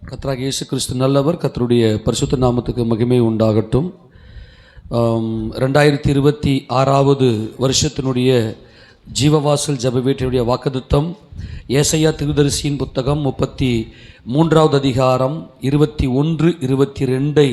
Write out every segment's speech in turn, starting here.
கர்த்தராகிய இயேசு கிறிஸ்து நல்லவர். கர்த்தருடைய பரிசுத்த நாமத்துக்கு மகிமை உண்டாகட்டும். 2026 வருஷத்தினுடைய ஜீவவாசல் ஜெப வீட்டினுடைய வாக்குத்தத்தம் ஏசாயா தீர்க்கதரிசியின் புத்தகம் 33வது அதிகாரம் 21, 22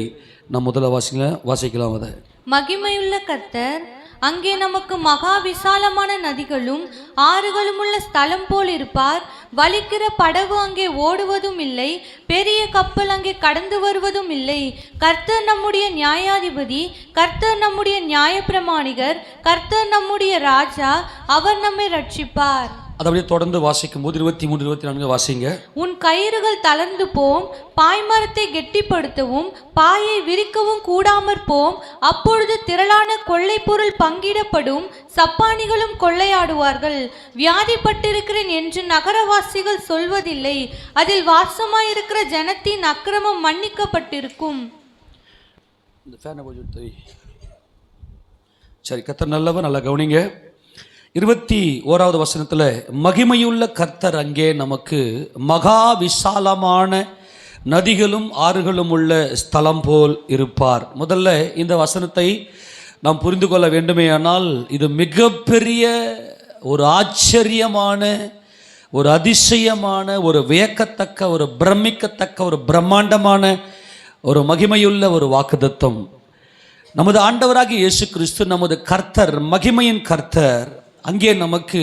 நாம் முதல்ல வாசிக்கலாம். அதை மகிமையுள்ள கர்த்தர் அங்கே நமக்கு மகா விசாலமான நதிகளும் ஆறுகளும் உள்ள ஸ்தலம் போல் இருப்பார். வலிக்கிற படகு அங்கே ஓடுவதும் இல்லை, பெரிய கப்பல் அங்கே கடந்து வருவதும் இல்லை. கர்த்தர் நம்முடைய நியாயாதிபதி, கர்த்தர் நம்முடைய நியாயப்பிரமாணிகர், கர்த்தர் நம்முடைய ராஜா, அவர் நம்மை ரட்சிப்பார். அதை அப்படியே தொடர்ந்து வாசிக்கும் போது 23, 24 வாசிங்க. உன் கயிறுகள் தளர்ந்து போம், பாய்மரத்தை கெட்டிப்படுத்தவும் பாயை விரிக்கவும் கூடாமற் போம். அப்பொழுது திரளான கொள்ளை பொருள் பங்கிடப்படும், சப்பானிகளும் கொள்ளையாடுவார்கள். வியாதிப்பட்டிருக்கிறேன் என்று நகரவாசிகள் சொல்வதில்லை, அதில் வாசமாயிருக்கிற ஜனத்தின் அக்கிரமம் மன்னிக்கப்பட்டிருக்கும். சரி, கர்த்தர் நல்லவர். நல்லா கவனிங்க. 21வது வசனத்தில் மகிமையுள்ள கர்த்தர் அங்கே நமக்கு மகா விசாலமான நதிகளும் ஆறுகளும் உள்ள ஸ்தலம் போல் இருப்பார். முதல்ல இந்த வசனத்தை நாம் புரிந்து கொள்ள வேண்டுமேயானால் இது மிகப்பெரிய ஒரு ஆச்சரியமான, ஒரு அதிசயமான, ஒரு வியக்கத்தக்க, ஒரு பிரமிக்கத்தக்க, ஒரு பிரம்மாண்டமான, ஒரு மகிமையுள்ள ஒரு வாக்குத்தத்தம். நமது ஆண்டவராகிய இயேசு கிறிஸ்து, நமது கர்த்தர், மகிமையின் கர்த்தர் அங்கே நமக்கு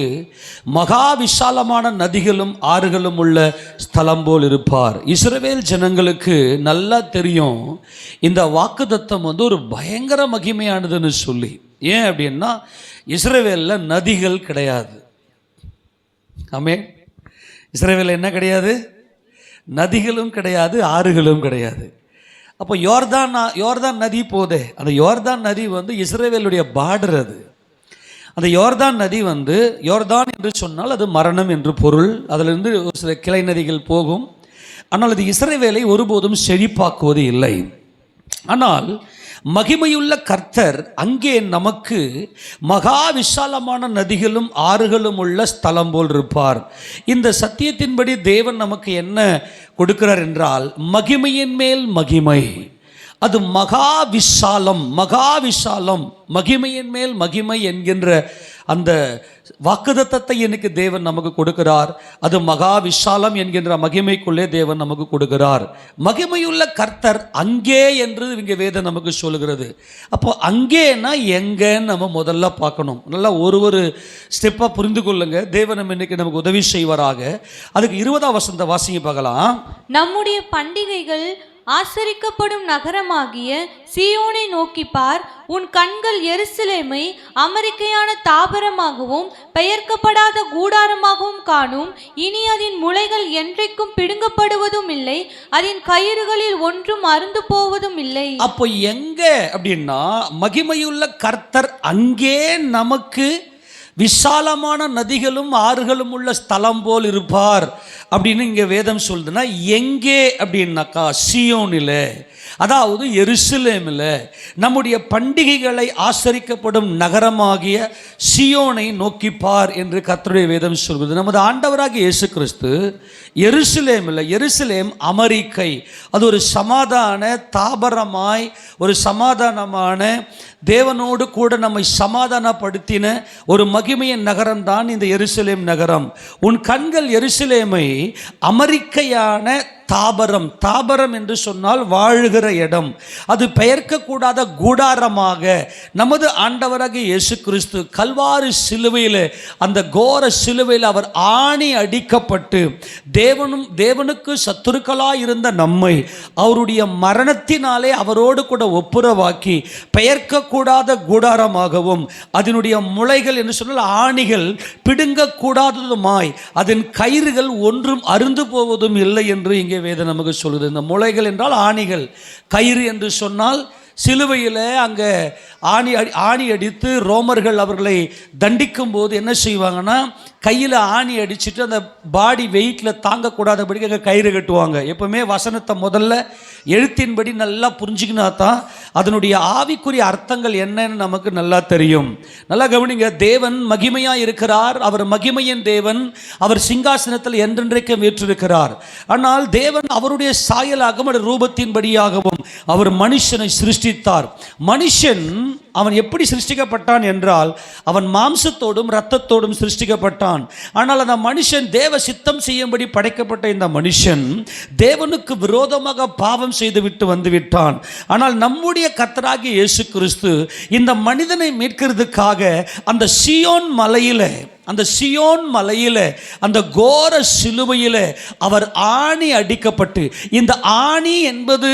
மகா விசாலமான நதிகளும் ஆறுகளும் உள்ள ஸ்தலம் போல் இருப்பார். இஸ்ரவேல் ஜனங்களுக்கு நல்லா தெரியும் இந்த வாக்குத்தத்தம் ஒரு பயங்கர மகிமையானதுன்னு சொல்லி. ஏன் அப்படின்னா இஸ்ரவேலில் நதிகள் கிடையாது. ஆமென். இஸ்ரவேலில் என்ன கிடையாது? நதிகளும் கிடையாது, ஆறுகளும் கிடையாது. அப்போ யோர்தான் நதி போதே, அந்த யோர்தான் நதி இஸ்ரவேலுடைய பார்டர். அது அந்த யோர்தான் நதி யோர்தான் என்று சொன்னால் அது மரணம் என்று பொருள். அதிலிருந்து ஒரு சில கிளை நதிகள் போகும். ஆனால் அது இஸ்ரவேலை ஒருபோதும் செழிப்பாக்குவது இல்லை. ஆனால் மகிமையுள்ள கர்த்தர் அங்கே நமக்கு மகா விசாலமான நதிகளும் ஆறுகளும் உள்ள ஸ்தலம் போல் இருப்பார். இந்த சத்தியத்தின்படி தேவன் நமக்கு என்ன கொடுக்கிறார் என்றால் மகிமையின் மேல் மகிமை. அது மகா விசாலம், மகா விசாலம், மகிமையின் மேல் மகிமை என்கின்ற அந்த வாக்குத்தத்தத்தை எனக்கு தேவன் நமக்கு கொடுக்கிறார். அது மகா விசாலம் என்கின்ற மகிமைக்குள்ளே தேவன் நமக்கு கொடுக்கிறார். மகிமையுள்ள கர்த்தர் அங்கே என்று இங்கே வேதம் நமக்கு சொல்லுகிறது. அப்போ அங்கேனா எங்கன்னு நம்ம முதல்ல பார்க்கணும். நல்லா ஒரு ஸ்டெப்பாக புரிந்து கொள்ளுங்க. தேவன் இன்னைக்கு நமக்கு உதவி செய்வாராக. அதுக்கு 20வது வசனத்தை வாசிங்க பார்க்கலாம். நம்முடைய பண்டிகைகள் ஆசரிக்கப்படும் நகரமாகிய சீயோனை நோக்கி பார். உன் கண்கள் எருசலேமை அமெரிக்கையான தாபரமாகவும் பெயர்க்கப்படாத கூடாரமாகவும் காணும். இனி அதன் முளைகள் என்றைக்கும் பிடுங்கப்படுவதும் இல்லை, அதன் கயிறுகளில் ஒன்றும் அருந்து போவதும் இல்லை. அப்போ எங்க அப்படின்னா மகிமையுள்ள கர்த்தர் அங்கே நமக்கு விசாலமான நதிகளும் ஆறுகளும் உள்ள ஸ்தலம் போல் இருப்பார் அப்படின்னு இங்கே வேதம் சொல்லுதுன்னா எங்கே அப்படின்னாக்கா சீயோனில், அதாவது எருசலேமில் நம்முடைய பண்டிகைகளை ஆசரிக்கப்படும் நகரமாகிய சீயோனை நோக்கிப்பார் என்று கர்த்தருடைய வேதம் சொல்வது. நமது ஆண்டவராகிய இயேசு கிறிஸ்து எருசலேமில், எருசலேம் அமெரிக்கை, அது ஒரு சமாதான தாபரமாய், ஒரு சமாதானமான, தேவனோடு கூட நம்மை சமாதானப்படுத்தின ஒரு மகிமையின் நகரம்தான் இந்த எருசலேம் நகரம். உன் கண்கள் எருசலேமை அமெரிக்கையான தாபரம், தாபரம் என்று சொன்னால் வாழுகிற இடம், அது பெயர்க்கக்கூடாத கூடாரமாக நமது ஆண்டவராகிய இயேசு கிறிஸ்து கல்வாரி சிலுவையில், அந்த கோர சிலுவையில் அவர் ஆணி அடிக்கப்பட்டு தேவனுக்கு சத்துருக்களாய் இருந்த நம்மை அவருடைய மரணத்தினாலே அவரோடு கூட ஒப்புரவாக்கி பெயர்க்கக்கூடாத கூடாரமாகவும், அதனுடைய முளைகள் என்று சொன்னால் ஆணிகள் பிடுங்கக்கூடாததுமாய், அதன் கயிறுகள் ஒன்றும் அருந்து போவதும் இல்லை என்று இங்கே வேதம் நமக்கு சொல்லுது. இந்த முளைகள் என்றால் ஆணிகள், கயிறு என்று சொன்னால் சிலுவையில் அங்கே ஆணி அடித்து ரோமர்கள் அவர்களை தண்டிக்கும் போது என்ன செய்வாங்கன்னா கையில் ஆணி அடிச்சுட்டு அந்த பாடி வெயிட்டில் தாங்கக்கூடாதபடி அங்கே கயிறு கட்டுவாங்க. எப்பவுமே வசனத்தை முதல்ல எழுத்தின்படி நல்லா புரிஞ்சுக்கினா தான் அதனுடைய ஆவிக்குரிய அர்த்தங்கள் என்னன்னு நமக்கு நல்லா தெரியும். நல்லா கவனிங்க, தேவன் மகிமையாக இருக்கிறார். அவர் மகிமையின் தேவன். அவர் சிங்காசனத்தில் என்றென்றைக்கும் வீற்றிருக்கிறார். ஆனால் தேவன் அவருடைய சாயலாகவும் ரூபத்தின்படியாகவும் அவர் மனுஷனை சிருஷ்டித்தார். மனுஷன் அவன் எப்படி சிருஷ்டிக்கப்பட்டான் என்றால் அவன் மாம்சத்தோடும் இரத்தத்தோடும் சிருஷ்டிக்கப்பட்டான். ஆனால் அந்த மனுஷன் தேவ சித்தம் செய்யும்படி படைக்கப்பட்ட இந்த மனுஷன் தேவனுக்கு விரோதமாக பாவம் செய்துவிட்டு வந்து விட்டான். ஆனால் நம்முடைய கர்த்தராகிய இயேசு கிறிஸ்து இந்த மனிதனை மீட்கிறதுக்காக அந்த சியோன் மலையில அந்த கோர சிலுவையில் அவர் ஆணி அடிக்கப்பட்டு, இந்த ஆணி என்பது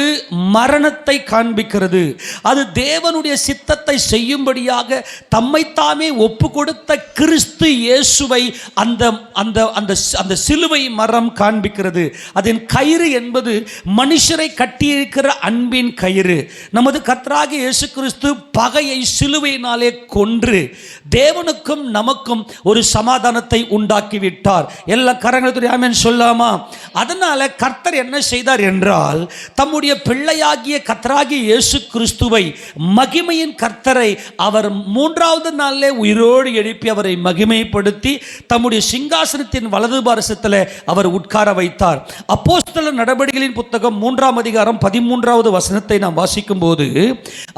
மரணத்தை காண்பிக்கிறது. அது தேவனுடைய சித்தத்தை செய்யும்படியாக தம்மைத்தாமே ஒப்பு கொடுத்த கிறிஸ்து இயேசுவை அந்த அந்த அந்த அந்த சிலுவை மரம் காண்பிக்கிறது. அதன் கயிறு என்பது மனுஷரை கட்டியிருக்கிற அன்பின் கயிறு. நமது கர்த்தராகிய இயேசு கிறிஸ்து பகையை சிலுவையினாலே கொன்று தேவனுக்கும் நமக்கும் ஒரு சமாதானத்தை உண்டாக்கிவிட்டார். எல்லா கரங்களுடைய ஆமென் சொல்லாமா? அதனால கர்த்தர் என்ன செய்தார் என்றால் தம்முடைய பிள்ளையாகிய கர்த்தராகிய இயேசு கிறிஸ்துவை, மகிமையின் கர்த்தரை அவர் 3வது நாளிலே உயிரோடு எழுப்பி அவரை மகிமைப்படுத்தி தம்முடைய சிங்காசனத்தின் வலது பாரசத்தில் அவர் உட்கார வைத்தார். அப்போஸ்தலர் நடபடிகளின் புத்தகம் 3ஆம் அதிகாரம் 13வது வசனத்தை நாம் வாசிக்கும் போது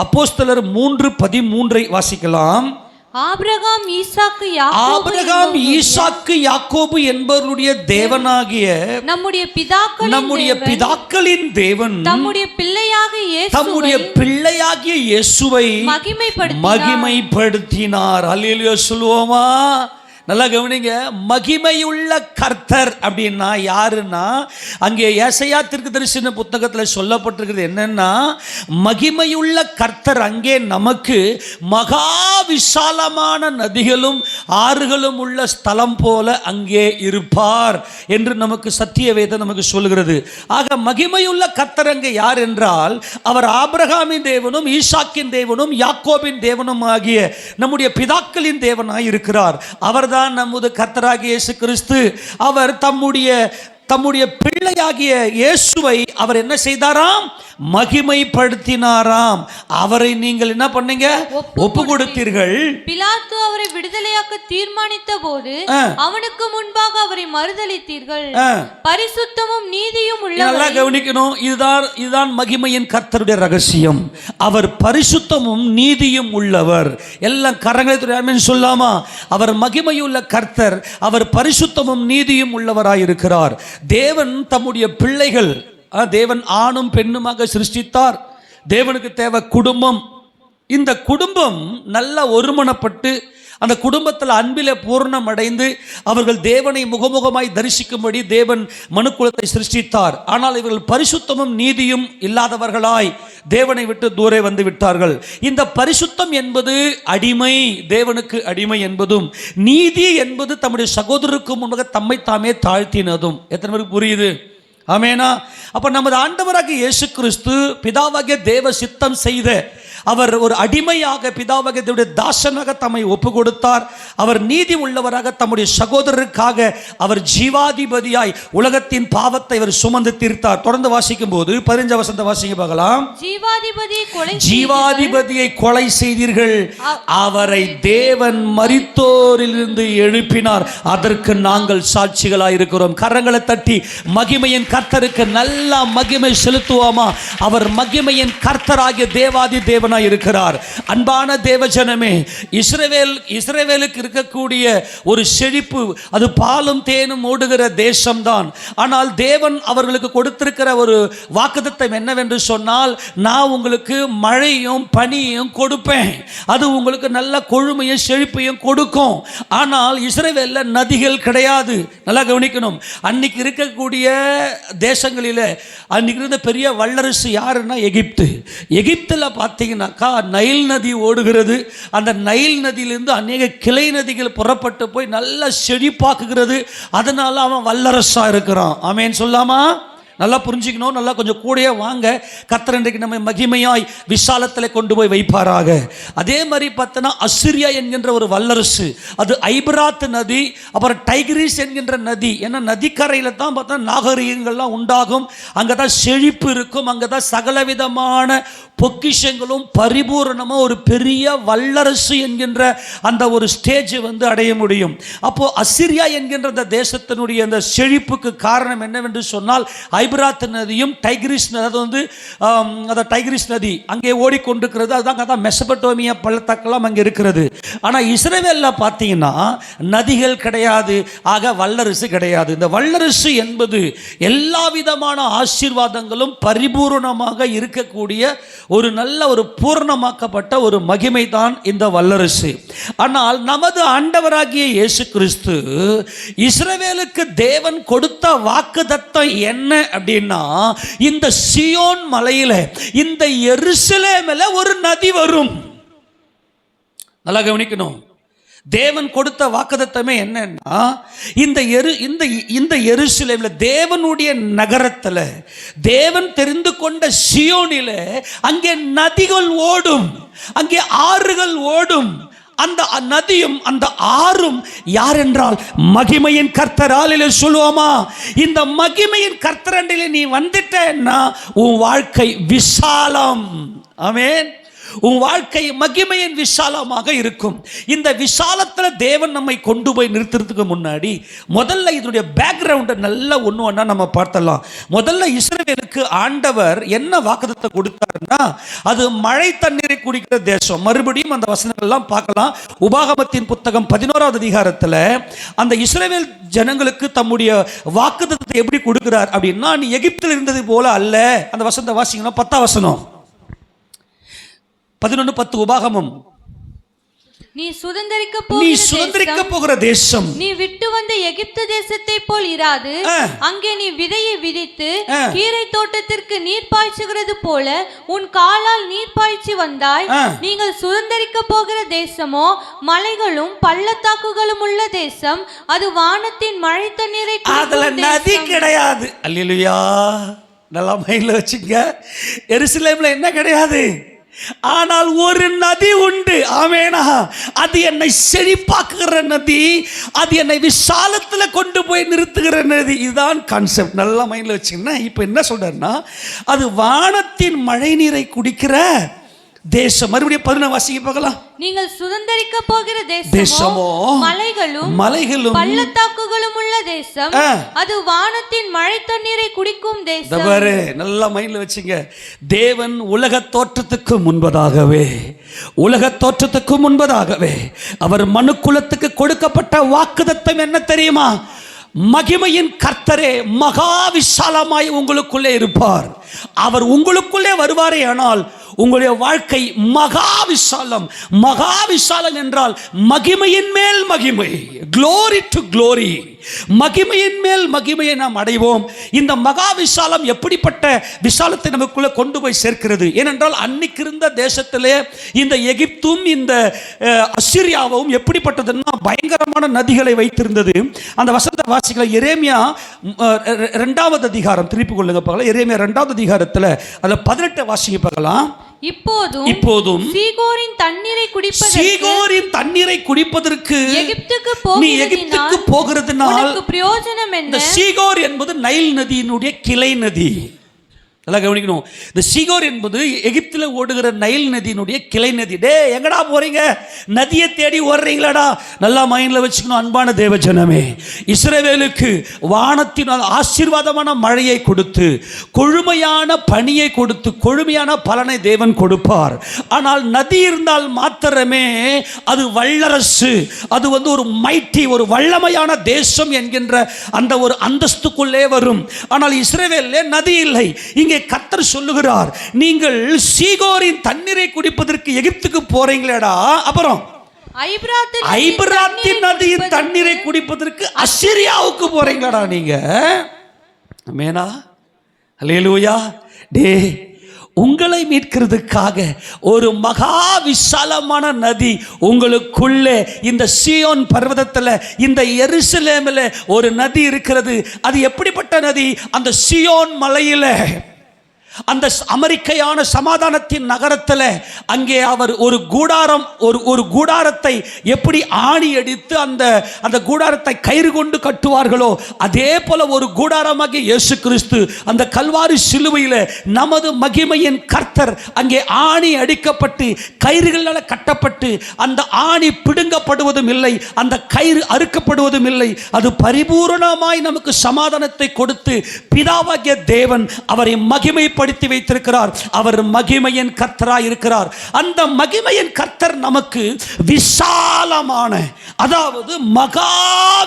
அப்போஸ்தலர் 3:13 வாசிக்கலாம். ஆபிரகாம் ஈசாக்கு யாக்கோபு என்பவருடைய தேவனாகிய நம்முடைய பிதாக்களின் தேவன் தம்முடைய பிள்ளையாகிய இயேசுவை மகிமைப்படுத்தினார். அல்லேலூயா சொல்லுவோமா? நல்லா கவனிங்க, மகிமையுள்ள கர்த்தர் அப்படின்னா யாருன்னா, அங்கே ஏசாயா தீர்க்கதரிசன புத்தகத்தில் சொல்லப்பட்டிருக்கிறது என்னன்னா, மகிமையுள்ள கர்த்தர் அங்கே நமக்கு மகா விசாலமான நதிகளும் ஆறுகளும் உள்ள ஸ்தலம் போல அங்கே இருப்பார் என்று நமக்கு சத்திய வேதம் நமக்கு சொல்கிறது. ஆக மகிமையுள்ள கர்த்தர் அங்கே யார் என்றால் அவர் ஆபிரகாமின் தேவனும் ஈசாக்கின் தேவனும் யாக்கோபின் தேவனும் ஆகிய நம்முடைய பிதாக்களின் தேவனாய் இருக்கிறார். அவர்தான் நமது கர்த்தராகிய இயேசு கிறிஸ்து. அவர் தம்முடைய பிள்ளையாகிய இயேசுவை அவர் என்ன செய்தாராம்? மகிமைப்படுத்தினாராம். அவரை நீங்கள் என்ன பண்ணீங்க? ஒப்பு கொடுத்தீர்கள். பிலாத்து அவரை விடுதலையாக்க தீர்மானித்த போது அவனுக்கு முன்பாக அவரை மறுதலித்தீர்கள். பரிசுத்தமும் நீதியும் உள்ளவர். நல்லா கவனிக்கணும், இதுதான் மகிமையின் கர்த்தருடைய ரகசியம். அவர் பரிசுத்தமும் நீதியும் உள்ளவர். எல்லாம் கரங்களை ஆமென் சொல்லாமா? அவர் மகிமையுள்ள கர்த்தர், அவர் பரிசுத்தமும் நீதியும் உள்ளவராயிருக்கிறார். தேவன் தம்முடைய பிள்ளைகள், தேவன் ஆணும் பெண்ணுமாக சிருஷ்டித்தார். தேவனுக்கு தேவை குடும்பம். இந்த குடும்பம் நல்ல ஒருமனப்பட்டு அந்த குடும்பத்தில் அன்பிலே பூர்ணம் அடைந்து அவர்கள் தேவனை முகமுகமாய் தரிசிக்கும்படி தேவன் மனுக்குலத்தை சிருஷ்டித்தார். ஆனால் இவர்கள் பரிசுத்தமும் நீதியும் இல்லாதவர்களாய் தேவனை விட்டு தூரே வந்து விட்டார்கள். இந்த பரிசுத்தம் என்பது அடிமை, தேவனுக்கு அடிமை என்பதும், நீதி என்பது தம்முடைய சகோதரருக்கு முன்பாக தம்மை தாமே தாழ்த்தினதும். எத்தனை பேருக்கு புரியுது? ஆமேனா? அப்ப நமது ஆண்டவராகிய இயேசு கிறிஸ்து பிதாவாகிய தேவ சித்தம் செய்த அவர் ஒரு அடிமையாக பிதாவாகிய தேவனுடைய தாசனாக தம்மை ஒப்பு கொடுத்தார். அவர் நீதி உள்ளவராக தம்முடைய சகோதரருக்காக அவர் ஜீவாதிபதியாய் உலகத்தின் பாவத்தை அவர் சுமந்து தீர்த்தார். தொடர்ந்து வாசிக்கும் போது 15 வசனத்தை வாசிக்க பார்க்கலாம். ஜீவாதிபதியை கொலை செய்தீர்கள், அவரை தேவன் மரித்தோரிலிருந்து எழுப்பினார், அதற்கு நாங்கள் சாட்சிகளாய் இருக்கிறோம். கரங்களை தட்டி மகிமையின் கர்த்தருக்கு நல்லா மகிமை செலுத்துவோமா? அவர் மகிமையின் கர்த்தராகிய தேவாதி தேவனாய் இருக்கிறார். அன்பான தேவஜனமே, இஸ்ரவேலுக்கு இருக்கக்கூடிய ஒரு செழிப்பு, அது பாலும் தேனும் ஓடுகிற தேசம்தான். ஆனால் தேவன் அவர்களுக்கு கொடுத்திருக்கிற ஒரு வாக்குத்தத்தம் என்னவென்று சொன்னால், நான் உங்களுக்கு மழையும் பனியையும் கொடுப்பேன், அது உங்களுக்கு நல்ல கொழுமையும் செழிப்பையும் கொடுக்கும். ஆனால் இஸ்ரவேலில் நதிகள் கிடையாது. நல்லா கவனிக்கணும். அன்னைக்கு இருக்கக்கூடிய தேசங்களில் அன்னைக்கு இருந்த பெரிய வல்லரசு யாருன்னா எகிப்தில் பார்த்தீங்கன்னாக்கா நைல் நதி ஓடுகிறது. அந்த நைல் நதியிலிருந்து அநேக கிளை நதிகள் புறப்பட்டு போய் நல்ல செழிப்பாக்குகிறது. அதனால அவன் வல்லரசா இருக்கிறான். ஆமேன் சொல்லாமா? நல்லா புரிஞ்சுக்கணும், நல்லா கொஞ்சம் கூடயே வாங்க. கர்த்தர் இன்றைக்கு நம்ம மகிமையாய் விசாலத்தில் கொண்டு போய் வைப்பாராக. அதே மாதிரி பார்த்தோன்னா அசிரியா என்கின்ற ஒரு வல்லரசு, அது ஐபிராத் நதி, அப்புறம் டைகிரிஸ் என்கின்ற நதி. ஏன்னா நதிக்கரையில் தான் பார்த்தா நாகரிகங்கள்லாம் உண்டாகும், அங்கே தான் செழிப்பு இருக்கும், அங்கே தான் சகலவிதமான பொக்கிஷங்களும் பரிபூரணமாக ஒரு பெரிய வல்லரசு என்கின்ற அந்த ஒரு ஸ்டேஜ் அடைய முடியும். அப்போ அசிரியா என்கின்ற அந்த தேசத்தினுடைய அந்த செழிப்புக்கு காரணம் என்னவென்று சொன்னால் ஐபிராத் நதியும் டைகிரிஸ் நதி, அந்த டைகிரிஸ் நதி அங்கே ஓடிக்கொண்டிருக்கிறது. அதுதான் மெசபடோமியா பள்ளத்தாக்கெல்லாம் அங்கே இருக்கிறது. ஆனால் இஸ்ரவேலில் பார்த்தீங்கன்னா நதிகள் கிடையாது, ஆக வல்லரசு கிடையாது. இந்த வல்லரசு என்பது எல்லா விதமான ஆசீர்வாதங்களும் பரிபூர்ணமாக இருக்கக்கூடிய ஒரு நல்ல ஒரு பூர்ணமாக்கப்பட்ட ஒரு மகிமை தான் இந்த வல்லரசு. ஆனால் நமது ஆண்டவராகிய இயேசு கிறிஸ்து இஸ்ரவேலுக்கு தேவன் கொடுத்த வாக்குத்தத்தம் என்ன அப்படின்னா, இந்த சியோன் மலையில, இந்த எருசலேமில் ஒரு நதி வரும். நல்லா கவனிக்கணும். தேவன் கொடுத்த வாக்குத்தத்தமே என்னன்னா, இந்த எருசலேமில், தேவனுடைய நகரத்தில், தேவன் தெரிந்து கொண்ட சியோனில் அங்கே நதிகள் ஓடும், அங்கே ஆறுகள் ஓடும். அந்த நதியும் அந்த ஆறும் யார் என்றால் மகிமையின் கர்த்தரால். சொல்லுவோமா, இந்த மகிமையின் கர்த்தரண்டிலே நீ வந்துட்டேன்னா உன் வாழ்க்கை விசாலம். ஆமென். உன் வாழ்க்கை மகிமையின் விசாலமாக இருக்கும். இந்த விசாலத்தில் தேவன் நம்மை கொண்டு போய் நிறுத்துறதுக்கு முன்னாடி முதல்ல இதனுடைய பேக்ரவுண்டை நல்லா ஒன்று ஒன்றா நம்ம பார்த்தலாம். முதல்ல இஸ்ரவேலுக்கு ஆண்டவர் என்ன வாக்குத்தத்தம் கொடுத்தாருன்னா, அது மழை தண்ணீரை குடிக்கிற தேசம். மறுபடியும் அந்த வசனங்கள்லாம் பார்க்கலாம். உபாகமத்தின் புத்தகம் 11வது அதிகாரத்தில் அந்த இஸ்ரவேல் ஜனங்களுக்கு தம்முடைய வாக்குத்தத்தத்தை எப்படி கொடுக்கிறார் அப்படின்னா, நீ எகிப்தில் இருந்தது போல அல்ல. அந்த வசனத்தை வாசிங்கன்னா 10ஆம் வசனம், 11:10 உபாகமம். நீ சுதந்தரிக்க போகிற தேசம் நீ விட்டு வந்த எகிப்து தேசத்தை போல் இராது. அங்கே நீ விதையை விதித்து கீரை தோட்டத்திற்கு நீர் பாய்ச்சுகிறது போல உன் காலால் நீர் பாய்ச்சி வந்தாய். நீங்கள் சுதந்தரிக்க போகிற தேசமோ மலைகளும் பள்ளத்தாக்குகளும் உள்ள தேசம், அது வானத்தின் மழை தண்ணீரை அதுல நதி கிடையாது. அல்லேலூயா. நல்லா மைண்ட்ல வச்சுங்க. எருசலேம்ல என்ன கிடையாது, ஆனால் ஒரு நதி உண்டு. ஆமெனா. அது என்னை செழிப்பாக்குகிற நதி, அது என்னை விசாலத்தில் கொண்டு போய் நிறுத்துகிற நதி. இதுதான் கான்செப்ட். நல்லா மைண்டில் வச்சுங்கன்னா, இப்போ என்ன சொல்றாருன்னா, அது வானத்தின் மழை நீரை குடிக்கிற தேசம். மறுபடியும் 11 வாசிக்க பார்க்கலாம். நீங்கள் சுதந்தரிக்க போகிற தேசமோ மலைகளும் பள்ளத்தாக்குகளும் உள்ள தேசம், அது வானத்தின் மழை தண்ணீரை குடிக்கும் தேசம். நல்லா மைண்ட்ல வச்சுங்க. தேவன் உலக தோற்றத்துக்கு முன்பதாகவே அவர் மனுக்குலத்துக்கு கொடுக்கப்பட்ட வாக்குத்தத்தம் என்ன தெரியுமா? மகிமையின் கர்த்தரே மகா விசாலமாய் உங்களுக்குள்ளே இருப்பார். அவர் உங்களுக்குள்ளே வருவாரே ஆனால் உங்களுடைய வாழ்க்கை மகா விசாலம் என்றால் மகிமையின் மேல் மகிமை, glory to glory. மகிமையின் மேல் மகிமையை நாம் அடைவோம். இந்த மகா விசாலம் எப்படிப்பட்ட விசாலத்தை நமக்குள்ள கொண்டு போய் சேர்க்கிறது? ஏனென்றால் அன்னைக்கு இருந்த தேசத்திலே இந்த எகிப்தும் இந்த அசிரியாவும் எப்படிப்பட்டதுன்னா பயங்கரமான நதிகளை வைத்திருந்தது. அந்த வசனத்தை வாசிக்கலாம். எரேமியா 2வது அதிகாரம், திருப்பி கொள்ளுங்க பார்க்கலாம். எரேமியா 2வது அதிகாரத்தில் அதில் 18 வாசிக்க பார்க்கலாம். இப்போதும் சீகோரின் தண்ணீரை குடிப்பதற்கு நீ எகிப்துக்கு போகிறதுனால் பிரயோஜனம் என்ன? சீகோர் என்பது நைல் நதியினுடைய கிளை நதி. நல்லா கவனிக்கணும். இந்த சீகோர் என்பது எகிப்தில் ஓடுகிற நைல் நதியினுடைய கிளை நதி. டே எங்கடா போறீங்க? நதியை தேடி ஓடுறீங்களாடா? நல்லா மைண்ட்ல வச்சுக்கணும். அன்பான தேவஜனமே, இஸ்ரவேலுக்கு வானத்தின் ஆசீர்வாதமான மழையை கொடுத்து, கொழுமையான பனியை கொடுத்து, கொழுமையான பலனை தேவன் கொடுப்பார். ஆனால் நதி இருந்தால் மாத்திரமே அது வல்லரசு, அது ஒரு மைட்டி, ஒரு வல்லமையான தேசம் என்கின்ற அந்த ஒரு அந்தஸ்துக்குள்ளே வரும். ஆனால் இஸ்ரவேலிலே நதி இல்லை. இங்கே கர்த்தர் சொல்லுகிறார், நீங்கள் சீகோரின் தண்ணீரை குடிப்பதற்கு எகிப்துக்கு போறீங்களேடா, அப்புறம் ஐபிராத்தின் நதியின் தண்ணீரை குடிப்பதற்கு அசிரியாவுக்கு போறீங்களா நீங்க? ஆமெனா. அல்லேலூயா. டே உங்களை மீட்கிறதுக்காக ஒரு மகா விசாலமான நதி உங்களுக்குள்ளே இந்த சீயோன் பர்வதத்தில், இந்த எருசலேமில் ஒரு நதி இருக்கிறது. அது எப்படிப்பட்ட நதி? அந்த சீயோன் மலையில், அந்த அமெரிக்கையான சமாதானத்தின் நகரத்தில், அங்கே அவர் ஒரு கூடாரம், ஒரு கூடாரத்தை எப்படி ஆணி அடித்து அந்த கூடாரத்தை கயிறு கொண்டு கட்டுவார்களோ, அதே போல ஒரு கூடாரமாகிய இயேசு கிறிஸ்து அந்த கல்வாரி சிலுவையில் நமது மகிமையின் கர்த்தர் அங்கே ஆணி அடிக்கப்பட்டு கயிறுகளால் கட்டப்பட்டு, அந்த ஆணி பிடுங்கப்படுவதும் இல்லை, அந்த கயிறு அறுக்கப்படுவதும் இல்லை. அது பரிபூரணமாய் நமக்கு சமாதானத்தை கொடுத்து பிதாவாகிய தேவன் அவரை மகிமைப்படுத்தி வைத்திருக்கிறார். அவர் மகிமையின் கர்த்தராய் இருக்கிறார். அந்த மகிமையின் கர்த்தர் நமக்கு விசாலமான, அதாவது மகா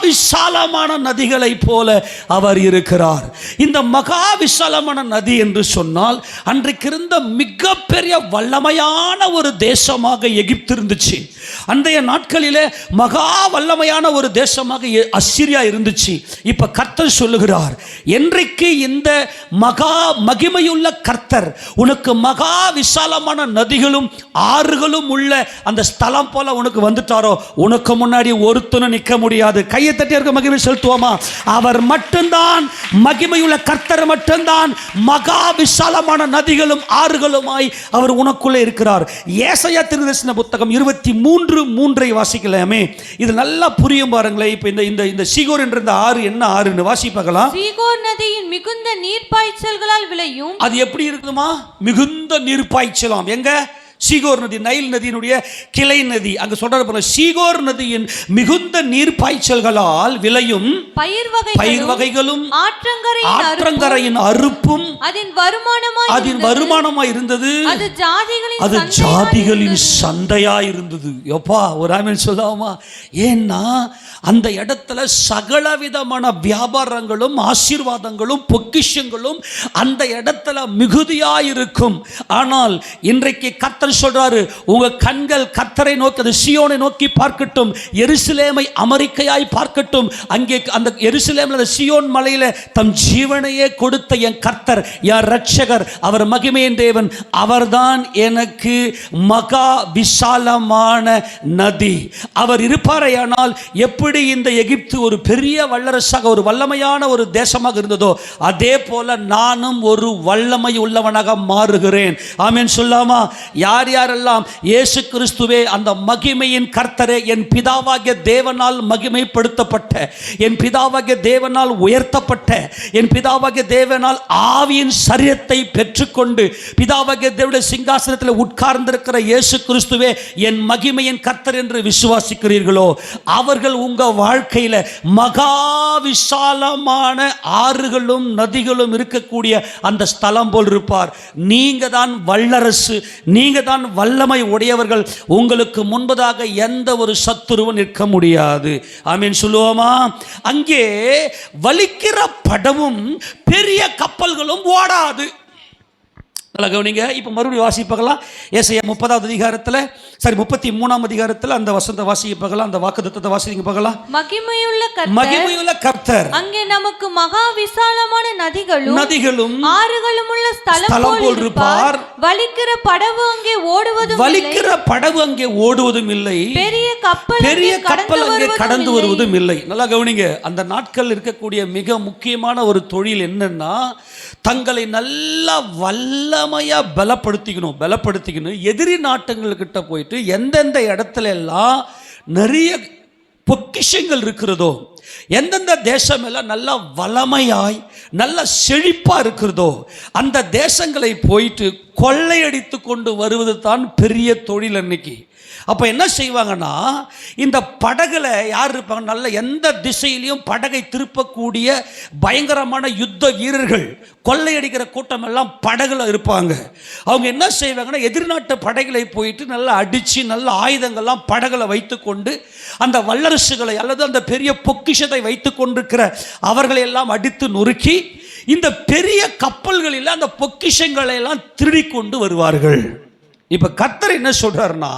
விசாலமான நதிகளை போல அவர் இருக்கிறார். இந்த மகா விசாலமான நதி என்று சொன்னால், அன்றைக்கு இருந்த மிகப்பெரிய வல்லமையான ஒரு தேசமாக எகிப்து இருந்துச்சு. அன்றைய நாட்களிலே மகா வல்லமையான ஒரு தேசமாக அசீரியா இருந்துச்சு. இப்ப கர்த்தர் சொல்லுகிறார், என்றைக்கு இந்த மகா மகிமையுள்ள கர்த்தர் உனக்கு மகா விசாலமான நதிகளும் ஆறுகளும் உள்ள அந்த ஸ்தலம் போல உனக்கு வந்துட்டாரோ, உனக்கு முன்னாடி ஒருத்தனும் நிற்க முடியாது. கையை தட்டி இருக்க மகிமை செலுத்துவோமா? அவர் மட்டும்தான், மகிமையுள்ள கர்த்தர் மட்டும்தான் மகா விசாலமான நதிகளும் ஆறுகளுமாய் அவர் உனக்குள்ளே இருக்கிறார். ஏசாயா தீர்க்கதரிசன புத்தகம் 23:3 வாசிக்கலாமே. இது நல்லா புரியும் பாருங்களேன். இப்ப இந்த சீகோர் என்ற இந்த ஆறு என்ன ஆறுன்னு வாசிப்பாக்கலாம். சீகோர் நதியின் மிகுந்த நீர்ப்பாய்ச்சல்களால் விளையும். அது எப்படி இருக்குமா? மிகுந்த நீர்ப்பாய்ச்சலாம். எங்க? சீகோர் நதி, நைல் நதியினுடைய கிளை நதி. அங்க சொல்ற சீகோர் நதியின் மிகுந்த நீர்ப்பாய்ச்சல்களால் விளையும் பயிர் வகைகளும் ஆற்றங்கரையின் அறுப்பும் அதன் வருமானமாய் இருந்தது. அது ஜாதிகளின் சந்தையாய் இருந்தது. எப்பா ஒரு ஆமென் சொல்லாமா? ஏன்னா அந்த இடத்துல சகலவிதமான வியாபாரங்களும் ஆசீர்வாதங்களும் பொக்கிஷங்களும் அந்த இடத்துல மிகுதியாயிருக்கும். ஆனால் இன்றைக்கு கர்த்தர் சொல்றாரு, உங்க கண்கள் கர்த்தரை நோக்கி, சீயோனை நோக்கி பார்க்கட்டும், எருசலேமை அமெரிக்கையாய் பார்க்கட்டும். அங்கே அந்த எருசலேமில் அந்த சீயோன் மலையில தம் ஜீவனையே கொடுத்த என் கர்த்தர், என் ரட்சகர், அவர் மகிமையின் தேவன், அவர்தான் எனக்கு மகா விசாலமான நதி. அவர் இருப்பாரையானால் எப்படி இந்த எகிப்து ஒரு பெரிய வல்லரசாக, ஒரு வல்லமையான ஒரு தேசமாக இருந்ததோ, அதே போல நானும் ஒரு வல்லமை உள்ளவனாக மாறுகிறேன். ஆமென் சொல்லாமா? யாரெல்லாம் இயேசு கிறிஸ்துவே அந்த மகிமையின் கர்த்தரே, என் பிதாவாகிய தேவனால் மகிமைப்படுத்தப்பட்ட, என் பிதாவாகிய தேவனால் உயர்த்தப்பட்ட, என் பிதாவாகிய தேவனால் ஆவியின் சரீரத்தை பெற்றுக்கொண்டு பிதாவாகிய தேவனுடைய சிங்காசனத்தில் உட்கார்ந்திருக்கிற இயேசு கிறிஸ்துவே என் மகிமையின் கர்த்தர் என்று விசுவாசிக்கிறீர்களோ, அவர்கள் உங்க வாழ்க்கையில மகா விசாலமான ஆறுகளும் நதிகளும் இருக்கக்கூடிய அந்த ஸ்தலம் போல் இருப்பார். நீங்க தான் வல்லரசு, நீங்க தான் வல்லமை உடையவர்கள். உங்களுக்கு முன்பதாக எந்த ஒரு சத்துருவும் நிற்க முடியாது. ஆமென் சொல்லுவோமா? அங்கே வலிக்கிற படவும் பெரிய கப்பல்களும் ஓடாது. நல்லா கவனிங்க. இப்போ மறுபடியும் வாசிப்பகலாம். ஏசாயா 30வது அதிகாரத்தில், சரி 33ஆம் அதிகாரத்தில் அந்த வசனத்தை வாசிப்பகலாம், அந்த வாக்குத்தத்தத்தை வாசிங்க பார்க்கலாம். மகிமையுள்ள கர்த்தர் அங்கே நமக்கு மகா விசாலமான நதிகளும் ஆறுகளும் உள்ள ஸ்தலம் போல் இருப்பார். வலிக்கிற படகு அங்கே ஓடுவதும் இல்லை, பெரிய கப்பல் அங்கே கடந்து வருவதும் இல்லை. நல்லா கவனிங்க. அந்த நாட்கள் இருக்கக்கூடிய மிக முக்கியமான ஒரு தொழில் என்னன்னா, தங்களை நல்லா வல்லமையா பலப்படுத்திக்கணும். எதிரி நாட்டுங்கள்கிட்ட போயிட்டு எந்தெந்த இடத்துல எல்லாம் நிறைய பொக்கிஷங்கள் இருக்கிறதோ, எந்தெந்த தேசம் எல்லாம் நல்ல வல்லமையாய் நல்ல செழிப்பா இருக்கிறதோ, அந்த தேசங்களை போயிட்டு கொள்ளையடித்து கொண்டு வருவது தான் பெரிய தொழில் அன்னைக்கு. அப்போ என்ன செய்வாங்கன்னா, இந்த படகுல யார் இருப்பாங்க? நல்ல எந்த திசையிலையும் படகை திருப்பக்கூடிய பயங்கரமான யுத்த வீரர்கள், கொள்ளையடிக்கிற கூட்டம் எல்லாம் படகுல இருப்பாங்க. அவங்க என்ன செய்வாங்கன்னா, எதிர்நாட்டு படகுகளை போயிட்டு நல்லா அடித்து நல்ல ஆயுதங்கள்லாம் படகுல வைத்து கொண்டு அந்த வல்லரசுகளை அல்லது அந்த பெரிய பொக்கிஷத்தை வைத்து கொண்டிருக்கிற அவர்களை எல்லாம் அடித்து நொறுக்கி இந்த பெரிய கப்பல்களில் அந்த பொக்கிஷங்களை எல்லாம் திருடி கொண்டு வருவார்கள். இப்ப கர்த்தர் என்ன சொல்றாருன்னா,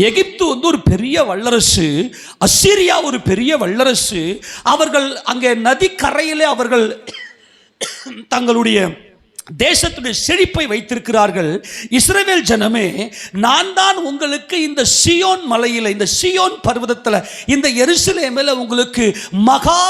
எகிப்து ஒரு பெரிய வல்லரசு, அசீரியா ஒரு பெரிய வல்லரசு. அவர்கள் அங்கே நதி கரையிலே அவர்கள் தங்களுடைய தேசத்துடைய செழிப்பை வைத்திருக்கிறார்கள். இஸ்ரவேல் ஜனமே, நான் தான் உங்களுக்கு இந்த சியோன் மலையில், இந்த சியோன் பர்வதத்தில், இந்த எருசலேமில் உங்களுக்கு மகா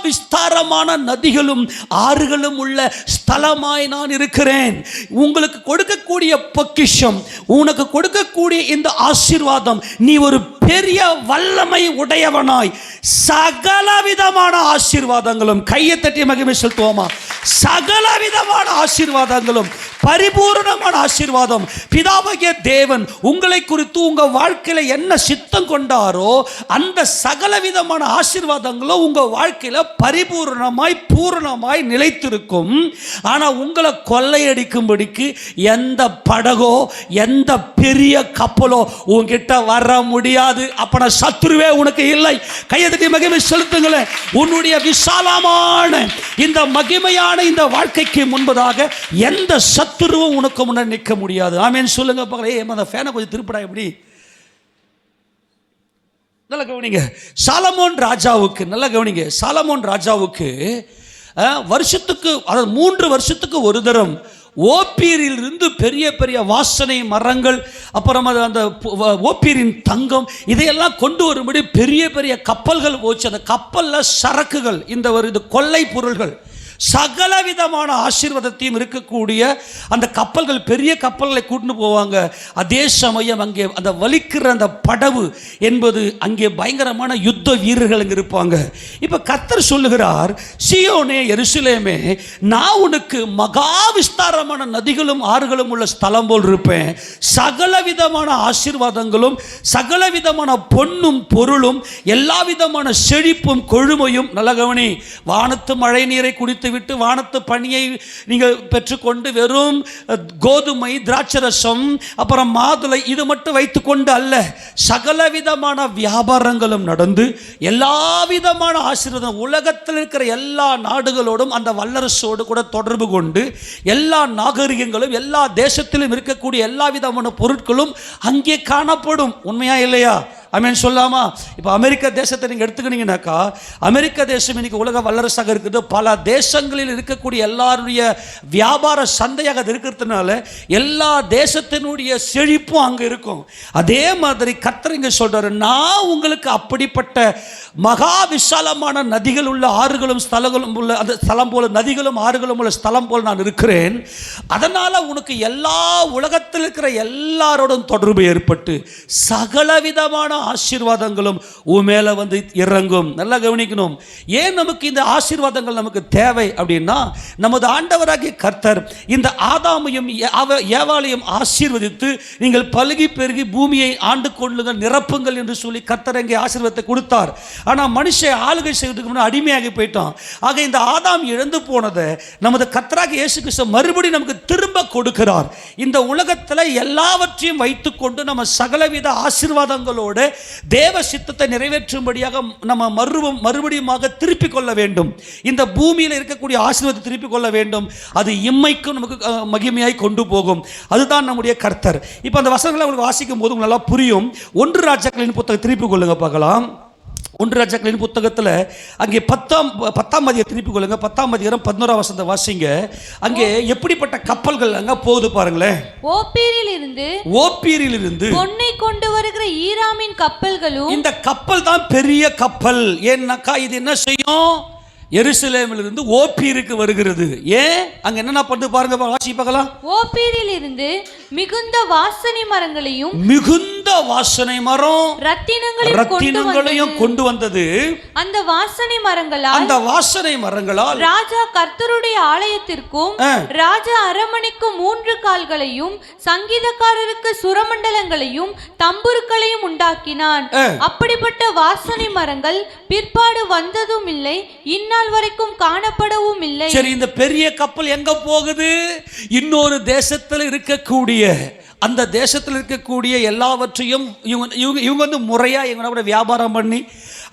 விஸ்தாரமான நதிகளும் ஆறுகளும் உள்ள ஸ்தலமாய் நான் இருக்கிறேன். உங்களுக்கு கொடுக்கக்கூடிய பொக்கிஷம், உனக்கு கொடுக்கக்கூடிய இந்த ஆசீர்வாதம், நீ ஒரு பெரிய வல்லமை உடையவனாய் சகலவிதமான ஆசீர்வாதங்களும், கையை தட்டி மகிமை செலுத்துவோமா, சகலவிதமான ஆசீர்வாதங்களும், பரிபூரணமான ஆசீர்வாதம் பிதாவாகிய தேவன் உங்களை குறித்து உங்க வாழ்க்கையில என்ன சித்தம் கொண்டாரோ அந்த சகலவிதமான ஆசீர்வாதங்களும் உங்க வாழ்க்கையில பரிபூரணமாய் பூரணமாய் நிலைத்திருக்கும். ஆனா உங்களை கொள்ளையடிக்கும்படிக்கு எந்த படகோ எந்த பெரிய கப்பலோ உன்கிட்ட வர முடியாது. அப்பன சத்துருவே உனக்கு இல்லை. கையெழுத்தி மகிமை செலுத்துங்களேன். உன்னுடைய விசாலமான இந்த மகிமையான இந்த வாழ்க்கைக்கு முன்பதாக எந்த சத்துருவும் உனக்கு முன்னாடி நிற்க முடியாது. ஆமென் சொல்லுங்க பார்க்கலாம். அந்த ஃபேனை கொஞ்சம் திருப்படா. எப்படி நல்ல கவனிங்க. சாலமோன் ராஜாவுக்கு நல்ல கவனிங்க. சாலமோன் ராஜாவுக்கு வருஷத்துக்கு, அதாவது 3 வருஷத்துக்கு ஒரு தரம் ஓப்பீரிலிருந்து பெரிய பெரிய வாசனை மரங்கள், அப்புறம் அந்த ஓப்பீரின் தங்கம், இதையெல்லாம் கொண்டு வரும்படி பெரிய பெரிய கப்பல்கள் போச்சு. அந்த கப்பலில் சரக்குகள், இந்த கொள்ளை பொருள்கள், சகலவிதமான ஆசீர்வாதத்தையும் இருக்கக்கூடிய அந்த கப்பல்கள், பெரிய கப்பல்களை கூட்டின்னு போவாங்க. அதே சமயம் அங்கே அந்த வலிக்கிற அந்த படவு என்பது, அங்கே பயங்கரமான யுத்த வீரர்கள் அங்கே இருப்பாங்க. இப்போ கர்த்தர் சொல்லுகிறார், சீயோனே எருசலேமே, நான் உனக்கு மகா விஸ்தாரமான நதிகளும் ஆறுகளும் உள்ள ஸ்தலம் போல் இருப்பேன். சகலவிதமான ஆசீர்வாதங்களும், சகலவிதமான பொன்னும் பொருளும், எல்லா விதமான செழிப்பும் கொழுமையும், நல்ல கவனி, வானத்து மழை நீரை குடித்து விட்டு வானத்து பனியை நீங்கள் பெற்றுக்கொண்டு வெறும் கோதுமை, திராட்சரசம், அப்புறம் மாதுளை இது மட்டும் வைத்துக்கொண்டு அல்ல, சகலவிதமான வியாபாரங்களும் நடந்து எல்லா விதமான ஆசீர்வாதம், உலகத்தில் இருக்கிற எல்லா நாடுகளோடும் அந்த வல்லரசோடு கூட தொடர்பு கொண்டு எல்லா நாகரிகங்களும், எல்லா தேசத்திலும் இருக்கக்கூடிய எல்லா விதமான பொருட்களும் அங்கே காணப்படும். உண்மையா இல்லையா? ஆமென் சொல்லாமா? இப்போ அமெரிக்க தேசத்தை நீங்கள் எடுத்துக்கிட்டீங்கன்னாக்கா, அமெரிக்க தேசம் இன்னைக்கு உலக வல்லரசாக இருக்குது. பல தேசங்களில் இருக்கக்கூடிய எல்லாருடைய வியாபார சந்தையாக அது இருக்கிறதுனால எல்லா தேசத்தினுடைய செழிப்பும் அங்கே இருக்கும். அதே மாதிரி கர்த்தர் இங்கே சொல்றாரு, நான் உங்களுக்கு அப்படிப்பட்ட மகா விசாலமான நதிகள் உள்ள ஆறுகளும் ஸ்தலங்களும் உள்ள அந்த ஸ்தலம் போல, நதிகளும் ஆறுகளும் உள்ள ஸ்தலம் போல் நான் இருக்கிறேன். அதனால உனக்கு எல்லா உலகத்தில் இருக்கிற எல்லாரோடும் தொடர்பு ஏற்பட்டு சகலவிதமான ஆசீர்வாதங்களும் உன் மேல வந்து இறங்கும். நல்லா கவனிக்கணும். ஏன் நமக்கு இந்த ஆசீர்வாதங்கள் நமக்கு தேவை அப்படின்னா, நமது ஆண்டவராகிய கர்த்தர் இந்த ஆதாமையும் ஏவாளையும் ஆசீர்வதித்து, நீங்கள் பலுகி பெருகி பூமியை ஆண்டு கொள்ளுங்கள், நிரப்புங்கள் என்று சொல்லி கர்த்தர் இங்கே ஆசீர்வாதத்தை கொடுத்தார். ஆனால் மனுஷன் ஆளுகை செய்வதற்கு முன்னாடி அடிமையாகி போயிட்டான். ஆக இந்த ஆதாம் இழந்து போனதை நமது கர்த்தராகிய இயேசு கிறிஸ்து மறுபடியும் நமக்கு திரும்ப கொடுக்கிறார். இந்த உலகத்தில் எல்லாவற்றையும் வைத்துக்கொண்டு நம்ம சகலவித ஆசீர்வாதங்களோடு தேவ சித்தத்தை நிறைவேற்றும்படியாக நம்ம மறுபடியும் திருப்பிக் கொள்ள வேண்டும். இந்த பூமியில் இருக்கக்கூடிய ஆசீர்வாதத்தை திருப்பிக் கொள்ள வேண்டும். அது இம்மைக்கும் நமக்கு மகிமையாய் கொண்டு போகும். அதுதான் நம்முடைய கர்த்தர். இப்போ அந்த வசனங்களை உங்களுக்கு வாசிக்கும் போது உங்களுக்கு நல்லா புரியும். 1 ராஜாக்களின் புத்தகம் திருப்பிக் கொள்ளுங்க பார்க்கலாம். 1 ராஜாக்களின் புத்தகத்தில் அங்கே 10ஆம் அதிகாரம் திருப்பிக் கொள்ளுங்க. 10ஆம் அதிகாரம் 11ஆம் வசனத்தை வாசிங்க. அங்கே எப்படிப்பட்ட கப்பல்கள் அங்க போகுது பாருங்களேன். ஓப்பீரில் இருந்து பொன்னை கொண்டு வருகிற ஈராமின் கப்பல்களும், இந்த கப்பல் தான் பெரிய கப்பல். ஏன்னாக்கா இது என்ன செய்யும்? எருசலேமில் இருந்து ஓப்பீருக்கு வருகிறது. ஏன்? அங்க என்ன பண்ணு பாருங்க, வாசி பார்க்கலாம். ஓப்பீரில் இருந்து மிகுந்த வாசனை மரங்களையும், மிகுந்த வாசனை மரம் ரத்தினங்களையும் கொண்டு வந்தது. அந்த வாசனை மரங்களால் ராஜா கர்த்தருடைய ஆலயத்திற்கும் ராஜா அரமனைக்கும் 3 கால்களையும், சங்கீதக்காரருக்கு சுரமண்டலங்களையும் தம்புருக்களையும் உண்டாக்கினான். அப்படிப்பட்ட வாசனை மரங்கள் பிற்பாடு வந்ததும் இல்லை, இந்நாள் வரைக்கும் காணப்படவும் இல்லை. சரி, இந்த பெரிய கப்பல் எங்க போகுது? இன்னொரு தேசத்தில் இருக்கக்கூடிய, அந்த தேசத்தில் இருக்கக்கூடிய எல்லாவற்றையும் இவங்க வந்து முறையா இவங்க வியாபாரம் பண்ணி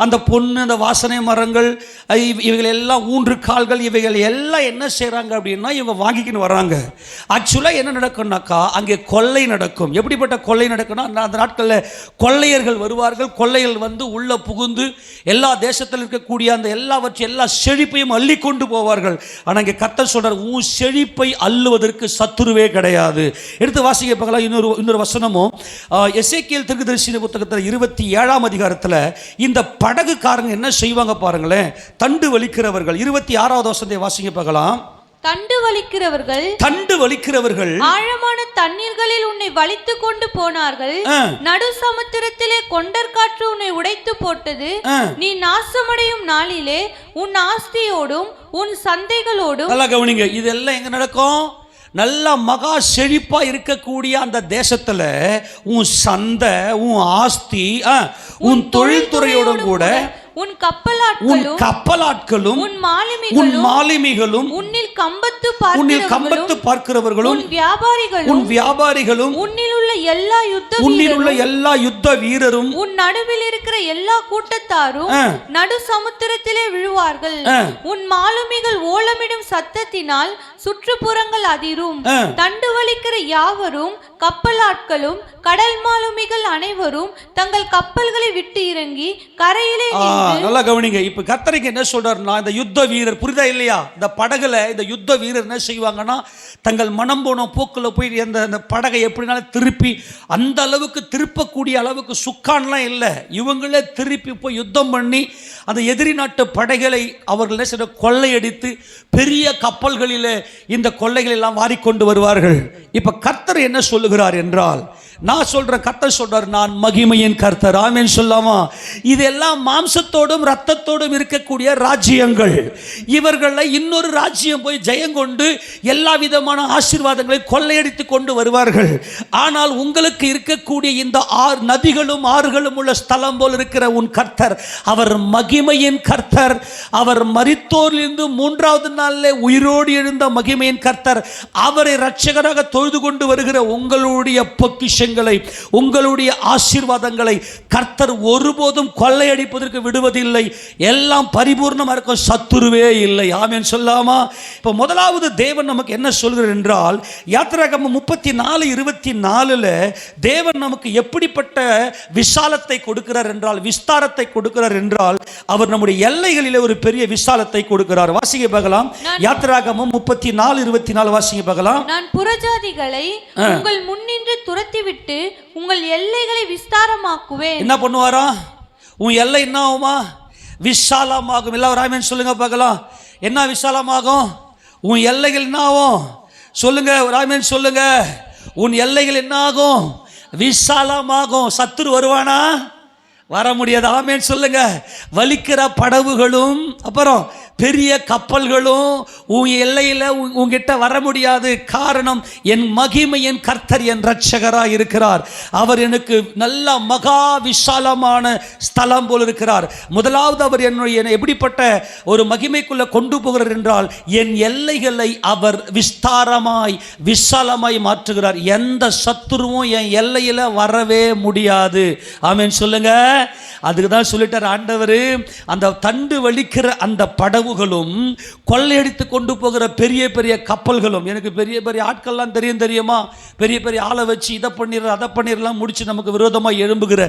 அந்த பொண்ணு, அந்த வாசனை மரங்கள், இவைகள் எல்லாம் ஊன்று கால்கள், இவைகள் எல்லாம் என்ன செய்கிறாங்க அப்படின்னா இவங்க வாங்கிக்கின்னு வர்றாங்க. ஆக்சுவலாக என்ன நடக்கும்னாக்கா அங்கே கொள்ளை நடக்கும். எப்படிப்பட்ட கொள்ளை நடக்கும்னா அந்த நாட்களில் கொள்ளையர்கள் வருவார்கள். கொள்ளைகள் வந்து உள்ளே புகுந்து எல்லா தேசத்தில் இருக்கக்கூடிய அந்த எல்லா செழிப்பையும் அள்ளி கொண்டு போவார்கள். ஆனால் இங்கே கர்த்தர் சொல்றார், உன் செழிப்பை அள்ளுவதற்கு சத்துருவே கிடையாது. எடுத்து வாசிக்க பார்க்கலாம். இன்னொரு வசனமும் எசேக்கியேல் தீர்க்கதரிசி புத்தகத்தில் 27ஆம் அதிகாரத்தில் இந்த படகுக்காரங்க என்ன செய்வாங்க பாருங்களேன். தண்டு வலிக்கிறவர்கள். 26வது வசனத்தை வாசிக்க பார்க்கலாம். தண்டு வலிக்கிறவர்கள் ஆழமான தண்ணீர்களில் உன்னை வலித்து கொண்டு போனார்கள். நடு சமுத்திரத்திலே கொண்டற்காற்று உன்னை உடைத்து போட்டது. நீ நாசமடையும் நாளிலே உன் ஆஸ்தியோடும் உன் சந்தைகளோடும். நல்லா கவனிங்க, இதெல்லாம் எங்க நடக்கும்? நல்ல மகா செழிப்பா இருக்கக்கூடிய அந்த தேசத்துல உன் சந்தை, உன் ஆஸ்தி, உன் தொழில்துறையோடும் கூட உன் கப்பலாட்களும் உன் மாலுமிகளும் உன்னில் கம்பத்து பார்க்கிறவர்களும் உன் வியாபாரிகளும் உன்னில் உள்ள எல்லா யுத்த வீரரும் உன் நடுவில் இருக்கிற எல்லா கூட்டத்தாரும் நடு சமுத்திரத்திலே விழுவார்கள். உன் மாலுமிகள் ஓலமிடும் சத்தத்தினால் சுற்றுப்புறங்கள் அதிரும். தண்டு வலிக்கிற யாவரும் கப்பலாட்களும் கடல் மாலுமிகள் அனைவரும் தங்கள் கப்பல்களை விட்டு இறங்கி கரையிலே. நல்லா கவனிங்க. இப்ப கர்த்தருக்கு என்ன சொல்றாருன்னா, இந்த யுத்த வீரர், புரிதா இல்லையா, இந்த படகுல இந்த யுத்த வீரர் என்ன செய்வாங்கன்னா தங்கள் மனம் போன போக்குல போய் அந்த படகை எப்படினாலும் திருப்பி அந்த அளவுக்கு திருப்பக்கூடிய அளவுக்கு சுக்கான்லாம் இல்லை. இவங்களே திருப்பி போய் யுத்தம் பண்ணி அந்த எதிரி நாட்டு படைகளை அவர்கள் சில கொள்ளையடித்து பெரிய கப்பல்களில் இந்த கொள்ளைகள் எல்லாம் வாரிக்கொண்டு வருவார்கள். இப்ப கர்த்தர் என்ன சொல்லுகிறார் என்றால், நான் சொல்றேன், கர்த்தர் சொல்றார், நான் மகிமையின் கர்த்தர். ஆமென் சொல்லாமா? இதெல்லாம் மாம்சத்தோடும் ரத்தத்தோடும் இருக்கக்கூடிய ராஜ்யங்கள். இவர்களை இன்னொரு ராஜ்யம் போய் ஜெயங்கொண்டு எல்லா விதமான ஆசீர்வாதங்களை கொள்ளையடித்து கொண்டு வருவார்கள். ஆனால் உங்களுக்கு இருக்கக்கூடிய இந்த நதிகளும் ஆறுகளும் உள்ள ஸ்தலம் போல் இருக்கிற உன் கர்த்தர், அவர் மகிமையின் கர்த்தர். அவர் மரித்தோரிலிருந்து 3வது நாளில் உயிரோடு எழுந்த மகிமையின் கர்த்தர். அவரை இரட்சகராக தொழுது கொண்டு வருகிற உங்களுடைய பொக்கிஷங்களை, உங்களுடைய ஆசீர்வாதங்களை கர்த்தர் ஒருபோதும் கொள்ளையடிப்பதற்கு விடுவதில்லை. எல்லாம் பரிபூர்ணமாக இருக்கும், சத்துருவே இல்லை. ஆமென் சொல்லாமா? இப்போ முதலாவது தேவன் நமக்கு என்ன சொல்கிறார் என்றால், யாத்திராகமம் 34:24 தேவன் நமக்கு எப்படிப்பட்ட விசாலத்தை கொடுக்கிறார் என்றால், விஸ்தாரத்தை கொடுக்கிறார் என்றால், அவர் நம்முடைய எல்லைகளிலே ஒரு பெரிய விசாலத்தை கொடுக்கிறார். வாசிங்க பார்க்கலாம். யாத்திராகமம் 34:24 வாசிங்க பார்க்கலாம். நான் புறஜாதிகளை உங்கள் முன்னின்று துரத்திவிட்டு உங்கள் எல்லைகளை விஸ்தாரமாக்குவேன். என்ன பண்ணுவாரா? உன் எல்லை என்ன ஆகுமா? விசாலமாகும். எல்லாரும் ஆமென் சொல்லுங்க பார்க்கலாம். என்ன விசாலமாகும்? உன் எல்லைகள் என்ன ஆகும்? சொல்லுங்க, ஆமென் சொல்லுங்க. உன் எல்லைகள் என்ன ஆகும்? விசாலமாகும். சத்துரு வருவானா? வர முடியாது. ஆமென் சொல்லுங்க. வலிக்கிற படகுகளும் அப்புறம் பெரிய கப்பல்களும் உன் எல்லையில் உங்ககிட்ட வர முடியாது. காரணம், என் மகிமையின் கர்த்தர் என் இரட்சகராக இருக்கிறார். அவர் எனக்கு நல்ல மகா விசாலமான ஸ்தலம் போல் இருக்கிறார். முதலாவது அவர் என்னை எப்படிப்பட்ட ஒரு மகிமைக்குள்ள கொண்டு போகிறார் என்றால், என் எல்லைகளை அவர் விஸ்தாரமாய் விசாலமாய் மாற்றுகிறார். எந்த சத்துருவும் என் எல்லையில் வரவே முடியாது. ஆமென் சொல்லுங்க. அதுக்கு தான் சொல்லிட்டார் ஆண்டவர், அந்த தண்டு வலிக்கிற அந்த படகுகளும் கொள்ளையடித்து கொண்டு போகிற பெரிய பெரிய கப்பல்களும். எனக்கு பெரிய பெரிய ஆட்கள்லாம் தெரியுமா? பெரிய பெரிய ஆளை வச்சு இதை பண்ணிடுற அதை பண்ணிடலாம் முடிச்சு நமக்கு விரோதமாக எழும்புகிற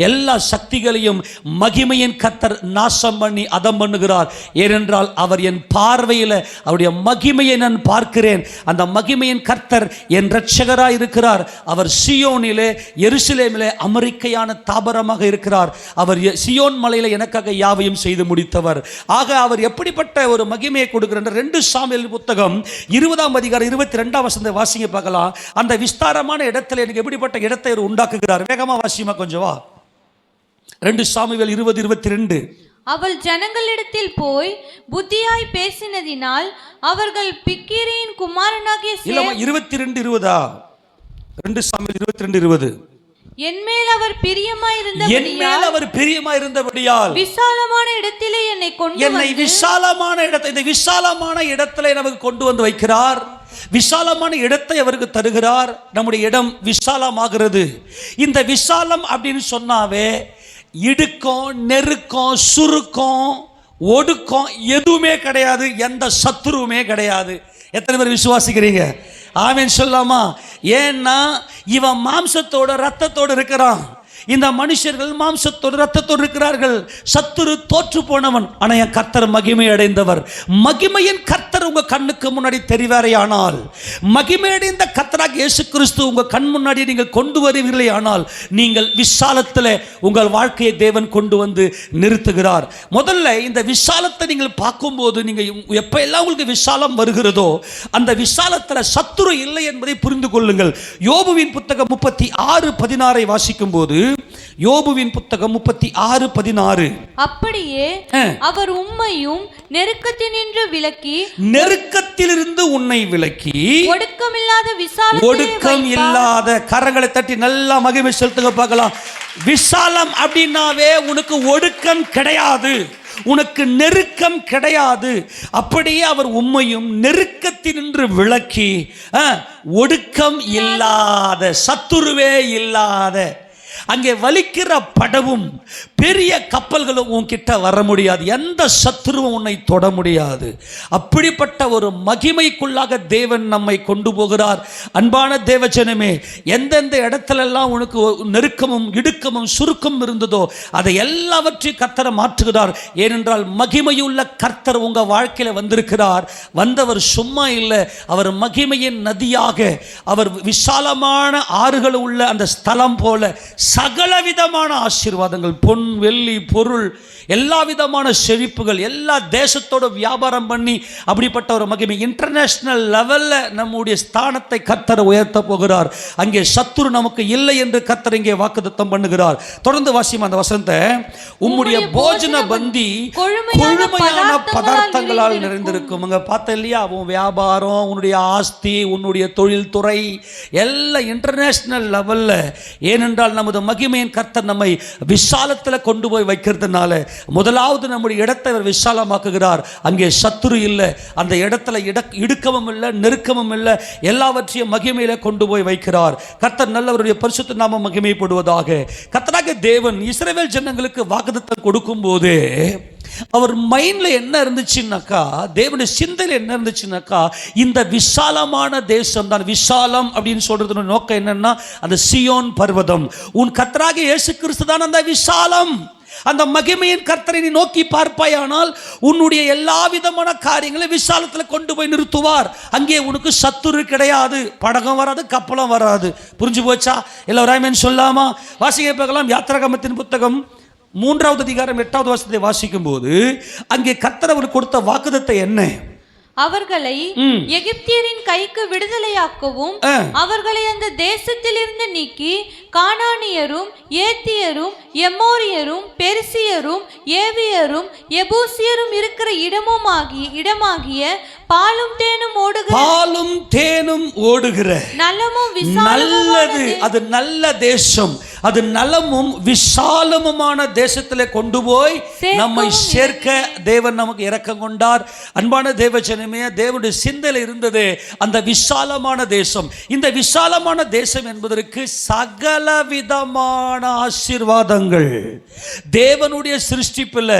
எல்லா சக்திகளையும் மகிமையின் கர்த்தர் நாசம் பண்ணி அதம் பண்ணுகிறார். ஏனென்றால் அவர் என் பார்வையில் அவருடைய மகிமையை நான் பார்க்கிறேன். அந்த மகிமையின் கர்த்தர் என் இரட்சகராக இருக்கிறார். அவர் சீயோனிலே, எருசலேமிலே அமெரிக்கையான தாபரமாக இருக்கிறார். அவர் சியோன் மலையில் எனக்காக யாவையும் செய்து முடித்தவர். ஆக அவர் எப்படிப்பட்ட ஒரு மகிமையை கொடுக்கிறார். 2 சாமுவேல் புத்தகம் 20ஆம் அதிகாரம் 22ஆம் வசனத்தை வாசிங்க பார்க்கலாம். அந்த விஸ்தாரமான இடத்துல எனக்கு எப்படிப்பட்ட இடத்தை அவர் உண்டாக்குகிறார். வேகமா வாசிமா கொஞ்சம் வா. 2 சாமுவேல் 20:22. அவள் ஜனங்களிடத்தில் போய் புத்தியாய் பேசினதினால் அவர்கள் பிக்கிரியின் குமாரனாகிய 22:20. 2 சாமுவேல் 22:20. என்மேல் அவர் பிரியமாயிருந்தபடியால் விசாலமான இடத்திலே என்னை விசாலமான இடத்தை, இந்த விசாலமான இடத்திலே நமக்கு கொண்டு வந்து வைக்கிறார். விசாலமான இடத்தை அவருக்கு தருகிறார். நம்முடைய இடம் விசாலமாகிறது. இந்த விசாலம் அப்படின்னு சொன்னாவே இடுக்கம், நெருக்கம், சுருக்கம், ஒடுக்கம் எதுவுமே கிடையாது. எந்த சத்துருவுமே கிடையாது. எத்தனை பேர் விசுவாசிக்கிறீங்க? ஆமென் சொல்லாமா? ஏன்னா இவன் மாம்சத்தோட ரத்தத்தோடு இருக்கிறான். இந்த மனுஷர்கள் மாம்சத்தோடு ரத்தத்தோடு இருக்கிறார்கள். சத்துரு தோற்று போனவன். ஆனால் என் கர்த்தர் மகிமை அடைந்தவர். மகிமையின் கர்த்தர் உங்க கண்ணுக்கு முன்னாடி தெரிவாரேயானால், மகிமை அடைந்த கர்த்தராக இயேசு கிறிஸ்து உங்க கண் முன்னாடி நீங்கள் கொண்டு வருவீர்களே ஆனால், நீங்கள் விசாலத்தில் உங்கள் வாழ்க்கையை தேவன் கொண்டு வந்து நிறுத்துகிறார். முதல்ல இந்த விசாலத்தை நீங்கள் பார்க்கும்போது, நீங்கள் எப்ப எல்லாம் உங்களுக்கு விசாலம் வருகிறதோ அந்த விசாலத்தில் சத்துரு இல்லை என்பதை புரிந்து கொள்ளுங்கள். யோபுவின் புத்தகம் 36:16 வாசிக்கும் போது, யோபுவின் புத்தகம் 36:16, அப்படியே அவர் உம்மையும் நெருக்கத்தினின்று விலக்கி, நெருக்கத்திலிருந்து உன்னை விலக்கி, ஒடுக்கம் இல்லாத கரங்களை தட்டி நல்லா மகிமை செலுத்துங்க பார்க்கலாம். விசாலம் அப்படின்னாவே உனக்கு ஒடுக்கம் கிடையாது, உனக்கு நெருக்கம் கிடையாது. அப்படியே அவர் உம்மையும் நெருக்கத்தினின்று விலக்கி, ஒடுக்கம் இல்லாத, சத்துருவே இல்லாத, அங்கே வலிக்கிற படவும் பெரிய கப்பல்களும் உன்கிட்ட வர முடியாது. எந்த சத்துருவும் உன்னை தொட முடியாது. அப்படிப்பட்ட ஒரு மகிமைக்குள்ளாக தேவன் நம்மை கொண்டு போகிறார். அன்பான தேவஜனமே, எந்தெந்த இடத்துலெல்லாம் உனக்கு நெருக்கமும் இடுக்கமும் சுருக்கம் இருந்ததோ அதை எல்லாவற்றையும் கர்த்தர் மாற்றுகிறார். ஏனென்றால் மகிமையுள்ள கர்த்தர் உங்க வாழ்க்கையில வந்திருக்கிறார். வந்தவர் சும்மா இல்லை, அவர் மகிமையின் நதியாக, அவர் விசாலமான ஆறுகள் உள்ள அந்த ஸ்தலம் போல சகலவிதமான ஆசீர்வாதங்கள், பொன் வெள்ளி பொருள், எல்லா விதமான செழிப்புகள், எல்லா தேசத்தோட வியாபாரம் பண்ணி அப்படிப்பட்ட ஒரு மகிமை இன்டர்நேஷனல் லெவல்ல நம்முடைய ஸ்தானத்தை கர்த்தர் உயர்த்த போகிறார். அங்கே சத்துரு நமக்கு இல்லை என்று கர்த்தர் இங்கே வாக்குத்தத்தம் பண்ணுகிறார். தொடர்ந்து வாசிமா அந்த வசனத்தை. உம்முடைய போஜன பந்தி கொழுமையான பதார்த்தங்களால் நிறைந்திருக்கும். அங்க பார்த்த இல்லையா, உன் வியாபாரம், உன்னுடைய ஆஸ்தி, உன்னுடைய தொழில் துறை எல்லாம் இன்டர்நேஷனல் லெவல்ல. ஏனென்றால் நமது மகிமையின் கர்த்தர் நம்மை விசாலத்தில் கொண்டு போய் வைக்கிறதுனால முதலாவது நம்முடைய இடத்தை அவர் விசாலமாக்குகிறார். அங்கே சத்துரு இல்லை, அந்த இடத்துல இடுக்கமும் இல்லை, நெருக்கமும் இல்லை, எல்லாவற்றையும் மகிமையில கொண்டு போய் வைக்கிறார். கர்த்தர் நல்லவருடைய பரிசுத்த நாமம் மகிமைப்படுவதாக. கர்த்தராகிய தேவன் இஸ்ரவேல் ஜனங்களுக்கு வாக்குத்தத்தம் கொடுக்கும் போது அவர் மைண்ட்ல என்ன இருந்துச்சுன்னாக்கா, தேவனுடைய சிந்தையில் என்ன இருந்துச்சுன்னாக்கா, இந்த விசாலமான தேசம் தான். விசாலம் அப்படின்னு சொல்றது நோக்கம் என்னன்னா, அந்த சியோன் பர்வதம், உன் கர்த்தராகிய இயேசு கிறிஸ்து தான் அந்த விசாலம். அந்த மகிமையின் கர்த்தரை நீ நோக்கி பார்ப்பாயானால் உன்னுடைய எல்லா விதமான காரியங்களை விசாலத்தில் கொண்டு போய் நிறுத்துவார். அங்கே உனக்கு சத்துரு கிடையாது, படகம் வராது, கப்பலம் வராது. புரிஞ்சு போச்சா? எல்லாரும் சொல்லாமா? வாசிக்க பார்க்கலாம். யாத்திராகமத்தின் புத்தகம் 3வது அதிகாரம் 8வது வசனத்தை வாசிக்கும் போது அங்கே கர்த்தர் அவருக்கு கொடுத்த வாக்குத்தத்தம் என்ன? அவர்களை எகிப்தியரின் கைக்கு விடுதலையாக்கவும், அவர்களை அந்த தேசத்தில் இருந்து நீக்கி கானானியரும் ஏத்தியரும் எமோரியரும் பெரிசியரும் ஏவியரும் எபூசியரும் இருக்கிற இடமாகிய பாலும் தேனும் ஓடுகிற நல்லது, அது நல்ல தேசம், அது நலமும் விசாலமுமான தேசத்திலே கொண்டு போய் நம்மை சேர்க்க தேவன் நமக்கு இரக்கம் கொண்டார். அன்பான தேவஜனமே, தேவனுடைய சிந்தையில் இருந்தது அந்த விசாலமான தேசம். இந்த விசாலமான தேசம் என்பதற்கு சகலவிதமான ஆசீர்வாதங்கள், தேவனுடைய சிருஷ்டிப்பில்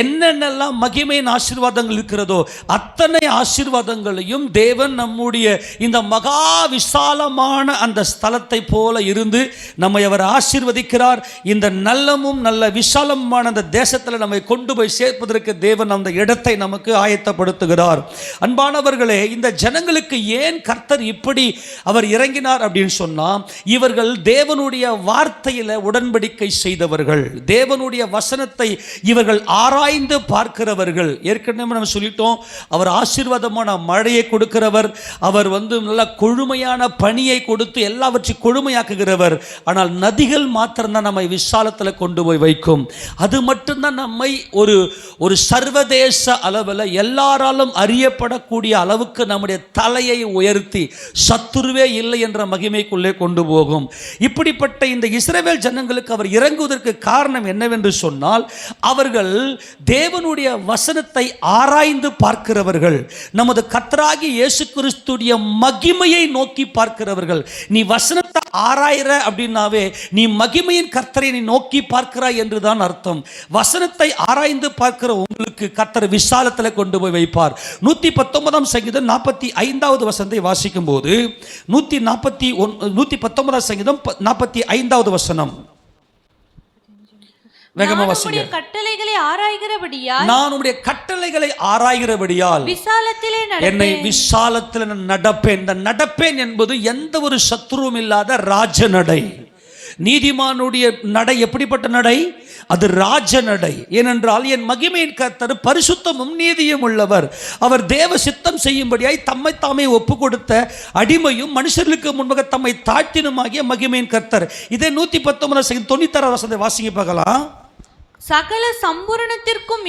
என்னென்னலாம் மகிமையின் ஆசீர்வாதங்கள் இருக்கிறதோ அத்தனை ஆசீர்வாதங்களையும் தேவன் நம்முடைய இந்த மகா விசாலமான அந்த ஸ்தலத்தை போல இருந்து நம்மை அவர் ஆசீர்வதிக்கிறார். இந்த நல்லமும் நல்ல விசாலமான அந்த தேசத்தில் நம்மை கொண்டு போய் சேர்ப்பதற்கு தேவன் அந்த இடத்தை நமக்கு ஆயத்தப்படுத்துகிறார். அன்பானவர்களே, இந்த ஜனங்களுக்கு ஏன் கர்த்தர் இப்படி அவர் இறங்கினார் அப்படின்னு சொன்னா, இவர்கள் தேவனுடைய வார்த்தையில உடன்படிக்கை செய்தவர்கள், தேவனுடைய வசனத்தை இவர்கள் ஆராய்ந்து பார்க்கிறவர்கள். ஏற்கனவே நம்ம சொல்லிட்டோம், அவர் ஆசீர்வாதமான மழையை கொடுக்கிறவர், அவர் நல்ல கொழுமையான பனியை கொடுத்து எல்லாவற்றையும் கொழுமையாக்குகிறவர். ஆனால் நதிகள் மாத்திரம்தான் நம்மை விசாலத்தில் கொண்டு போய் வைக்கும். அது மட்டும்தான் நம்மை ஒரு சர்வதேச அளவில் எல்லாராலும் அறியப்படக்கூடிய அளவுக்கு நம்முடைய தலையை உயர்த்தி சத்துருவே இல்லை என்ற மகிமைக்குள்ளே கொண்டு போகும். இப்படிப்பட்ட இந்த இஸ்ரவேல் ஜனங்களுக்கு அவர் இறங்குவதற்கு காரணம் என்னவென்று சொன்னால், அவர்கள் தேவனுடைய வசனத்தை ஆராய்ந்து பார்க்கிறவர்கள், நமது கர்த்தராகிய இயேசு கிறிஸ்துடைய மகிமையை நோக்கி பார்க்கிறவர்கள். நீ வசனத்தை ஆராயிற அப்படின்னாவே நீ நீ மகிமையின் கர்த்தரை நீ நோக்கி பார்க்கிறாய் என்றுதான் அர்த்தம். வசனத்தை ஆராய்ந்து பார்க்கிற உங்களுக்கு கர்த்தர் விசாலத்துல கொண்டு போய் வைப்பார். 119 சங்கீதம் 45வது வசனத்தை வாசிக்கும் போது 119 சங்கீதம் 45வது வசனம் வேகமா வாசிங்க. கட்டளைகளை ஆராய்கிறபடியால் நான் உம்முடைய கட்டளைகளை ஆராய்கிறபடியால் விசாலத்திலே என்னை விசாலத்தில் நடப்பேன். இந்த நடப்பேன் என்பது எந்த ஒரு சத்துருவும் இல்லாத ராஜ நடை. நீதிமானுடைய நடை எப்படிப்பட்ட நடை? அது ராஜ நடை. ஏனென்றால் என் மகிமையின் கர்த்தர் பரிசுத்தமும் நீதியும் உள்ளவர். அவர் தேவ சித்தம் செய்யும்படியாய் தம்மை தாமே ஒப்பு கொடுத்த அடிமையும் மனுஷர்களுக்கு முன்பாக தம்மை தாழ்த்தினுமாகிய மகிமையின் கர்த்தர். இதே 119 96 வசனத்தை வாசிங்க பார்க்கலாம். சகல சம்பூரணத்திற்கும்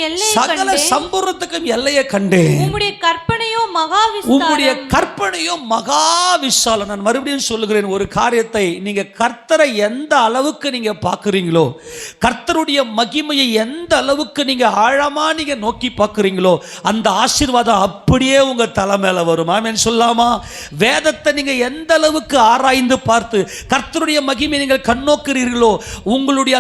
எல்லையை கண்டேன். உம்முடைய கற்பனையோ மகா விசாலம். உம்முடைய கற்பனையோ மகா விசாலம். நான் மறுபடியும் சொல்லுகிறேன், ஒரு காரியத்தை நீங்க கர்த்தரை எந்த அளவுக்கு நீங்க பார்க்குறீங்களோ, கர்த்தருடைய மகிமையை எந்த அளவுக்கு நீங்க ஆழமா நீங்க நோக்கி பார்க்குறீங்களோ, அந்த ஆசீர்வாதம் அப்படியே உங்க தலை மேல வரும். ஆமென் சொல்லாமா? வேதத்தை நீங்க எந்த அளவுக்கு ஆராய்ந்து பார்த்து கர்த்தருடைய மகிமையை நீங்கள் கண்ணோக்குறீர்களோ, உங்களுடைய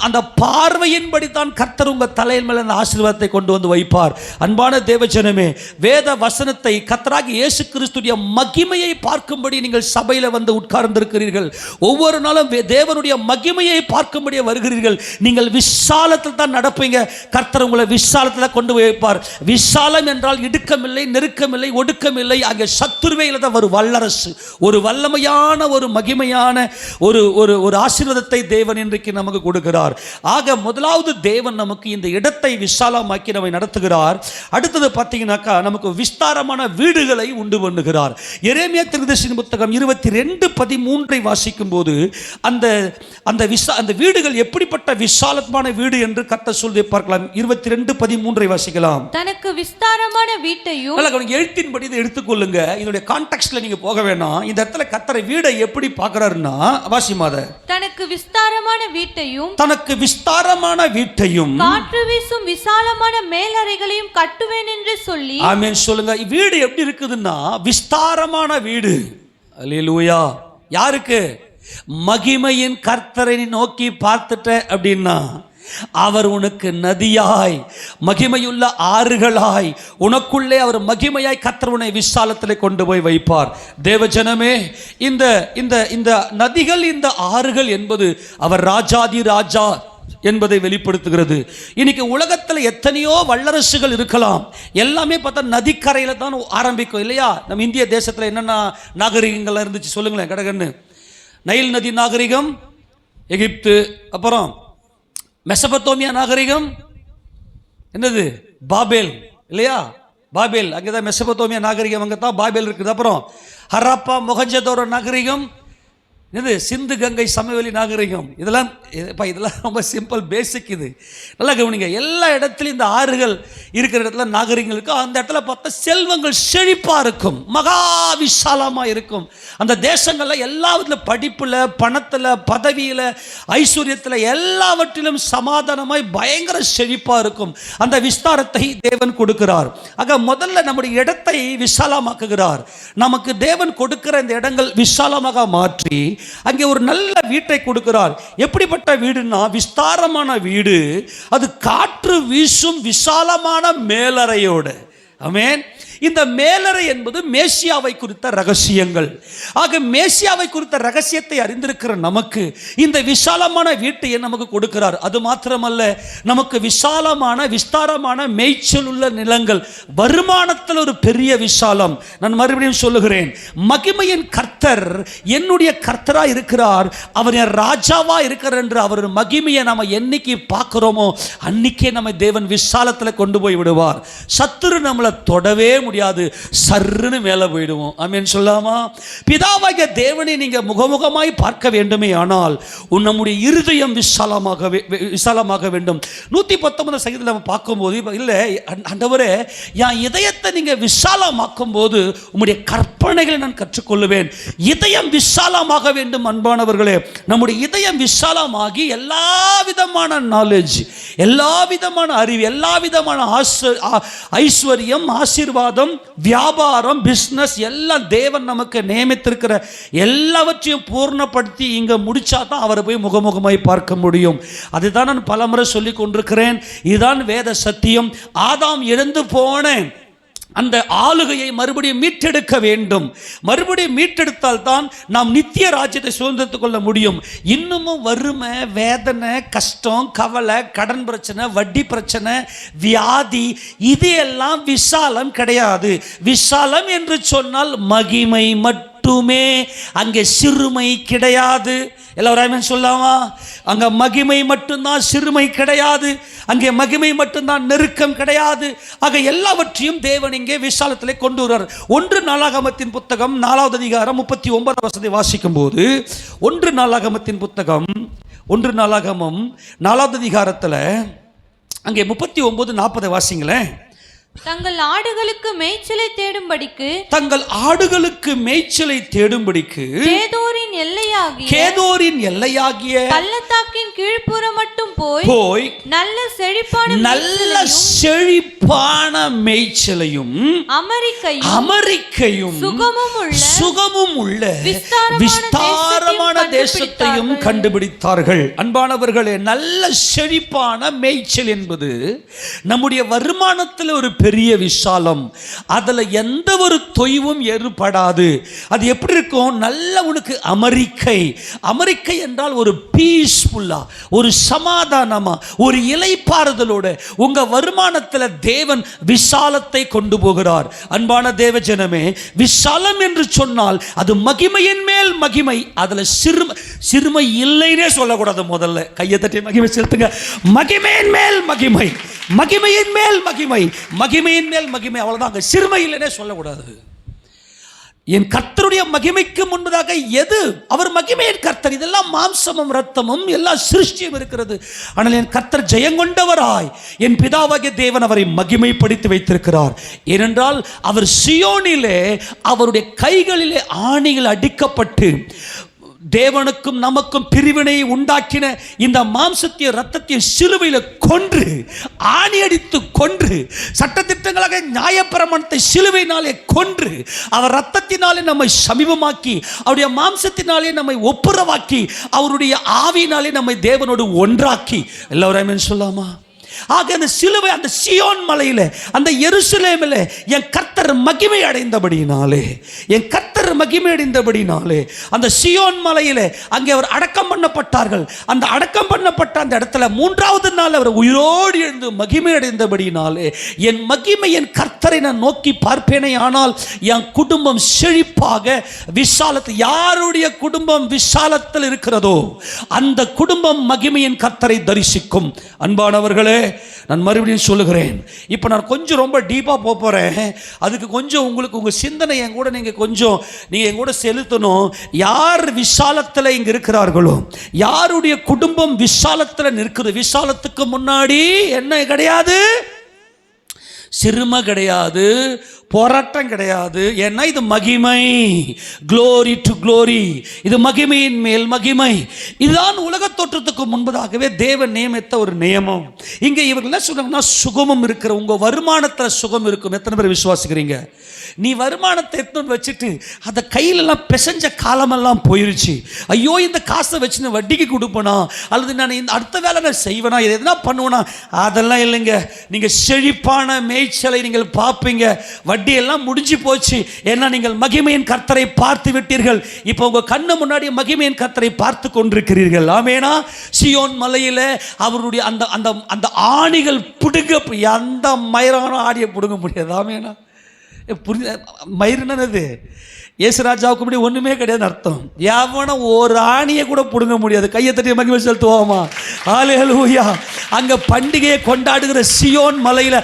அந்த பார்வையின்படி தான் கர்த்தர் உங்க தலையின் மேல அந்த ஆசீர்வாதத்தை கொண்டு வந்து வைப்பார். அன்பான தேவஜனமே, வேத வசனத்தை கர்த்தராகிய இயேசு கிறிஸ்துவின் மகிமையை பார்க்கும்படி நீங்கள் சபையில வந்து உட்கார்ந்திருக்கிறீர்கள். ஒவ்வொரு நாளும் தேவனுடைய மகிமையை பார்க்கும்படி வருகிறீர்கள். நீங்கள் விசாலத்தில் தான் நடப்பீங்க. கர்த்தர் உங்களை விசாலத்தில் கொண்டு வைப்பார். விசாலம் என்றால் இடுக்கமில்லை, நெருக்கமில்லை, ஒடுக்கமில்லை. அங்கே சத்துருவே இல்லாத ஒரு வல்லரசு, ஒரு வல்லமையான, ஒரு மகிமையான ஒரு ஆசீர்வாதத்தை தேவன் இன்றைக்கு நமக்கு கொடுக்கிறார். ஆக முதலாவது தேவன் நமக்கு இந்த இடத்தை விசாலமாக்கி நம்மை நடத்துகிறார். அடுத்தது பார்த்தீங்கன்னாக்கா நமக்கு விஸ்தாரமான வீடுகளை உண்டு பண்ணுகிறார். எரேமியா தீர்க்கதரிசியின் புத்தகம் 22:13 வாசிக்கும் போது அந்த வீடுகள் எப்படிப்பட்ட விசாலமான வீடு என்று கர்த்தர் சொல்லி பார்க்கலாம். 22:13 வாசிக்கலாம். தனக்கு விஸ்தாரமான வீட்டையும், எழுத்தின்படி இதை எடுத்துக்கொள்ளுங்க, இதனுடைய கான்டெக்ஸ்ட்ல நீங்க போக வேணாம். இந்த இடத்துல கர்த்தர் வீடை எப்படி பார்க்கிறாருன்னா, வாசிமாத, தனக்கு விஸ்தாரமான வீட்டையும், தனக்கு விஸ்தாரமான வீட்டையும், காற்று வீசும் விசாலமான மேலறைகளையும் கட்டுவேன் என்று சொல்லி. ஆமென் சொல்லுங்க. வீடு எப்படி இருக்குதுன்னா விஸ்தாரமான வீடு. அல்லேலூயா. யாருக்கு? மகிமையின் கர்த்தரை நோக்கி பார்த்துட்ட அப்படின்னா அவர் உனக்கு நதியாய், மகிமையுள்ள ஆறுகளாய், உனக்குள்ளே அவர் மகிமையாய் கர்த்தர் உன்னை விசாலத்திலே கொண்டு போய் வைப்பார். தேவஜனமே, இந்த இந்த இந்த நதிகள், இந்த ஆறுகள் என்பது அவர் ராஜாதி ராஜா என்பதை வெளிப்படுத்துகிறது. இன்னைக்கு உலகத்தில் எத்தனையோ வல்லரசுகள் இருக்கலாம், எல்லாமே பார்த்தா நதிக்கரையில் தான் ஆரம்பிக்கும் இல்லையா? நம்ம இந்திய தேசத்தில் என்னென்ன நாகரிகங்கள்லாம் இருந்துச்சு சொல்லுங்களேன் கடகன்னு. நைல் நதி நாகரிகம், எகிப்து, அப்புறம் மெசபத்தோமியா நாகரிகம், என்னது பாபேல் இல்லையா? பாபேல் அங்கே தான் மெசபத்தோமியா நாகரிகம், அங்கே தான் பாபேல் இருக்குது. அப்புறம் ஹரப்பா மொஹஞ்சதாரோ நாகரிகம், இது சிந்து கங்கை சமவெளி நாகரிகம். இதெல்லாம் ரொம்ப சிம்பிள், பேசிக். இது நல்லா கவனிங்க. எல்லா இடத்துலையும் இந்த ஆறுகள் இருக்கிற இடத்துல நாகரிகங்கள் இருக்கும். அந்த இடத்துல பார்த்தா செல்வங்கள் செழிப்பாக இருக்கும், மகா விசாலமாக இருக்கும். அந்த தேசங்களில் எல்லா விதத்தில் படிப்பில், பணத்தில், பதவியில், ஐஸ்வர்யத்தில், எல்லாவற்றிலும் சமாதானமாய் பயங்கர செழிப்பாக இருக்கும். அந்த விஸ்தாரத்தை தேவன் கொடுக்கிறார். ஆக முதல்ல நம்முடைய இடத்தை விசாலமாக்குகிறார். நமக்கு தேவன் கொடுக்கிற இந்த இடங்கள் விசாலமாக மாற்றி அங்கே ஒரு நல்ல வீட்டை கொடுக்கிறார். எப்படிப்பட்ட வீடுனா விஸ்தாரமான வீடு, அது காற்று வீசும் விசாலமான மேலறையோடு. ஆமென். இந்த மேலறை என்பது மேசியாவை குறித்த ரகசியங்கள். ஆக மேசியாவை குறித்த ரகசியத்தை அறிந்திருக்கிற நமக்கு இந்த விசாலமான வீட்டை நமக்கு கொடுக்கிறார். அது மாத்திரமல்ல, நமக்கு விஸ்தாரமான மேய்ச்சல் உள்ள நிலங்கள், வருமானத்தில் ஒரு பெரிய விசாலம். நான் மறுபடியும் சொல்லுகிறேன், மகிமையின் கர்த்தர் என்னுடைய கர்த்தராக இருக்கிறார், அவர் என் ராஜாவா இருக்கிறார் என்று அவர் மகிமையை நம்ம என்னைக்கு பார்க்கிறோமோ அன்னைக்கே நம்ம தேவன் விசாலத்தில் கொண்டு போய் விடுவார். சத்துரு நம்மளை தொடவே முடியாது, சர்ருன்னு மேலே போயிடுவோம். ஆமென் சொல்லாமா? பிதாவாகிய தேவனை நீங்க முகமுகமாய் பார்க்க வேண்டுமே ஆனால் நம்முடைய இருதயம் விசாலமாக வேண்டும். 119 சங்கீதத்தில் நம்ம பார்க்கும்போது, இல்லை ஆண்டவரே, என் இதயத்தை நீங்க விசாலமாக்கும் போது உம்முடைய கற்பனைகளை நான் கற்றுக்கொள்ளுவேன். இதயம் விசாலமாக வேண்டும். அன்பானவர்களே, நம்முடைய இதயம் விசாலமாகி எல்லா விதமான நாலேஜ், எல்லா விதமான அறிவு, எல்லா விதமான ஐஸ்வர்யம், ஆசீர்வாதம், ஆசீர்வாதம், வியாபாரம், பிஸ்னஸ் எல்லாம் தேவன் நமக்கு நியமித்திருக்கிற எல்லாவற்றையும் பூர்ணப்படுத்தி இங்கே முடிச்சா தான் அவரை போய் முகமுகமாய் பார்க்க முடியும். அதுதான் நான் பலமுறை சொல்லி கொண்டிருக்கிறேன். இதுதான் வேத சத்தியம். ஆதாம் இழந்து போன அந்த ஆளுகையை மறுபடியும் மீட்டெடுக்க வேண்டும். மறுபடியும் மீட்டெடுத்தால் தான் நாம் நித்திய ராஜ்யத்தை சுதந்திரத்துக் கொள்ள முடியும். இன்னமும் வறுமை, வேதனை, கஷ்டம், கவலை, கடன் பிரச்சனை, வட்டி பிரச்சனை, வியாதி, இது எல்லாம் விசாலம் கிடையாது. விசாலம் என்று சொன்னால் மகிமை மட்டுமே, அங்கே சிறுமை கிடையாது. எல்லாரும் சொல்லாமா? அங்கே மகிமை மட்டும்தான், சிறுமை கிடையாது. அங்கே மகிமை மட்டும்தான், நெருக்கம் கிடையாது. ஆக எல்லாவற்றையும் தேவன் இங்கே விசாலத்திலே கொண்டு வருவார். 1 நாளாகமத்தின் புத்தகம் 4வது அதிகாரம் 39வது வசனத்தை வாசிக்கும் போது, 1 நாளாகமத்தின் புத்தகம் 1 நாளாகமம் 4வது அதிகாரத்தில் அங்கே 39-40 வாசிங்களேன். தங்கள் ஆடுகளுக்கு மேய்ச்சலை தேடும்படிக்கு கேதோரின் எல்லையாகிய பள்ளத்தாக்கின் கீழ்ப்புறம் மட்டும் போய் நல்ல செழிப்பான மேய்ச்சலையும் அமெரிக்கையும் சுகமும் உள்ள விஸ்தாரமான தேசத்தையும் கண்டுபிடித்தார்கள். அன்பானவர்களே, நல்ல செழிப்பான மேய்ச்சல் என்பது நம்முடைய வருமானத்தில் ஒரு பெரிய விசாலம். அதுல எந்த ஒரு தொய்வும் ஏற்படாது. அது எப்படி இருக்கும்? நல்ல உனக்கு அமெரிக்கை என்றால் ஒரு பீஸ்ஃபுல்லா, ஒரு சமாதானமா, ஒரு இளைப்பாறுதலோட உங்க வருமானத்தில் தேவன் விசாலத்தை கொண்டு போகிறார். அன்பான தேவ ஜனமே, விசாலம் என்று சொன்னால் அது மகிமையின் மேல் மகிமை. அதுல சிறுமை இல்லைன்னே சொல்லக்கூடாது. முதல்ல கையை தட்டி மகிமை செலுத்துங்க. மகிமையின் மேல் மகிமை, மகிமையின் மேல் மகிமை, மகிமையின் மேல் மகிமை. அவ்வளவுதான். சிறுமை இல்லைன்னே சொல்லக்கூடாது. என் கர்த்தருடைய மகிமைக்கு முன்பதாக எது? அவர் மகிமையின் கர்த்தர். இதெல்லாம் மாம்சமும் ரத்தமும் எல்லா சிருஷ்டியும் இருக்கிறது. ஆனால் என் கர்த்தர் ஜெயங்கொண்டவராய் என் பிதாவாகிய தேவன் அவரை மகிமைப்படுத்தி வைத்திருக்கிறார். ஏனென்றால் அவர் சியோனிலே அவருடைய கைகளிலே ஆணிகள் அடிக்கப்பட்டு தேவனுக்கும் நமக்கும் பிரிவினை உண்டாக்கின இந்த மாம்சத்தையும் ரத்தத்தையும் சிலுவையில் கொன்று, ஆணி அடித்து கொன்று, சட்டத்திட்டங்களாக நியாயப்பிரமாணத்தை சிலுவையினாலே கொன்று, அவர் ரத்தத்தினாலே நம்மை சமீபமாக்கி, அவருடைய மாம்சத்தினாலே நம்மை ஒப்புரவாக்கி, அவருடைய ஆவியினாலே நம்மை தேவனோடு ஒன்றாக்கி. எல்லாரும் சொல்லாமா? ஆக அந்த சிலுவை, அந்த சியோன் மலையில, அந்த எருசலேமில் என் கர்த்தர் மகிமை அடைந்தபடினாலே, அந்த சியோன் மலையில அங்கே அவர் அடக்கம் பண்ணப்பட்டார்கள். அந்த அடக்கம் பண்ணப்பட்ட அந்த இடத்துல 3வது நாள் அவர் உயிரோடு எழுந்து மகிமை அடைந்தபடினாலே, என் மகிமை என் கர்த்தரை நான் நோக்கி பார்ப்பேனே ஆனால் என் குடும்பம் செழிப்பாக விசாலத்தில், யாருடைய குடும்பம் விசாலத்தில் இருக்கிறதோ அந்த குடும்பம் மகிமையின் கர்த்தரை தரிசிக்கும். அன்பானவர்களே, நான் மறுபடியும் சொல்லுகிறேன். இப்போ நான் கொஞ்சம் ரொம்ப டீப்பாக போகிறேன். அதுக்கு கொஞ்சம் உங்களுக்கு உங்கள் சிந்தனை என் கூட நீங்கள் என் கூட செலுத்தணும். யார் விசாலத்தில் இங்கே இருக்கிறார்களோ, யாருடைய குடும்பம் விசாலத்தில் நிற்கிறது, விசாலத்துக்கு முன்னாடி என்ன கிடையாது? சிறுமை கிடையாது, போராட்டம் கிடையாது. ஏன்னா இது மகிமை, க்ளோரி டு க்ளோரி. இது மகிமையின் மேல் மகிமை. இதுதான் உலக தோற்றத்துக்கு முன்பதாகவே தேவன் நியமித்த ஒரு நியமம். இங்கே இவர்கள் என்ன சொல்றாங்கன்னா, சுகமும் இருக்கிற உங்க வருமானத்தில் சுகம் இருக்கும். எத்தனை பேர் விசுவாசிக்கிறீங்க? நீ வருமானத்தை எடுத்து வச்சுட்டு அதை கையிலெல்லாம் பிசைஞ்ச காலமெல்லாம் போயிருச்சு. ஐயோ, இந்த காசை வச்சு நான் வட்டிக்கு கொடுப்பேனா, அல்லது நான் இந்த அடுத்த வேலை நான் செய்வேனா, இது எதுனா பண்ணுவேனா? அதெல்லாம் இல்லைங்க. நீங்கள் செழிப்பான மேய்ச்சலை நீங்கள் பார்ப்பீங்க. வட்டியெல்லாம் முடிஞ்சு போச்சு. ஏன்னா நீங்கள் மகிமையின் கர்த்தரை பார்த்து விட்டீர்கள். இப்போ உங்கள் கண்ணு முன்னாடி மகிமையின் கர்த்தரை பார்த்து கொண்டிருக்கிறீர்கள். ஆமேனா? சியோன் மலையில் அவருடைய அந்த அந்த அந்த ஆணிகள் பிடுங்க, அந்த மயிரான ஆடியை பிடுங்க முடியாது. ஆமேனா? மயிருன்னது இயேசுராஜாவுக்கு முன்னாடி ஒன்றுமே கிடையாது அர்த்தம். எவனும் ஒரு ஆணியை கூட பிடுங்க முடியாது. கையை தட்டி மகிமை செலுத்துவோமா? ஹல்லேலூயா. அங்கே பண்டிகையை கொண்டாடுகிற சியோன் மலையில்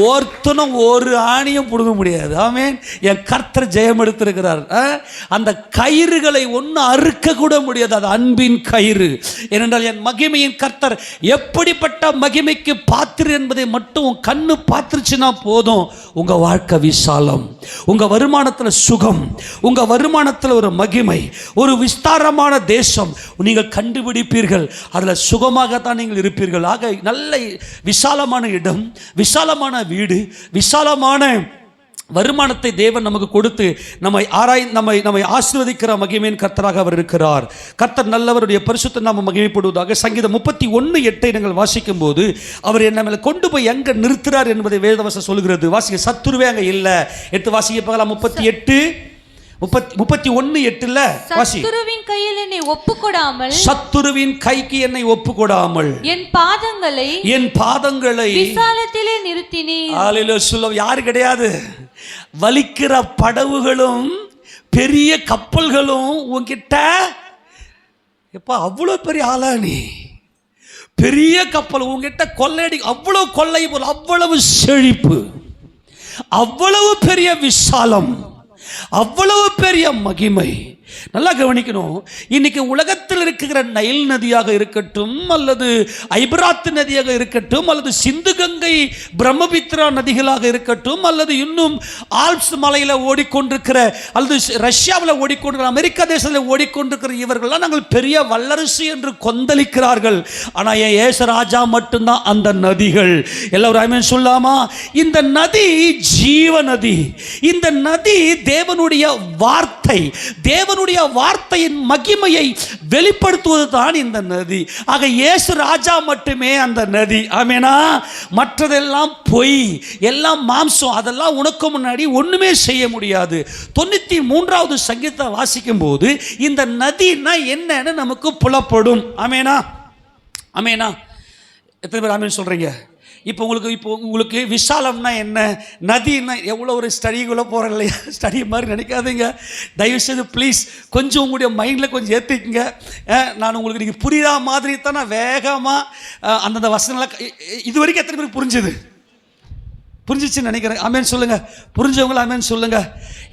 ஒருத்தனும் ஒரு ஆணியும் பிடுங்க முடியாது. ஆமென். என் கர்த்தர் ஜெயம் எடுத்திருக்கிறார். அந்த கயிறுகளை ஒன்றும் அறுக்க கூட முடியாது. அது அன்பின் கயிறு. ஏனென்றால் என் மகிமையின் கர்த்தர் எப்படிப்பட்ட மகிமைக்கு பாத்திரம் என்பதை மட்டும் உன் கண்ணு பார்த்துருச்சுன்னா போதும். உங்கள் வாழ்க்கை விசாலம், உங்கள் வருமானத்தில் சுகம், உங்கள் வருமானத்தில் ஒரு மகிமை, ஒரு விஸ்தாரமான தேசம் நீங்கள் கண்டுபிடிப்பீர்கள். அதில் சுகமாகத்தான் நீங்கள் இருப்பீர்கள். ஆக நல்ல விசாலமான இடம், விசாலமான வீடு, விசாலமான வருமானத்தை தேவன் நமக்கு கொடுத்து நம்மை ஆசீர்வதிக்கிற மகிமையின் கர்த்தராக அவர் இருக்கிறார். கர்த்தர் நல்லவருடைய பரிசுத்த நாமம் மகிமைப்படுவதாக. சங்கீதம் 31:8 நீங்கள் வாசிக்கும் போது அவர் என்ன மேல கொண்டு போய் எங்க நிறுத்துறார் என்பதை வேதவசனம் சொல்கிறது. வாசிக்க, சத்துருவே அங்க இல்ல. எடுத்து வாசிக்க பார்க்கலாம். 31:8 வாசி. சத்துருவின் கையில் என்னை ஒப்புக்கொடாமல், சத்துருவின் கைக்கு என்னை ஒப்புக்கொடாமல் என் பாதங்களை விசாலத்திலே நிறுத்தினீர். ஹல்லேலூயா. சொல்ல யாரு கிடையாது. வலிக்கிற படவுகளும் பெரிய கப்பல்களும் உன்கிட்ட எப்பா அவ்வளோ பெரிய ஆளா நீ. பெரிய கப்பல் உங்ககிட்ட கொள்ளையடி, அவ்வளவு கொள்ளை போல், அவ்வளவு செழிப்பு, அவ்வளவு பெரிய விசாலம், அவ்வளவு பெரிய மகிமை. நல்லா கவனிக்கணும். இன்னைக்கு உலகத்தில் இருக்கிற நைல் நதியாக இருக்கட்டும், அல்லது ஐபிராத்து நதியாக இருக்கட்டும், அல்லது சிந்து கங்கை பிரம்மபித்ரா நதிகளாக இருக்கட்டும், அல்லது இன்னும் ஆல்ப்ஸ் மலையில் ஓடிக்கொண்டிருக்கிற, அல்லது ரஷ்யாவில் ஓடிக்கொண்டிருக்கிற, அமெரிக்கா தேசத்தில் ஓடிக்கொண்டிருக்கிற இவர்கள்லாம் நாங்கள் பெரிய வல்லரசு என்று கொந்தளிக்கிறார்கள். ஆனால் என் ஏசராஜா மட்டும்தான் அந்த நதிகள். எல்லாரும் ஆமென் சொல்லாமா? இந்த நதி ஜீவ நதி. இந்த நதி தேவனுடைய வார்த்தை, தேவனுடைய வார்த்தையின் மகிமையை வெளிப்படுத்துவது தான் இந்த நதி. ஆக இயேசு ராஜா மட்டுமே அந்த நதி. ஆமெனா? மற்றதெல்லாம் பொய், எல்லாம் மாம்சம். அதெல்லாம் உனக்கு முன்னாடி ஒண்ணுமே செய்ய முடியாது. 93வது சங்கீதத்தை வாசிக்கும் போது இந்த நதினா என்னன்னு நமக்கு புலப்படும். ஆமெனா? ஆமெனா? எத்தனை பேர் ஆமென் சொல்றீங்க? இப்போ உங்களுக்கு விசாலம்னா என்ன, நதினா எவ்வளோ ஒரு ஸ்டடிக்குள்ளே போகிறேன் இல்லையா? ஸ்டடி மாதிரி நினைக்காதீங்க தயவுசெய்து, ப்ளீஸ். கொஞ்சம் உங்களுடைய மைண்டில் கொஞ்சம் ஏற்றிக்குங்க. நான் உங்களுக்கு நீங்கள் புரியாத மாதிரி தான் நான் வேகமாக அந்தந்த வசனங்களாக இது வரைக்கும் எத்தனை பேருக்கு புரிஞ்சிச்சுன்னு நினைக்கிறேன். ஆமென் சொல்லுங்க. புரிஞ்சவங்கள ஆமென் சொல்லுங்க.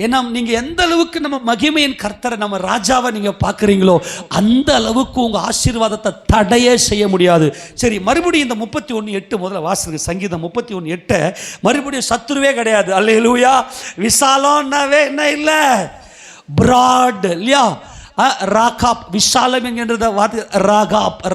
ஏன்னா நீங்கள் எந்த அளவுக்கு நம்ம மகிமையின் கர்த்தரை, நம்ம ராஜாவை நீங்கள் பார்க்குறீங்களோ அந்த அளவுக்கு உங்கள் ஆசீர்வாதத்தை தடையே செய்ய முடியாது. சரி, மறுபடியும் இந்த 31:8 முதல்ல வாசிங்க. சங்கீதம் 31:8 மறுபடியும் சத்துருவே கிடையாது. அல்லேலூயா. விசாலம்னாவே என்ன இல்லை, பிராட் இல்லையா? ராகாப், விசாலம் என்கின்ற வார்த்தை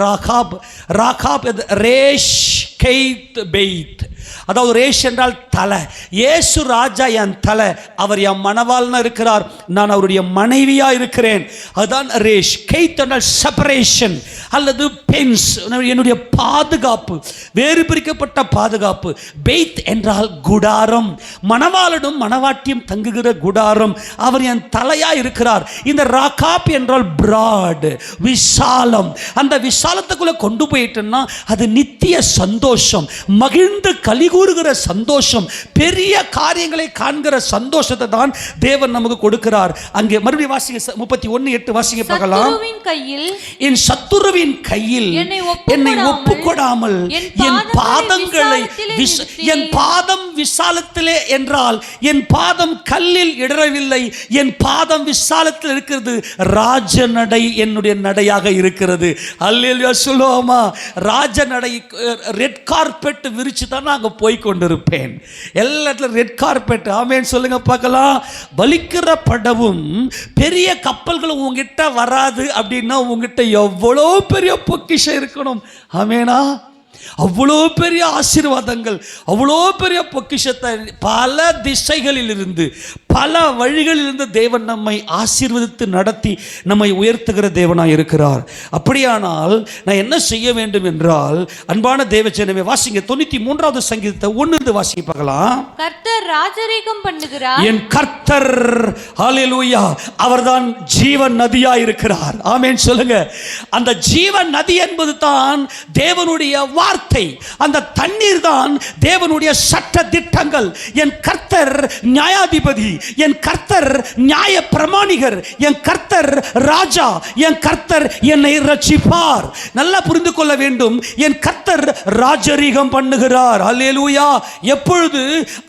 ராகாப் ரேஷ் கெய்த் பெய்த். அதாவது ரேஷ் என்றால் தலை. இயேசு ராஜா என் தலை, அவர் என் மணவாளனா இருக்கிறார், நான் அவருடைய மனைவியா இருக்கிறேன். அதுதான் ரேஷ். கெய்த் என்றால் செப்பரேஷன் அல்லது பென்ஸ், என்னுடைய பாதுகாப்பு, வேறு பிரிக்கப்பட்ட பாதுகாப்பு. பெய்த் என்றால் குடாரம், மணவாளனும் மணவாட்டியும் தங்குகிற குடாரம். அவர் என் தலையா இருக்கிறார். இந்த ராகாப் என்றால் பிராட், விசாலம். அந்த விசாலத்துக்குள்ள கொண்டு போயிட்டோம்னா அது நித்திய சந்தோஷம், மகிழ்ந்து கலிகூறுகிற சந்தோஷம், பெரிய காரியங்களை காண்கிற சந்தோஷத்தை தான் தேவன் நமக்கு கொடுக்கிறார். அங்கே மறுபடியும் வாசிங்க. 31:8 வாசிங்க பார்க்கலாம். என் சத்துருவின் கையில் என்னை ஒப்புக்கொடாமல் என் பாதங்களை, என் பாதம் விசாலத்திலே என்றால் என் பாதம் கல்லில் இடரவில்லை, என் பாதம் விசாலத்தில் இருக்கிறது. ராஜநடை என்னுடைய நடையாக இருக்கிறது. அல்லேலூயா சொல்லுவோமா? ராஜநடை, ரெட் கார்பெட் விரிச்சு தான் நான் அங்கே போய் கொண்டிருப்பேன். எல்லா இடத்துல ரெட் கார்பெட். ஆமென் சொல்லுங்க பார்க்கலாம். வலிக்கிற படவும் பெரிய கப்பல்களும் உங்ககிட்ட வராது அப்படின்னா உங்ககிட்ட எவ்வளோ பெரிய பொக்கிஷம் இருக்கணும். ஆமெனா? அவ்வளோ பெரிய ஆசீர்வாதங்கள், அவ்வளோ பெரிய பொக்கிஷத்தை பல திசைகளில் இருந்து, பல வழிகளில் இருந்து தேவன் நம்மை ஆசீர்வதித்து நடத்தி நம்மை உயர்த்துகிற தேவனாய் இருக்கிறார். அப்படியானால் நான் என்ன செய்ய வேண்டும் என்றால், அன்பான தேவஜனமே வாசிங்க. 93வது சங்கீதத்தை 1 வாசிக்க பார்க்கலாம். கர்த்தர் ராஜரீகம் பண்ணுகிறார். என் கர்த்தர், ஹல்லேலூயா, அவர்தான் ஜீவன் நதியாய் இருக்கிறார். ஆமென் சொல்லுங்க. அந்த ஜீவன் நதி என்பது தான் தேவனுடைய வார்த்தை. அந்த தண்ணீர் தான் தேவனுடைய சட்ட திட்டங்கள். என் கர்த்தர் நியாயாதிபதி, என் கர்த்தர் நியாய பிரமாணிகர், என் கர்த்தர் ராஜா, என் கர்த்தர் என்னை ரட்சிப்பார். நல்லா புரிந்து கொள்ள வேண்டும். என் கர்த்தர் ராஜரீகம் பண்ணுகிறார். அல்லேலூயா. எப்பொழுது?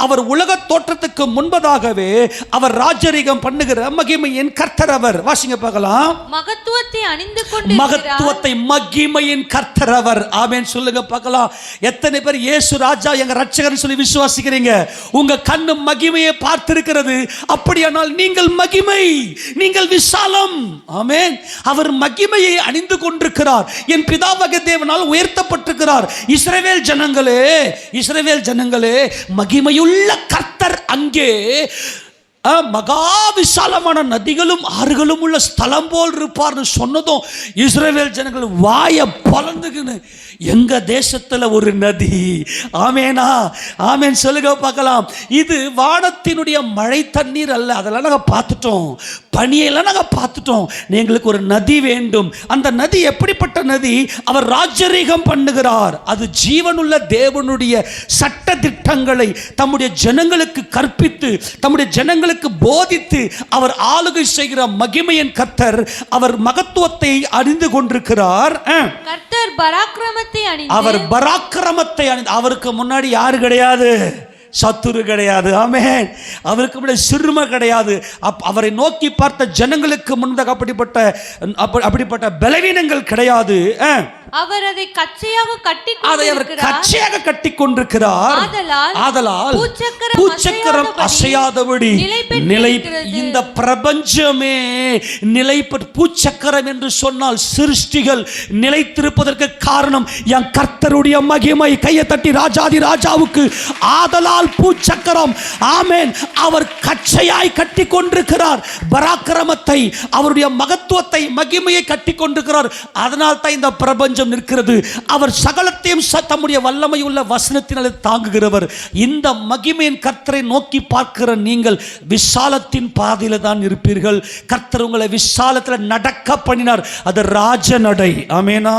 அவர் உலக தோற்றத்துக்கு முன்பதாகவே அவர் ராஜரீகம் பண்ணுகிற மகிமையின் கர்த்தர் அவர். வாசிங்க பார்க்கலாம். மகத்துவத்தை அணிந்து கொண்டு, மகத்துவத்தை, மகிமையின் கர்த்தர் அவர். ஆமென் சொல்லுங்க பார்க்கலாம். எத்தனை பேர் இயேசு ராஜா எங்க ரட்சகர் சொல்லி விசுவாசிக்கிறீங்க? உங்க கண்ணு மகிமையை பார்த்திருக்கிறது. அப்படியானால் நீங்கள் மகிமை, நீங்கள் விசாலம். ஆமென். அவர் மகிமையை அணிந்து கொண்டிருக்கிறார். என் பிதாவாகிய தேவனால் உயர்த்தப்பட்டிருக்கிறார். இஸ்ரவேல் ஜனங்களே, மகிமையுள்ள கர்த்தர் அங்கே மகா விசாலமான நதிகளும் ஆறுகளும் உள்ள ஸ்தலம் போல் இருப்பார்னு சொன்னதும் இஸ்ரவேல் ஜனங்கள் வாயை பொளந்துக்குன்னு, எங்க தேசத்துல ஒரு நதி. ஆமேனா? ஆமேன் சொல்லுங்க பார்க்கலாம். இது வானத்தினுடைய மழை தண்ணீர் அல்ல, அதெல்லாம் நாங்கள் பார்த்துட்டோம். பனியெல்லாம் நாங்கள் பார்த்துட்டோம். எங்களுக்கு ஒரு நதி வேண்டும். அந்த நதி எப்படிப்பட்ட நதி? அவர் ராஜரீகம் பண்ணுகிறார். அது ஜீவனுள்ள தேவனுடைய சட்ட திட்டங்களை தம்முடைய ஜனங்களுக்கு கற்பித்து, தம்முடைய ஜனங்களுக்கு போதித்து அவர் ஆளுகை செய்கிற மகிமையின் கர்த்தர். அவர் மகத்துவத்தை அறிந்து கொண்டிருக்கிறார். கர்த்தர் பராக்கிரமத்தை அணிந்து, அவர் பராக்கிரமத்தை அணிந்து. அவருக்கு முன்னாடி யாரு கிடையாது? சத்துரு கிடையாது. ஆமென். அவருக்கு முன்னாடி சிறுமை கிடையாது. அவரை நோக்கி பார்த்த ஜனங்களுக்கு முன்னதாக அப்படிப்பட்ட பலவீனங்கள் கிடையாது. அவர் அதை கச்சையாக கட்டி கொண்டிருக்கிறார். ஆதலால் பூச்சக்கரம் அசையாதபடி இந்த பிரபஞ்சமே நிலைப்பட்டு, பூச்சக்கரம் என்று சொன்னால் சிருஷ்டிகள் நிலைத்திருப்பதற்கு காரணம் என் கர்த்தருடைய மகிமை. கையை தட்டி ராஜாதி ராஜாவுக்கு. ஆதலால் பூச்சக்கரம். ஆமென். அவர் கச்சையாய் கட்டி கொண்டிருக்கிறார். பராக்கிரமத்தை, அவருடைய மகத்துவத்தை, மகிமையை கட்டி கொண்டிருக்கிறார். அதனால் தான் இந்த பிரபஞ்சம் நிற்கிறது. அவர் சகலத்தையும் தம்முடைய வல்லமை உள்ள வசனத்தினால் தாங்குகிறவர். இந்த மகிமையின் கர்த்தரை நோக்கி பார்க்கிற நீங்கள் விசாலத்தின் பாதையில தான் இருப்பீர்கள். கர்த்தர் உங்களை விசாலத்தில் நடக்க பண்ணினார். அது ராஜ நடை. ஆமெனா?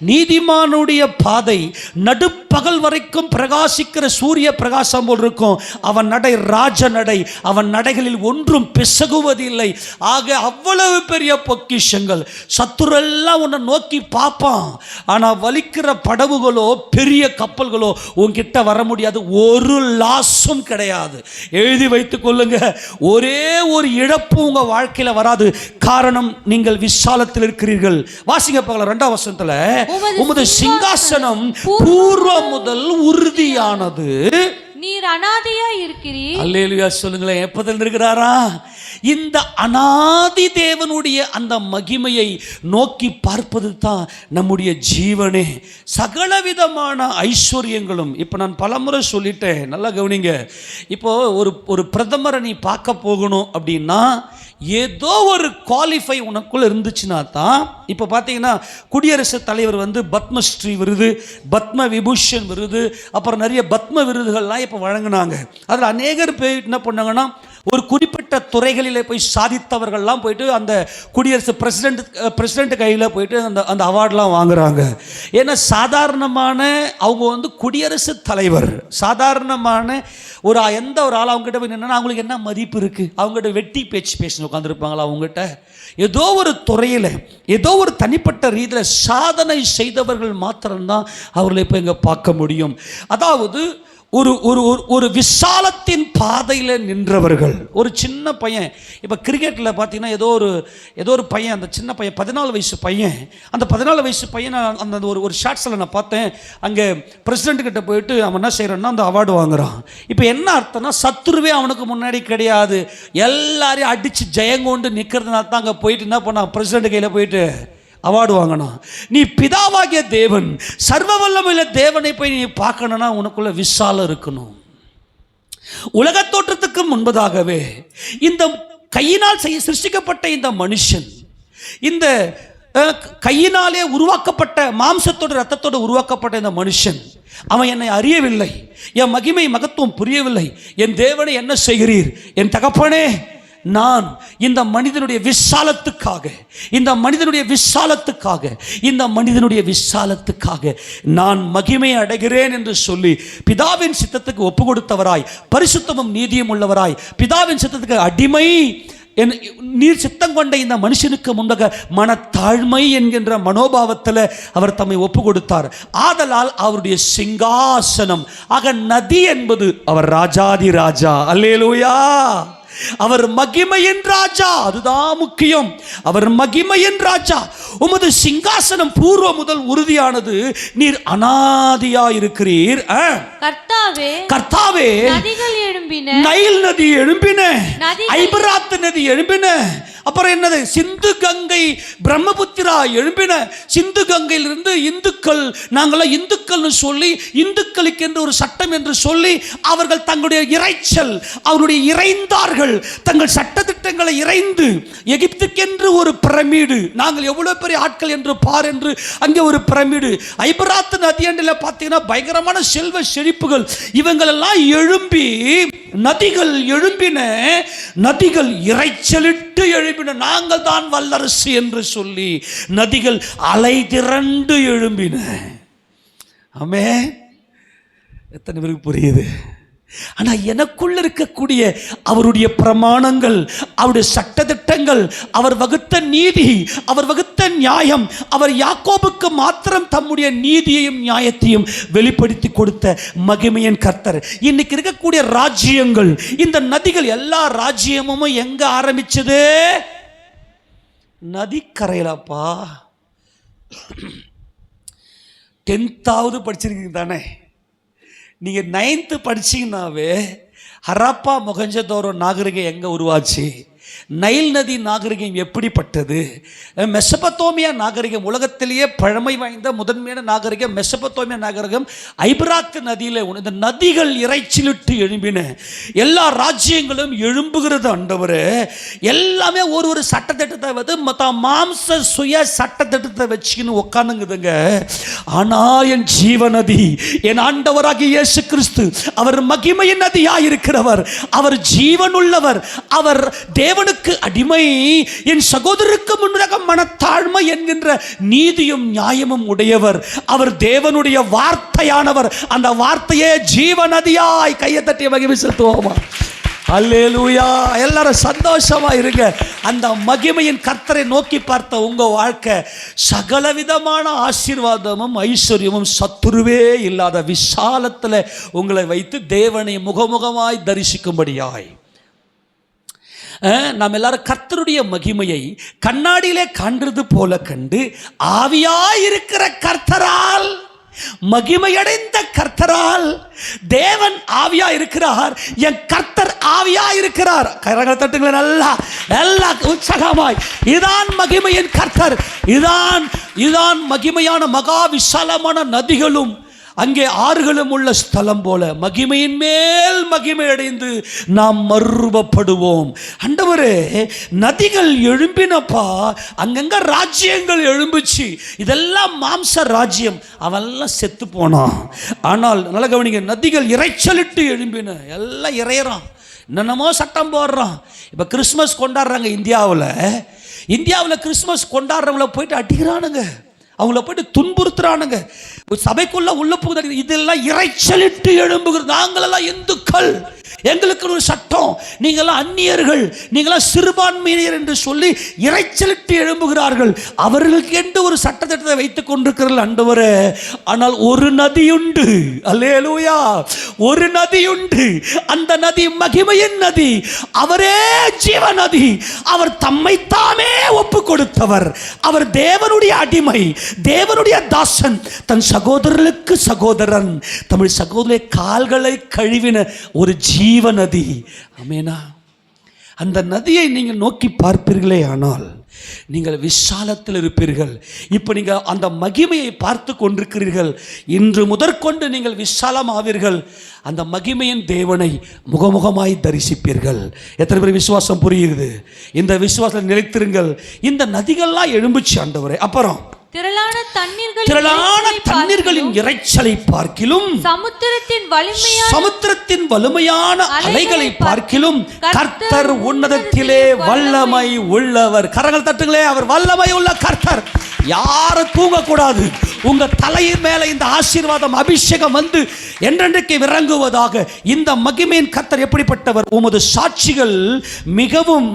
நீதிமானுடைய பாதை நடுப்பகல் வரைக்கும் பிரகாசிக்கிற சூரிய பிரகாசம் போல் இருக்கும். அவன் நடை ராஜ நடை. அவன் நடைகளில் ஒன்றும் பிசகுவதில்லை. ஆக அவ்வளவு பெரிய பொக்கிஷங்கள். சத்துரெல்லாம் உன்னை நோக்கி பார்ப்பான். ஆனால் வலிக்கிற படகுகளோ பெரிய கப்பல்களோ உங்ககிட்ட வர முடியாது. ஒரு லாஸும் கிடையாது. எழுதி வைத்துக் கொள்ளுங்க. ஒரே ஒரு இழப்பு உங்க வாழ்க்கையில் வராது. காரணம், நீங்கள் விசாலத்தில் இருக்கிறீர்கள். வாசிங்க பார்க்கலாம் 2ஆம் வசனத்துல. உமது சிங்காசனம் பூர்வம் முதல் உறுதியானது, நீர் அனாதியா இருக்கிறீர். அல்லேலூயா சொல்லுங்களேன். எப்பதில் இருக்கிறாரா? இந்த அனாதி தேவனுடைய அந்த மகிமையை நோக்கி பார்ப்பது தான் நம்முடைய ஜீவனே. சகலவிதமான ஐஸ்வர்யங்களும். இப்போ நான் பலமுறை சொல்லிட்டேன், நல்லா கவனிங்க. இப்போ ஒரு பிரதமரை நீ பார்க்க போகணும் அப்படின்னா ஏதோ ஒரு குவாலிஃபை உனக்குள்ள இருந்துச்சுன்னா தான். இப்போ பார்த்தீங்கன்னா குடியரசுத் தலைவர் பத்மஸ்ரீ விருது, பத்ம விபூஷன் விருது, அப்புறம் நிறைய பத்ம விருதுகள்லாம் இப்போ வழங்கினாங்க. அதில் அநேகர் போய் என்ன பண்ணாங்கன்னா, ஒரு குறிப்பிட்ட துறைகளில் போய் சாதித்தவர்கள்லாம் போயிட்டு அந்த குடியரசு பிரசிடென்ட் கையில் போயிட்டு அந்த அவார்டெலாம் வாங்குறாங்க. ஏன்னா சாதாரணமான அவங்க குடியரசுத் தலைவர், சாதாரணமான எந்த ஒரு ஆள் அவங்ககிட்ட போய் நின்னா அவங்களுக்கு என்ன மதிப்பு இருக்குது? அவங்ககிட்ட வெட்டி பேச்சு பேசி உட்காந்துருப்பாங்களா? அவங்ககிட்ட ஏதோ ஒரு துறையில், ஏதோ ஒரு தனிப்பட்ட ரீதியில் சாதனை செய்தவர்கள் மாத்திரம்தான் அவர்களை இப்போ இங்கே பார்க்க முடியும். அதாவது ஒரு விசாலத்தின் பாதையில் நின்றவர்கள். ஒரு சின்ன பையன், இப்போ கிரிக்கெட்டில் பார்த்தீங்கன்னா ஏதோ ஒரு பையன், அந்த சின்ன பையன் 14 வயசு பையன். அந்த 14 வயசு பையன் அந்த ஒரு ஷார்ட்ஸில் நான் பார்த்தேன். அங்கே பிரசிடென்ட்கிட்ட போயிட்டு அவன் என்ன செய்கிறான்னா அந்த அவார்டு வாங்குறான். இப்போ என்ன அர்த்தம்னா, சத்துருவே அவனுக்கு முன்னாடி கிடையாது. எல்லாரையும் அடித்து ஜெயங்கொண்டு நிற்கிறதுனால தான் அங்கே போயிட்டு என்ன பண்ணான், பிரசிடென்ட் கையில் போயிட்டு அவார்டு வாங்கணும். நீ பிதாவாகிய தேவன், சர்வ வல்லமையுள்ள தேவனை போய் நீ பார்க்கணும்னா உனக்குள்ள விசாலம் இருக்கணும். உலக தோற்றத்துக்கு முன்பதாகவே இந்த கையினால் சிருஷ்டிக்கப்பட்ட இந்த மனுஷன், இந்த கையினாலே உருவாக்கப்பட்ட மாம்சத்தோடு ரத்தத்தோடு உருவாக்கப்பட்ட இந்த மனுஷன், அவன் என்னை அறியவில்லை, என் மகிமை மகத்துவம் புரியவில்லை. என் தேவனை என்ன செய்கிறீர்? என் தகப்பனே, நான் இந்த மனிதனுடைய விசாலத்துக்காக நான் மகிமை அடைகிறேன் என்று சொல்லி பிதாவின் சித்தத்துக்கு ஒப்பு கொடுத்தவராய், பரிசுத்தமும் நீதியும் உள்ளவராய், பிதாவின் சித்தத்துக்கு அடிமை நீர் சித்தம் கொண்ட இந்த மனுஷனுக்கு முன்னக மனத்தாழ்மை என்கின்ற மனோபாவத்தில் அவர் தம்மை ஒப்பு கொடுத்தார். ஆதலால் அவருடைய சிங்காசனம், ஆக நதி என்பது அவர் ராஜாதி ராஜா. அல்லேலூயா. அவர் மகிமையின் ராஜா, அதுதான் முக்கியம். அவர் மகிமையின் ராஜா. உமது சிங்காசனம் பூர்வ முதல் உறுதியானது, நீர் அனாதியா இருக்கிறீர். கர்த்தாவே, கர்த்தாவே, நதிகள் எழும்பின, நைல் நதி எழும்பின, ஐபிராத் நதி எழும்பின, அப்புறம் என்னது, சிந்து கங்கை பிரம்மபுத்திரா எழும்பின. சிந்து கங்கையிலிருந்து இந்துக்கள், நாங்களாம் இந்துக்கள்னு சொல்லி இந்துக்களுக்கு என்று ஒரு சட்டம் என்று சொல்லி அவர்கள் தங்களுடைய இறைச்சல், அவருடைய இறைந்தார்கள், தங்கள் சட்டத்திட்டங்களை இறைந்து எகிப்துக்கென்று ஒரு பிரமிடு, நாங்கள் எவ்வளவு பெரிய ஆட்கள் என்று பார் என்று அங்கே ஒரு பிரமிடு. ஐபிராத் நதியண்டில் பார்த்தீங்கன்னா பயங்கரமான செல்வ செழிப்புகள். இவங்களெல்லாம் எழும்பி நதிகள் எழும்பின, நதிகள் இறைச்சலிட்டு எழுப்பின, நாங்கள் தான் வல்லரசு என்று சொல்லி நதிகள் அலை திரண்டு எழும்பின. ஆமென். எத்தனை பேருக்கு புரியுது? ஆனா எனக்குள்ள இருக்கக்கூடிய அவருடைய பிரமாணங்கள், அவருடைய சட்டதிட்டங்கள், அவர் வகுத்த நீதி, அவர் வகுத்த நியாயம், அவர் யாக்கோபுக்கு மாத்திரம் தம்முடைய நீதியையும் நியாயத்தையும் வெளிப்படுத்தி கொடுத்த மகிமையின் கர்த்தர். இன்னைக்கு இருக்கக்கூடிய ராஜ்யங்கள், இந்த நதிகள், எல்லா ராஜ்யமும் எங்க ஆரம்பிச்சது? நதிக்கரையிலப்பா. 10th படிச்சிருக்கீங்க தானே? நீங்கள் 9th படிச்சீங்கன்னாவே ஹராப்பா மொஹஞ்சதாரோ நாகரிகம் எங்கே உருவாச்சு, நைல் நதி நாகரிகம் எப்படிப்பட்டது, மெசபத்தோமியா நாகரிகம், உலகத்திலேயே பழமை வாய்ந்த முதன்மையான நாகரிகம் மெசபத்தோமியா நாகரிகம் ஐபிராத் நதியில். இந்த நதிகள் இறைச்சிலிட்டு எழும்பின, எல்லா ராஜ்யங்களும் எழும்புகிறது. ஆண்டவரே, எல்லாமே ஒரு ஒரு சட்டத்திட்டத்தை வந்து மாம்ச சுய சட்டத்திட்டத்தை வச்சுக்கின்னு உட்காந்துங்குதுங்க. ஆனால் என் ஜீவநதி, என் ஆண்டவராகிய இயேசு கிறிஸ்து, அவர் மகிமையின் நதியாய் இருக்கிறவர், அவர் ஜீவனுள்ளவர், அவர் தேவனுக்கு அடிமை, என் சகோதரருக்கு முன்னதாக மனத்தாழ்மை என்கின்ற நீதியும் நியாயமும் உடையவர், அவர் தேவனுடைய வார்த்தையானவர். அந்த வார்த்தையே ஜீவநதியாய். கையை தட்டி மகிமை செலுத்துவோமா? அல்லேலூயா. எல்லாரும் சந்தோஷமா இருங்க. அந்த மகிமையின் கர்த்தரை நோக்கி பார்த்த உங்க வாழ்க்கை சகலவிதமான ஆசீர்வாதமும் ஐஸ்வர்யமும் சத்துருவே இல்லாத விசாலத்தில் உங்களை வைத்து தேவனை முகமுகமாய் தரிசிக்கும்படியாய். நாம் எல்லாரும் கர்த்தருடைய மகிமையை கண்ணாடியிலே காண்றது போல கண்டு ஆவியாயிருக்கிற கர்த்தரால், மகிமையடைந்த கர்த்தரால், தேவன் ஆவியா இருக்கிறார், என் கர்த்தர் ஆவியா இருக்கிறார். கரங்களை தட்டுங்களேன் நல்லா, எல்லா உற்சாகமாய். இதான் மகிமையின் கர்த்தர், இதான் மகிமையான மகா விசாலமான நதிகளும் அங்கே ஆறுகளும் உள்ள ஸ்தலம் போல மகிமையின் மேல் மகிமை அடைந்து நாம் மறுரூபப்படுவோம். ஆண்டவரே, நதிகள் எழும்பினப்பா, அங்கங்க ராஜ்யங்கள் எழும்புச்சு. இதெல்லாம் மாம்ச ராஜ்யம், அவெல்லாம் செத்து போனான். ஆனால் நல்ல கவனிங்க, நதிகள் இறைச்சலிட்டு எழும்பின, எல்லாம் இறையறான், என்னென்னமோ சட்டம் போடுறான். இப்போ கிறிஸ்மஸ் கொண்டாடுறாங்க இந்தியாவில் கிறிஸ்மஸ் கொண்டாடுறவங்கள போயிட்டு அடிக்கிறானுங்க, அவங்கள போயிட்டு துன்புறுத்துறானுங்க, சபைக்குள்ள உள்ள போகுது. இதெல்லாம் இறைச்சலிட்டு எழும்புகிறது. நாங்களெல்லாம் இந்துக்கள், எங்களுக்கு ஒரு சட்டம், நீங்களாம் அந்நியர்கள், நீங்களாம் சிறுபான்மையினர் என்று சொல்லி இறைச்சலிட்டு எழும்புகிறார்கள். அவர்களுக்கு என்று ஒரு சட்டத்திட்டத்தை வைத்துக் கொண்டிருக்கிறார்கள் ஆண்டவரே. ஆனால் ஒரு நதியுண்டு, அல்லேலூயா, ஒரு நதியுண்டு. அந்த நதி மகிமையின் நதி, அவரே ஜீவநதி. அவர் தம்மைத்தாமே ஒப்பு கொடுத்தவர், அவர் தேவனுடைய அடிமை, தேவனுடைய தாசன், தன் சகோதரர்களுக்கு சகோதரன், தமிழ் சகோதர கால்களை கழுவின ஒரு ஜீவநதி. ஆமெனா? அந்த நதியை நீங்கள் நோக்கி பார்ப்பீர்களே ஆனால் நீங்கள் விசாலத்தில் இருப்பீர்கள். இப்போ நீங்கள் அந்த மகிமையை பார்த்து கொண்டிருக்கிறீர்கள். இன்று முதற்கொண்டு நீங்கள் விசாலம் ஆவீர்கள். அந்த மகிமையின் தேவனை முகமுகமாய் தரிசிப்பீர்கள். எத்தனை பேர் விசுவாசம் புரியுது? இந்த விசுவாசத்தில் நிலைத்திருங்கள். இந்த நதிகள்லாம் எழும்புச்சு ஆண்டவரே. அப்புறம் திரளான தண்ணீர்களின் இரைச்சலை பார்க்கிலும், சமுத்திரத்தின் வலிமையான அலைகளை பார்க்கிலும் கர்த்தர் உன்னதத்திலே வல்லமை உள்ளவர். கரங்கள் தட்டுங்களே, அவர் வல்லமை உள்ள கர்த்தர். யாரும் தூங்கக்கூடாது. உங்க தலையின் மேல இந்த ஆசீர்வாதம் அபிஷேகம் வந்து என்றென்றைக்கு இறங்குவதாக. இந்த மகிமையின் கர்த்தர் எப்படிப்பட்டவர்? உமது சாட்சிகள் மிகவும்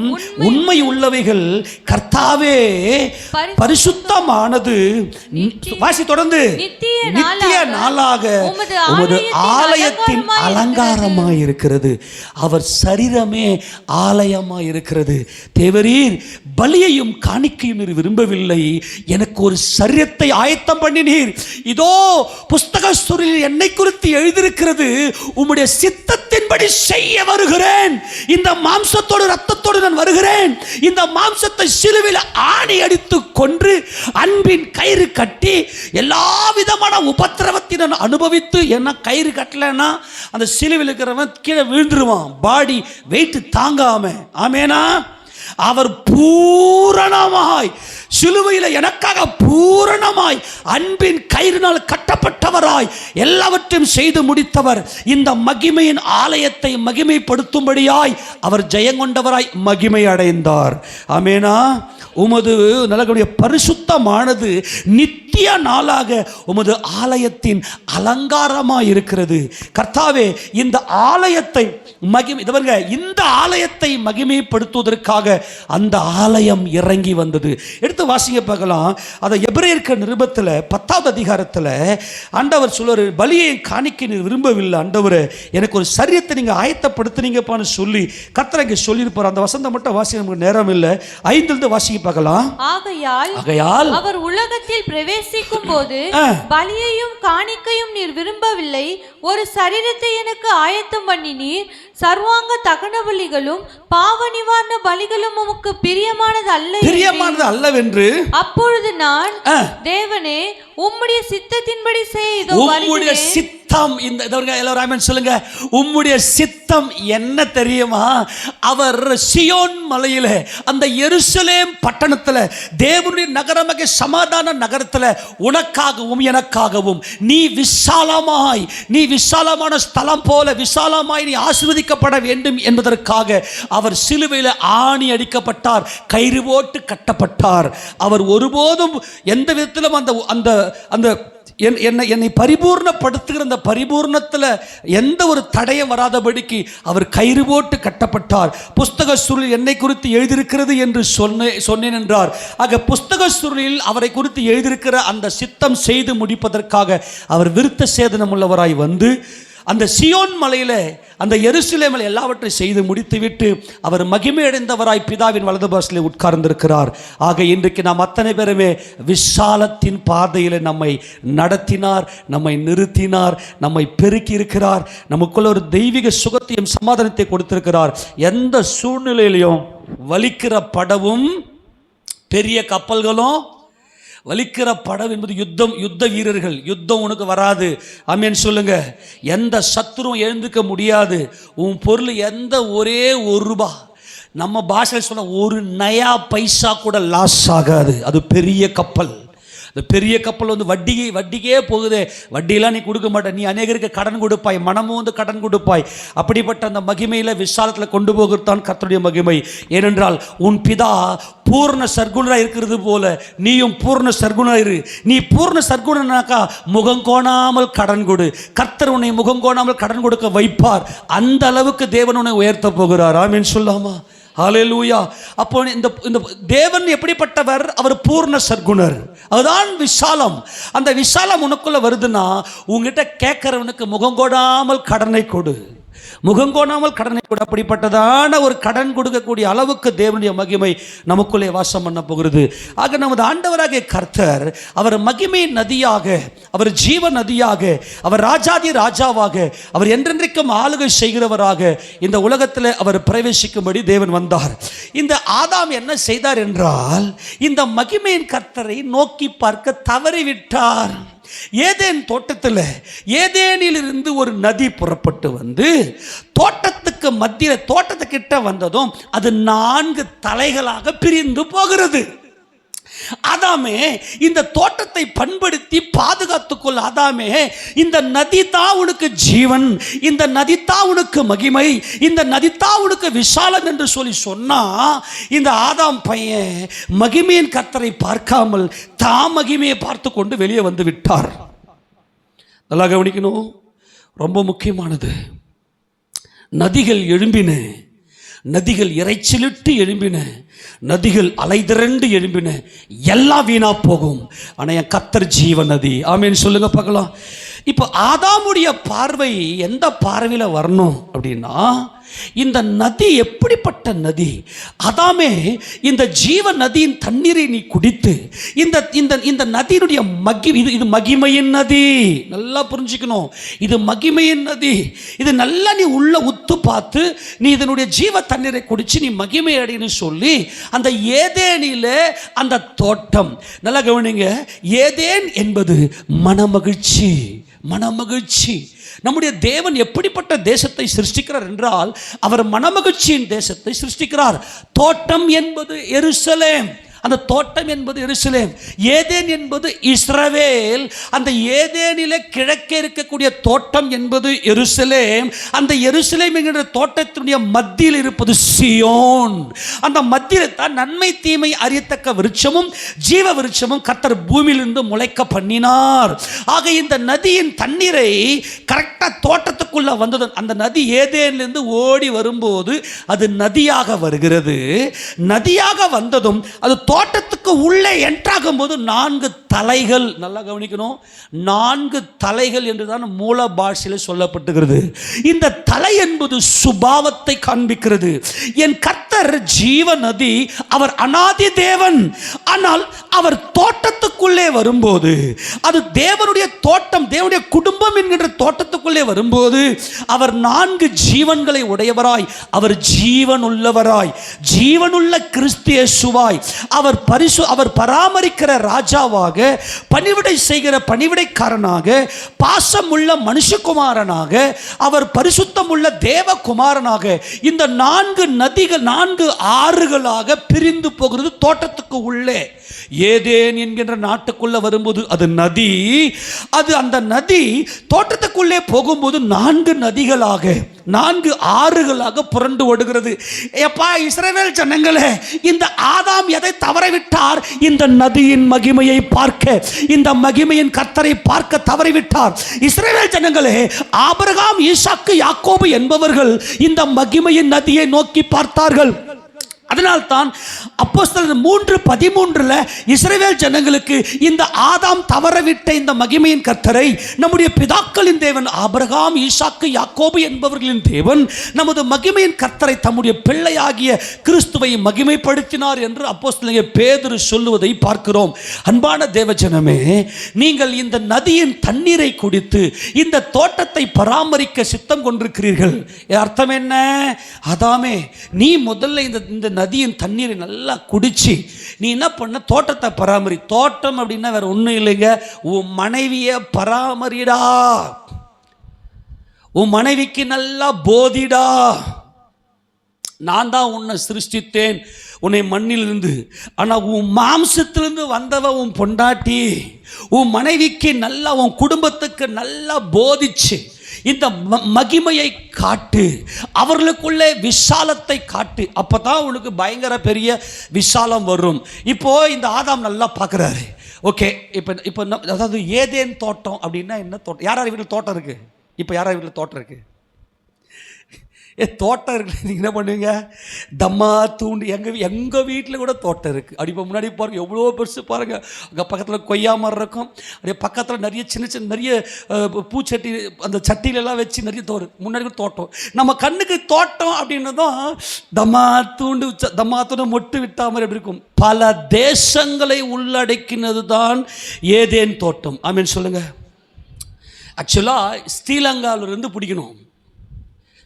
உண்மை உள்ளவைகள் கர்த்தாவே, பரிசுத்தமானது. வாசி தொடர்ந்து. நித்திய நாளாக உமது ஆலயத்தின் அலங்காரமாய் இருக்கிறது. அவர் சரீரமே ஆலயமாய் இருக்கிறது. தேவரீர் பலியையும் காணிக்கையும் விரும்பவில்லை, எனக்கு ஒரு சரீரத்தை ஆயத்தம் பண்ணினீர். இதோ புஸ்தக சுருளில் என்னை குறித்து எழுதியிருக்கிறது, உம்முடைய சித்தத்தின்படி செய்ய வருகிறேன். இந்த மாம்சத்தோடு ரத்தத்தோடு நான் வருகிறேன். இந்த மாம்சத்தை சிலுவையில் ஆணி அடித்து கொன்று அன்பின் கயிறு கட்டி எல்லா விதமான உபத்திரவத்தை நான் அனுபவித்து, என்ன கயிறு கட்டலைன்னா அந்த சிலுவையில் இருக்கிறவன் கீழே விழுந்துருவான், பாடி வெயிட் தாங்காம. ஆமேனா? அவர் பூரணமாய் சிலுவையில் எனக்காக பூரணமாய் அன்பின் கயிறினால் கட்டப்பட்டவராய் எல்லாவற்றையும் செய்து முடித்தவர். இந்த மகிமையின் ஆலயத்தை மகிமைப்படுத்தும்படியாய் அவர் ஜெயங்கொண்டவராய் மகிமை அடைந்தார். ஆமேனா? உமது நல்ல பரிசுத்தமானது நித்திய நாளாக உமது ஆலயத்தின் அலங்காரமாய் இருக்கிறது. கர்த்தாவே, இந்த ஆலயத்தை இந்த ஆலயத்தை மகிமைப்படுத்துவதற்காக அந்த ஆலயம் இறங்கி வந்தது. எடுத்து வாசிங்க பார்க்கலாம். அதை எபிரேயர் நிருபத்தில் 10வது அதிகாரத்தில் ஆண்டவர் சொல்றாரு, பலியை காணிக்கை நீர் விரும்பவில்லை ஆண்டவரே, எனக்கு ஒரு சரீரத்தை நீங்க ஆயத்தப்படுத்தினீங்கப்பான்னு சொல்லி கர்த்தர் இங்கே சொல்லியிருப்பார். அந்த வசந்தம் மட்டும் வாசிக்க நமக்கு நேரம் இல்லை. 5லிருந்து வாசிக்க பார்க்கலாம். ஆகையால் அவர் உலகத்தில் பிரவேசிக்கும் போது பலியையும் காணிக்கையும் நீர் விரும்பவில்லை, ஒரு சரீரத்தை எனக்கு ஆயத்தம் பண்ணினீர். சர்வாங்க தகன பலிகளும் பாவ நிவாரண பலிகளும் உமக்கு பிரியமானது அல்லவென்று அப்பொழுது நான், தேவனே, உம்முடைய சித்தத்தின்படி செய்தோ. உம்முடைய சித்தம் இந்த எல்லாரும் ஆமென் சொல்லுங்க. உம்முடைய சித்தம் என்ன தெரியுமா? அவர் சியோன் மலையிலே அந்த எருசலேம் பட்டணத்தில் தேவனுடைய நகரமாக சமாதான நகரத்தில் உனக்காகவும் எனக்காகவும் நீ விசாலமான ஸ்தலம் போல விசாலமாய் நீ ஆசீர்வதிக்கப்பட வேண்டும் என்பதற்காக அவர் சிலுவையில் ஆணி அடிக்கப்பட்டார், கயிறு போட்டு கட்டப்பட்டார். அவர் ஒருபோதும் எந்த விதத்திலும் அந்த என்னை பரிபூர்ணப்படுத்துகிற அந்த பரிபூர்ணத்தில் எந்த ஒரு தடையும் வராதபடிக்கு அவர் கயிறு போட்டு கட்டப்பட்டார். புஸ்தக சுருளில் என்னை குறித்து எழுதியிருக்கிறது என்று சொன்னேன் என்றார். ஆக புஸ்தக சுருளில் அவரை குறித்து எழுதியிருக்கிற அந்த சித்தம் செய்து முடிப்பதற்காக அவர் விருத்த சேதனம் உள்ளவராய் வந்து அந்த சியோன் மலையில் அந்த எருசலேமில் எல்லாவற்றையும் செய்து முடித்துவிட்டு அவர் மகிமை அடைந்தவராய் பிதாவின் வலது பாரசிலே உட்கார்ந்திருக்கிறார். ஆக இன்றைக்கு நாம் அத்தனை பேருமே விசாலத்தின் பாதையில் நம்மை நடத்தினார், நம்மை நிறுத்தினார், நம்மை பெருக்கி இருக்கிறார், நமக்குள்ள ஒரு தெய்வீக சுகத்தையும் சமாதானத்தை கொடுத்திருக்கிறார். எந்த சூழ்நிலையிலையும் வலிக்கிற படவும் பெரிய கப்பல்களும், வலிக்கிற படம் என்பது யுத்த வீரர்கள், யுத்தம் உனக்கு வராது. ஆமென் சொல்லுங்க. எந்த சத்துருவும் எழுந்துக்க முடியாது. உன் பொருள் எந்த ஒரே ₹1, நம்ம பாஷையில் சொன்ன ஒரு நயா பைசா கூட லாஸ் ஆகாது. அது பெரிய கப்பல். இந்த பெரிய கப்பல் வந்து வட்டிக்கே போகுது. வட்டியெல்லாம் நீ கொடுக்க மாட்டே, நீ அநேகருக்கு கடன் கொடுப்பாய், மனமும் வந்து கடன் கொடுப்பாய். அப்படிப்பட்ட அந்த மகிமையில் விசாலத்தில் கொண்டு போகிறதான் கர்த்தருடைய மகிமை. ஏனென்றால் உன் பிதா பூர்ண சர்க்குணராக இருக்கிறது போல நீயும் பூர்ண சர்க்குணராக இரு. நீ பூர்ண சர்க்குணனாக்கா முகம் கோணாமல் கடன் கொடு. கர்த்தர் உன்னை முகம் கோணாமல் கடன் கொடுக்க வைப்பார். அந்த அளவுக்கு தேவன் உன்னை உயர்த்த போகிறார். ஆமென் சொல்லாமா? ஹல்லேலூயா. அப்போ இந்த தேவன் எப்படிப்பட்டவர்? அவர் பூர்ண சர்க்குணர். அதுதான் விசாலம். அந்த விசாலம் உனக்குள்ள வருதுன்னா உங்ககிட்ட கேட்கிறவனுக்கு முகங்கோடாமல் கடனை கொடு, முகங்கோணாமல் கடனை கொடு. அப்படிப்பட்டதான ஒரு கடன் கொடுக்கக்கூடிய அளவுக்கு தேவனுடைய மகிமை நமக்குள்ளே வாசம் பண்ண போகிறது. ஆக நமது ஆண்டவராகிய கர்த்தர் அவர் மகிமை நதியாக, அவர் ஜீவ நதியாக, அவர் ராஜாதி ராஜாவாக, அவர் என்றென்றைக்கும் ஆளுகை செய்கிறவராக இந்த உலகத்தில் அவர் பிரவேசிக்கும்படி தேவன் வந்தார். இந்த ஆதாம் என்ன செய்தார் என்றால் இந்த மகிமையின் கர்த்தரை நோக்கி பார்க்க தவறிவிட்டார். ஏதேன் தோட்டத்தில் ஏதேனிலிருந்து ஒரு நதி புறப்பட்டு வந்து தோட்டத்துக்கு மத்தியில் தோட்டத்துக்கிட்ட வந்ததும் அது 4 தலைகளாக பிரிந்து போகிறது. ஆதாமே இந்த தோட்டத்தை பண்படுத்தி பாதுகாத்துக்கொள். ஆதாமே இந்த நதி தான் உனக்கு ஜீவன், இந்த நதி தான் உனக்கு மகிமை, இந்த நதி தான் உனக்கு விசாலம் என்று சொல்லி சொன்னா இந்த ஆதாம் பையன் மகிமையின் கர்த்தரை பார்க்காமல் தாம் மகிமையை பார்த்து கொண்டு வெளியே வந்து விட்டார். நல்லா கவனிக்கணும், ரொம்ப முக்கியமானது. நதிகள் எழும்பின, நதிகள் இறைச்சலிட்டு எழும்பின, நதிகள் அலைதிரண்டு எழும்பின, எல்லாம் வீணா போகும். ஆனால் என் கர்த்தர் ஜீவ நதி. ஆமேன்னு சொல்லுங்க பார்க்கலாம். இப்போ ஆதாமுடைய பார்வை எந்த பார்வையில் வரணும் அப்படின்னா, இந்த நதி எப்படிப்பட்ட நதி? ஆதாமே, இந்த ஜீவ நதியின் தண்ணீரை நீ குடித்து இந்த இந்த இந்த நதியினுடைய இது மகிமையின் நதி. நல்லா புரிஞ்சுக்கணும், இது மகிமையின் நதி. இது நல்லா நீ உள்ள உத்து பார்த்து நீ இதனுடைய ஜீவ தண்ணீரை குடிச்சு நீ மகிமை அடைன்னு சொல்லி அந்த ஏதேனில அந்த தோட்டம். நல்லா கவனிங்க, ஏதேன் என்பது மனமகிழ்ச்சி, மனமகிழ்ச்சி. நம்முடைய தேவன் எப்படிப்பட்ட தேசத்தை சிருஷ்டிக்கிறார் என்றால், அவர் மனமகிழ்ச்சியின் தேசத்தை சிருஷ்டிக்கிறார். தோட்டம் என்பது எருசலேம், அந்த தோட்டம் என்பது எருசலேம். ஏதேன் என்பது இஸ்ரவேல். அந்த ஏதேனிலே கிழக்கே இருக்கக்கூடிய தோட்டம் என்பது எருசலேம். அந்த எருசலேம் என்கிற தோட்டத்தினுடைய மத்தியில் இருப்பது சீயோன். அந்த மத்தியில் தான் நன்மை தீமை அறியத்தக்க விருட்சமும் ஜீவ விருட்சமும் கர்த்தர் பூமியிலிருந்து முளைக்க பண்ணினார். ஆக இந்த நதியின் தண்ணீரை கரெக்டாக தோட்டத்துக்குள்ள வந்தது. அந்த நதி ஏதேனிலிருந்து ஓடி வரும்போது அது நதியாக வருகிறது. நதியாக வந்ததும் அது தோட்டத்துக்கு உள்ளே என்ட்ராகும் போது 4 தலைகள். நல்லா கவனிக்கணும், 4 தலைகள் என்றுதான் மூல பாஷையில் சொல்லப்பட்டுகிறது. இந்த தலை என்பது சுபாவத்தை காண்பிக்கிறது. என் கர்த்தர் ஜீவ நதி, அவர் அநாதி தேவன். ஆனால் அவர் தோட்டத்துக்குள்ளே வரும்போது, அது தேவனுடைய தோட்டம், தேவனுடைய குடும்பம் என்கின்ற தோட்டத்துக்குள்ளே வரும்போது அவர் 4 ஜீவன்களை உடையவராய், அவர் ஜீவன் உள்ளவராய், ஜீவனுள்ள கிறிஸ்து இயேசுவாய், அவர் பராமரிக்கிற ராஜாவாக, பணிவிடை செய்கிற பணிவிடைக்காரனாக, பாசமுள்ள மனுஷகுமாரனாக, அவர் பரிசுத்தமுள்ள தேவகுமாரனாக, இந்த 4 நதிகள் 4 ஆறுகளாக பிரிந்து போகிறது தோட்டத்துக்கு உள்ளே. ஏதேன் என்கின்ற நாட்டுக்குள்ள வரும்போது அது நதி. அது அந்த நதி தோட்டத்துக்குள்ளே போகும்போது 4 நதிகளாக 4 ஆறுகளாக புரண்டு ஓடுகிறது. எப்பா இஸ்ரவேல் ஜனங்களே, இந்த ஆதாம் எதை தவறவிட்டார்? இந்த நதியின் மகிமையை பார்க்க, இந்த மகிமையின் கர்த்தரை பார்க்க தவறிவிட்டார். இஸ்ரவேல் ஜனங்களே, ஆபிரகாம், ஈசாக்கு, யாக்கோபு என்பவர்கள் இந்த மகிமையின் நதியை நோக்கி பார்த்தார்கள். அதனால்தான் அப்போஸ்தலர் 3:13 இஸ்ரவேல் ஜனங்களுக்கு இந்த ஆதாம் தவறவிட்ட இந்த மகிமையின் கர்த்தரை நம்முடைய பிதாக்களின் தேவன் ஆபிரகாம், ஈசாக்கு, யாக்கோபு என்பவர்களின் தேவன் நமது மகிமையின் கர்த்தரை தம்முடைய பிள்ளையாகிய கிறிஸ்துவை மகிமைப்படுத்தினார் என்று அப்போஸ்தலர் பேதுரு சொல்லுவதை பார்க்கிறோம். அன்பான தேவஜனமே, நீங்கள் இந்த நதியின் தண்ணீரை குடித்து இந்த தோட்டத்தை பராமரிக்க சித்தம் கொண்டிருக்கிறீர்கள். அர்த்தம் என்ன? ஆதாமே, நீ முதல்ல இந்த நதியின் தண்ணீரை நல்லா குடிச்சு நீ என்ன பண்ண? தோட்டத்தை பராமரி. தோட்டம் அப்படின்னா வேற ஒன்றும் இல்லைங்க, உன் மனைவியை பராமரிடா, உன் மனைவிக்கு நல்லா போதிடா. நான் தான் உன்னை சிருஷ்டித்தேன் உன்னை மண்ணிலிருந்து, ஆனால் உன் மாம்சத்திலிருந்து வந்தவ உன் பொண்டாட்டி. உன் மனைவிக்கு நல்லா, உன் குடும்பத்துக்கு நல்லா போதிச்சு இந்த மகிமையை காட்டு, அவர்களுக்குள்ளே விசாலத்தை காட்டு. அப்பதான் உனக்கு பயங்கர பெரிய விசாலம் வரும். இப்போ இந்த ஆதாம் நல்லா பார்க்குறாரு. ஓகே, இப்போ அதாவது ஏதேன் தோட்டம் அப்படின்னா என்ன தோட்டம்? யார் வீட்டில் தோட்டம் இருக்கு? இப்போ யார் வீட்டில் தோட்டம் இருக்கு? தோட்டம் இருக்கு, நீங்கள் என்ன பண்ணுவீங்க? தம்மா தூண்டு. எங்கள் வீட்டில் கூட தோட்டம் இருக்குது. அப்படி இப்போ முன்னாடி பாருங்கள், எவ்வளோ பெருசு பாருங்கள். அங்கே பக்கத்தில் கொய்யா மரம் இருக்கும், அப்படியே பக்கத்தில் நிறைய சின்ன நிறைய பூச்சட்டி, அந்த சட்டியிலெல்லாம் வச்சு நிறைய முன்னாடி கூட தோட்டம். நம்ம கண்ணுக்கு தோட்டம் அப்படின்னதும் தம்மா தூண்டு மொட்டு விட்டா மாதிரி எப்படி இருக்கும். பல தேசங்களை உள்ளடக்கினது தான் ஏதேன் தோட்டம். ஆமீன் சொல்லுங்கள். ஆக்சுவலாக ஸ்ரீலங்காவிலிருந்து பிடிக்கணும்.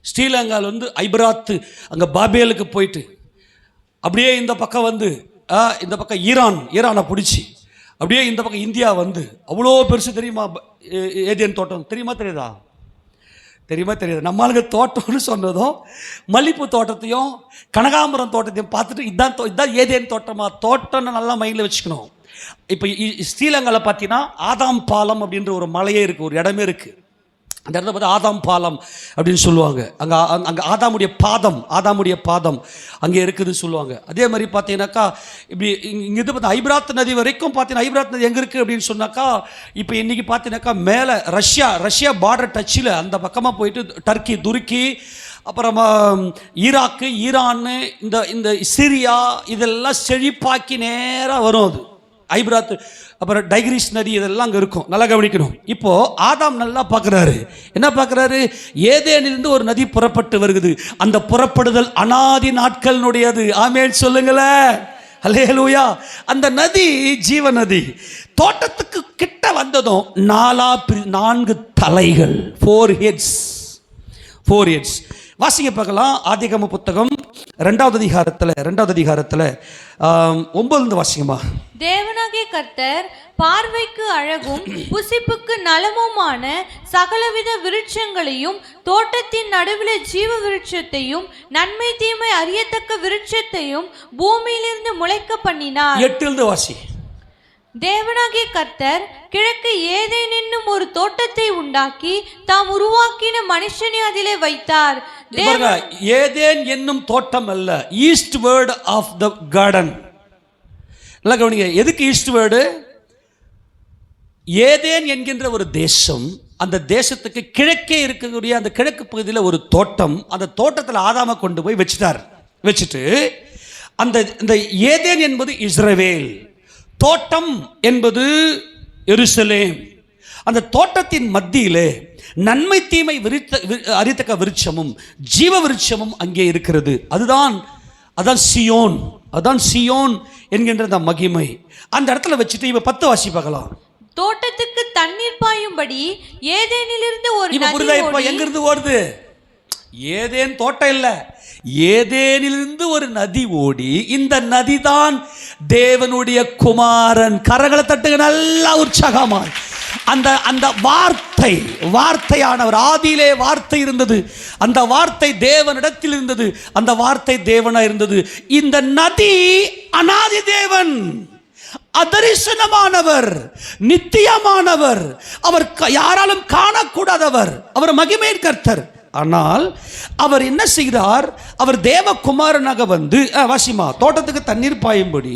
ஸ்ரீலங்காவில் வந்து ஐபராத்து, அங்கே பாபேலுக்கு போயிட்டு அப்படியே இந்த பக்கம் வந்து இந்த பக்கம் ஈரானை பிடிச்சி அப்படியே இந்த பக்கம் இந்தியா வந்து அவ்வளோ பெருசு. தெரியுமா ஏதேன் தோட்டம்? தெரியுமா தெரியாதா? தெரியாது. நம்மளுக்கு தோட்டம்னு சொன்னதும் மல்லிப்பூ தோட்டத்தையும் கனகாம்பரம் தோட்டத்தையும் பார்த்துட்டு இதுதான் ஏதேன் தோட்டமா? தோட்டம்னு நல்லா மைண்டில் வச்சுக்கணும். இப்போ ஸ்ரீலங்காவில் பார்த்தீங்கன்னா ஆதாம் பாலம் அப்படின்ற ஒரு மலையே இருக்குது, ஒரு இடமே இருக்குது. அந்த இடத்துல பார்த்தா ஆதாம் பாலம் அப்படின்னு சொல்லுவாங்க. அங்கே ஆதாமுடைய பாதம் அங்கே இருக்குதுன்னு சொல்லுவாங்க. அதே மாதிரி பார்த்தீங்கன்னாக்கா இப்படி இங்கேருந்து பார்த்தா ஐபிராத் நதி வரைக்கும் பார்த்தீங்கன்னா, ஐபிராத் நதி எங்கே இருக்குது அப்படின்னு சொன்னாக்கா, இப்போ இன்றைக்கி பார்த்தீங்கன்னாக்கா மேலே ரஷ்யா பார்டர் டச்சில் அந்த பக்கமாக போயிட்டு டர்க்கி, துருக்கி, அப்புறமா ஈராக்கு, ஈரான், இந்த சிரியா இதெல்லாம் செழிப்பாக்கி நேராக வரும். அது ஐபிராத், அப்புறம் டைக்ரிஸ் நதி இதெல்லாம் அங்கே இருக்கும். நல்லா கவனிக்கணும். இப்போது ஆதாம் நல்லா பார்க்குறாரு. என்ன பார்க்குறாரு? ஏதேனிலிருந்து ஒரு நதி புறப்பட்டு வருகிறது. அந்த புறப்படுதல் அனாதி நாட்களினுடையது. ஆமென் சொல்லுங்களேன். ஹல்லேலூயா. அந்த நதி ஜீவ நதி. தோட்டத்துக்கு கிட்ட வந்ததும் 4 தலைகள், 4 heads. வாசிங்க பார்க்கலாம். ஆதிகாம புத்தகம் 2வது அதிகாரத்தில் 9 வாசிங்கம்மா. தேவனாகிய கர்த்தர் பார்வைக்கு அழகும் புசிப்புக்கு நலமுமான சகலவித விருட்சங்களையும் தோட்டத்தின் நடுவில் ஜீவ விருட்சத்தையும் நன்மை தீமை அறியத்தக்க விருட்சத்தையும் பூமியிலிருந்து முளைக்க பண்ணினார். 8 வாசி. தேவனாகிய கர்த்தர் கிழக்கு ஏதேன் என்னும் ஒரு தோட்டத்தை உண்டாக்கி தாம் உருவாக்கின மனுஷனை அதிலே வைத்தார். ஏதேன் என்னும் தோட்டம் அல்ல, eastward of the garden. நல்லா கவனிங்க. எதுக்கு ஈஸ்ட் வேர்டு? ஏதேன் என்கின்ற ஒரு தேசம், அந்த தேசத்துக்கு கிழக்கே இருக்கக்கூடிய அந்த கிழக்கு பகுதியில் ஒரு தோட்டம். அந்த தோட்டத்தில் ஆதாமை கொண்டு போய் வச்சுட்டு அந்த ஏதேன் என்பது இஸ்ரவேல், தோட்டம் என்பது எருசலேம். அந்த தோட்டத்தின் மத்தியிலே நன்மை தீமை அறியத்தக்க விருட்சமும் ஜீவ விருட்சமும் அங்கே இருக்கிறது. அதான் சியோன் என்கின்ற அந்த மகிமை. அந்த இடத்துல வச்சுட்டு இப்ப 10 வாசி பார்க்கலாம். தோட்டத்துக்கு தண்ணீர் பாயும்படி ஏதேனிலிருந்து ஒரு நதி ஓடி. எங்கிருந்து ஓடுது? ஏதேன் தோட்டம் இல்ல, ஏதேனிலிருந்து ஒரு நதி ஓடி. இந்த நதிதான் தேவனுடைய குமாரன். கரங்களை தட்டுங்க நல்லா உற்சாகமாய். அந்த வார்த்தையானவர், ஆதியிலே வார்த்தை இருந்தது, அந்த வார்த்தை தேவனிடத்தில் இருந்தது, அந்த வார்த்தை தேவனா இருந்தது. இந்த நதி அநாதி தேவன், அதரிசனமானவர், நித்தியமானவர், அவர் யாராலும் காணக்கூடாதவர், அவர் மகிமையின் கர்த்தர். ஆனால் அவர் என்ன செய்கிறார்? அவர் தேவகுமாரனாக வந்து வாசிமா தோட்டத்துக்கு தண்ணீர் பாயும்படி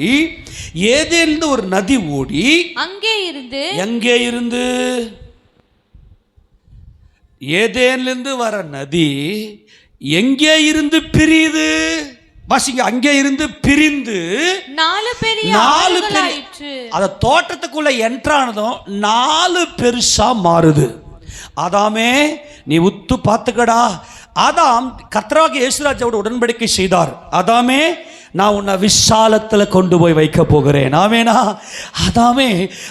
ஏதேனிலிருந்து ஒரு நதி ஓடி எங்கே இருந்து ஏதேனிலிருந்து வர நதி எங்கே இருந்து பிரியுது? வாசிங்க. அங்கே இருந்து பிரிந்து 4 பெரிய அந்த தோட்டத்துக்குள்ள என்ட்ரானதும் 4 பெருசா மாறுது. ஆதாமே நீ உத்து பார்த்துக்கடா. ஆதாம் கர்த்தராகிய இயேசுராஜாவோட உடன்படிக்கை செய்தார். ஆதாமே நான் உன்னை விசாலத்தில் கொண்டு போய் வைக்க போகிறேன். ஆமேனா? ஆதாமே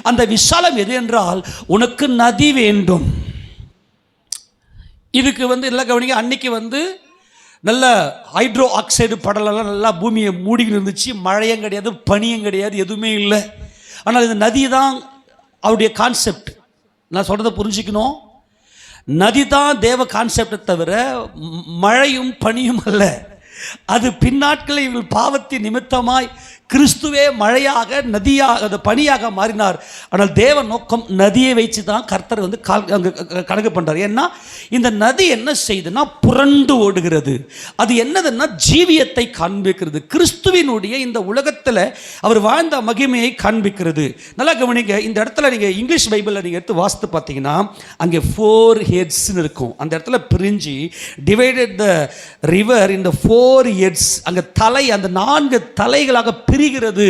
அந்த விசாலம் எது என்றால் உனக்கு நதி வேண்டும். இதுக்கு இல்லை கவனிங்க. அன்னைக்கு நல்ல ஹைட்ரோ ஆக்சைடு படலெல்லாம் நல்லா பூமியை மூடிக்கிட்டு இருந்துச்சு. மழையும் கிடையாது, பனியும் கிடையாது, எதுவுமே இல்லை. ஆனால் இந்த நதி தான் அவருடைய கான்செப்ட். நான் சொல்கிறத புரிஞ்சுக்கணும். நதி தான் தேவ கான்செப்டை தவிர மழையும் பனியும் அல்ல. அது பின்னாட்களில் இவர்கள் பாவத்தின் நிமித்தமாய் கிறிஸ்துவே மழையாக, நதியாக, அது பனியாக மாறினார். ஆனால் தேவ நோக்கம் நதியை வைத்து தான் கர்த்தர் கணக்கு பண்ணுறார். ஏன்னா இந்த நதி என்ன செய்யுதுன்னா புரண்டு ஓடுகிறது. அது என்னதுன்னா ஜீவியத்தை காண்பிக்கிறது. கிறிஸ்துவினுடைய இந்த உலகத்தில் அவர் வாழ்ந்த மகிமையை காண்பிக்கிறது. நல்லா கவனிங்க. இந்த இடத்துல நீங்கள் இங்கிலீஷ் பைபிளில் நீங்கள் எடுத்து வாசித்து பார்த்தீங்கன்னா அங்கே 4 headsன்னு இருக்கும். அந்த இடத்துல பிரிஞ்சு டிவைடட் த ரிவர் இந்த 4 heads. அங்கே அந்த 4 தலைகளாக பிரிகிறது.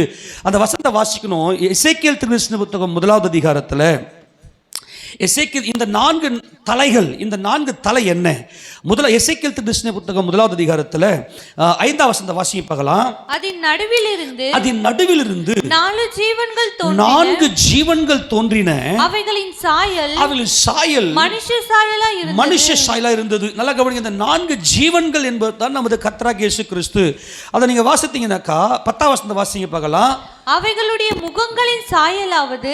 அந்த வசனத்தை வாசிக்கணும். எசேக்கியேல் தீர்க்கதரிசன புத்தகம் 1வது அதிகாரத்தில் எசேக்கியேல் இந்த 4 தலைகள், இந்த 4 தலை என்ன? எசேக்கியேல் தீர்க்கதரிசன புத்தகம் 1வது அதிகாரத்தில் 5வது வசனத்தை வாசிக்க பார்க்கலாம். அதன் நடுவிலிருந்து 4 ஜீவன்கள் தோன்றின. அவைகளின் சாயல் மனுஷ சாயலா இருந்தது. நல்லா கவனிங்க. இந்த 4 ஜீவன்கள் என்பது தான் நமது கர்த்தராகிய இயேசு கிறிஸ்து. அதை நீங்க வாசித்தீங்கன்னாக்கா 10வது வசனத்தை வாசிங்க பார்க்கலாம். அவைகளுடைய முகங்களின் சாயலாவது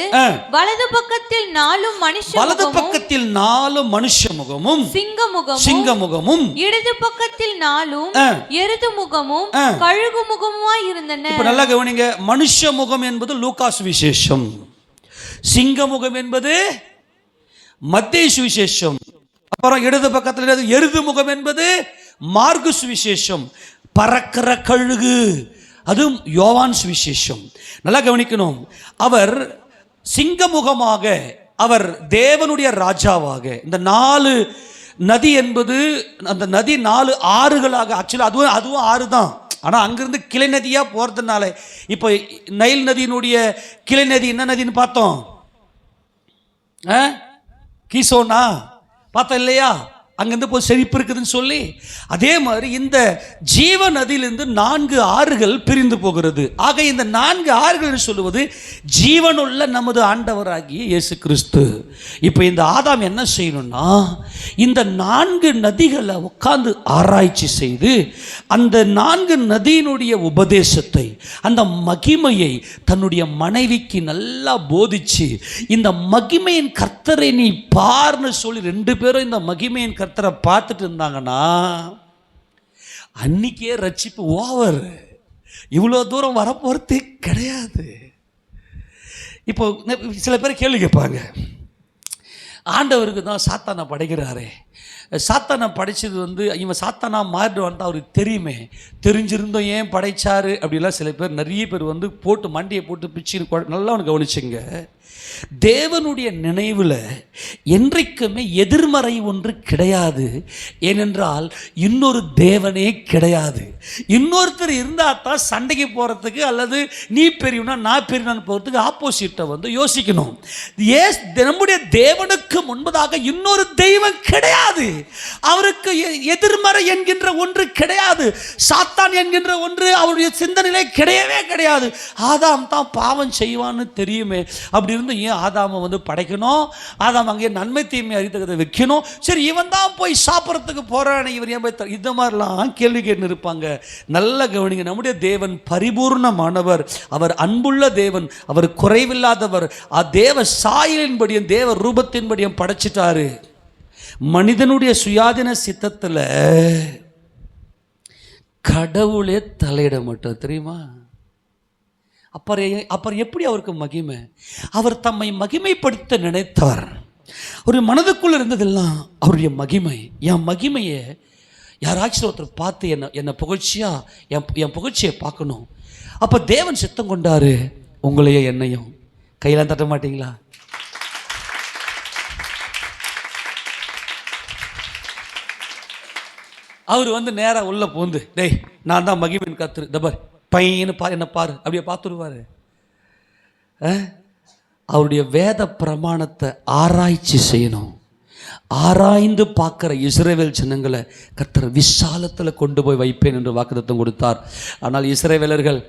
வலது பக்கத்தில் 4 மனுஷ வலது பக்கத்தில் 4 மனுஷ முகமும் சிங்க முகமும் இடது பக்கத்தில் 4 எருது முகமும் கழுகு முகமுமாய் இருந்தன. இப்ப நல்லா கவனிங்க. மனுஷ முகம் என்பது லூக்கா சுவிசேஷம், சிங்க முகம் என்பது மத்தேயு சுவிசேஷம், அப்புறம் இடது பக்கத்தில் எருது முகம் என்பது மார்க்கு சுவிசேஷம், பறக்கிற கழுகு அதுவும் யோவான் சுவிசேஷம். நல்லா கவனிக்கணும். அவர் சிங்கமுகமாக, அவர் தேவனுடைய ராஜாவாக, இந்த 4 நதி என்பது அந்த நதி 4 ஆறுகளாக, ஆக்சுவலி அதுவும் ஆறு தான், ஆனால் அங்கிருந்து கிளை நதியாக போகிறதுனால இப்போ நைல் நதியினுடைய கிளை நதி என்ன நதின்னு பார்த்தோம், கீசோனா பார்த்தோம் இல்லையா? அங்கிருந்து போய் செழிப்பு இருக்குதுன்னு சொல்லி, அதே மாதிரி இந்த ஜீவ நதியிலிருந்து 4 ஆறுகள் பிரிந்து போகிறது. ஆக இந்த 4 ஆறுகள் சொல்லுவது ஜீவனுள்ள நமது ஆண்டவராகிய இயேசு கிறிஸ்து. இப்போ இந்த ஆதாம் என்ன செய்யணும்னா, இந்த 4 நதிகளை உட்கார்ந்து ஆராய்ச்சி செய்து அந்த 4 நதியினுடைய உபதேசத்தை, அந்த மகிமையை தன்னுடைய மனைவிக்கு நல்லா போதிச்சு, இந்த மகிமையின் கர்த்தரை நீ பார்ன்னு சொல்லி 2 பேரும் இந்த மகிமையின் கர்த்தரை பார்த்துட்டு இருந்தாங்கன்னா அன்னைக்கே ரட்சிப்பு ஓவர். இவ்வளோ தூரம் வரப்போறதே கிடையாது. இப்போ சில பேர் கேள்வி கேட்பாங்க, ஆண்டவருக்கு தான் சாத்தானை படைக்கிறாரே, சாத்தானை படைச்சது இவன் சாத்தானா மாறிடுவான்ட்டு அவருக்கு தெரியுமே, தெரிஞ்சிருந்தோம் ஏன் படைச்சாரு அப்படிலாம் சில பேர், நிறைய பேர் போட்டு மண்டியை போட்டு பிச்சு. நல்லா ஒன்று கவனிச்சுங்க, தேவனுடைய நினைவில் என்றைக்குமே எதிர்மறை ஒன்று கிடையாது. ஏனென்றால் இன்னொரு தேவனே கிடையாது. இன்னொருத்தர் இருந்தால் தான் சண்டைக்கு போகிறதுக்கு அல்லது நீ பெரியவனா நான் பெரியவனான்னு போகிறதுக்கு ஆப்போசிட்டை யோசிக்கணும். நம்முடைய தேவனுக்கு முன்பதாக இன்னொரு தெய்வம் கிடையாது. அவருக்கு எதிர்மறை என்கின்ற ஒன்று கிடையாது. சாத்தான் என்கின்ற ஒன்று அவருடைய சிந்தனையிலே கிடையவே கிடையாது. ஆதாம் தான் பாவம் செய்வான்னு தெரியுமே, அப்படி இருந்து ஏன் ஆதாமை படைக்கணும், ஆதாம் அங்கே நன்மை தீமை அறிந்ததை வைக்கணும், சரி இவன் தான் போய் சாப்பிட்றதுக்கு போறானே இவர் ஏன் போய், இந்த மாதிரிலாம் கேள்வி கேட்டு இருப்பாங்க. நல்ல கவனிங்க, நம்முடைய தேவன் பரிபூர்ணமானவர், அவர் அன்புள்ள தேவன், அவர் குறைவில்லாதவர். தேவ சாயலின்படியும் தேவ ரூபத்தின்படியும் படைச்சிட்டாரு. மனிதனுடைய சுயாதீன சித்தத்தில் கடவுளே தலையிட மாட்டார் தெரியுமா? அப்புறம் எப்படி அவருக்கு மகிமை? அவர் தம்மை மகிமைப்படுத்த நினைத்தார். ஒரு மனதுக்குள்ள இருந்ததெல்லாம் அவருடைய மகிமை. என் மகிமையை யாராச்சும் ஒருத்தர் பார்த்து என்னை புகழ்ச்சியா என் புகழ்ச்சியை பார்க்கணும். அப்போ தேவன் சித்தம் கொண்டாரு, உங்களையே என்னையும். கையெல்லாம் தட்ட மாட்டீங்களா? அவர் நேராக உள்ள பூந்து, டேய் நான் தான் மகிமையின் கர்த்தர், தபர் பையனு பாரு, என்ன பாரு, அப்படியே பார்த்துருவாரு. அவருடைய வேத பிரமாணத்தை ஆராய்ச்சி செய்யணும். ஆராய்ந்து பார்க்குற இஸ்ரவேல் ஜனங்களை கர்த்தர் விசாலத்தில் கொண்டு போய் வைப்பேன் என்று வாக்குத்தத்தம் கொடுத்தார். ஆனால் இஸ்ரவேலர்கள்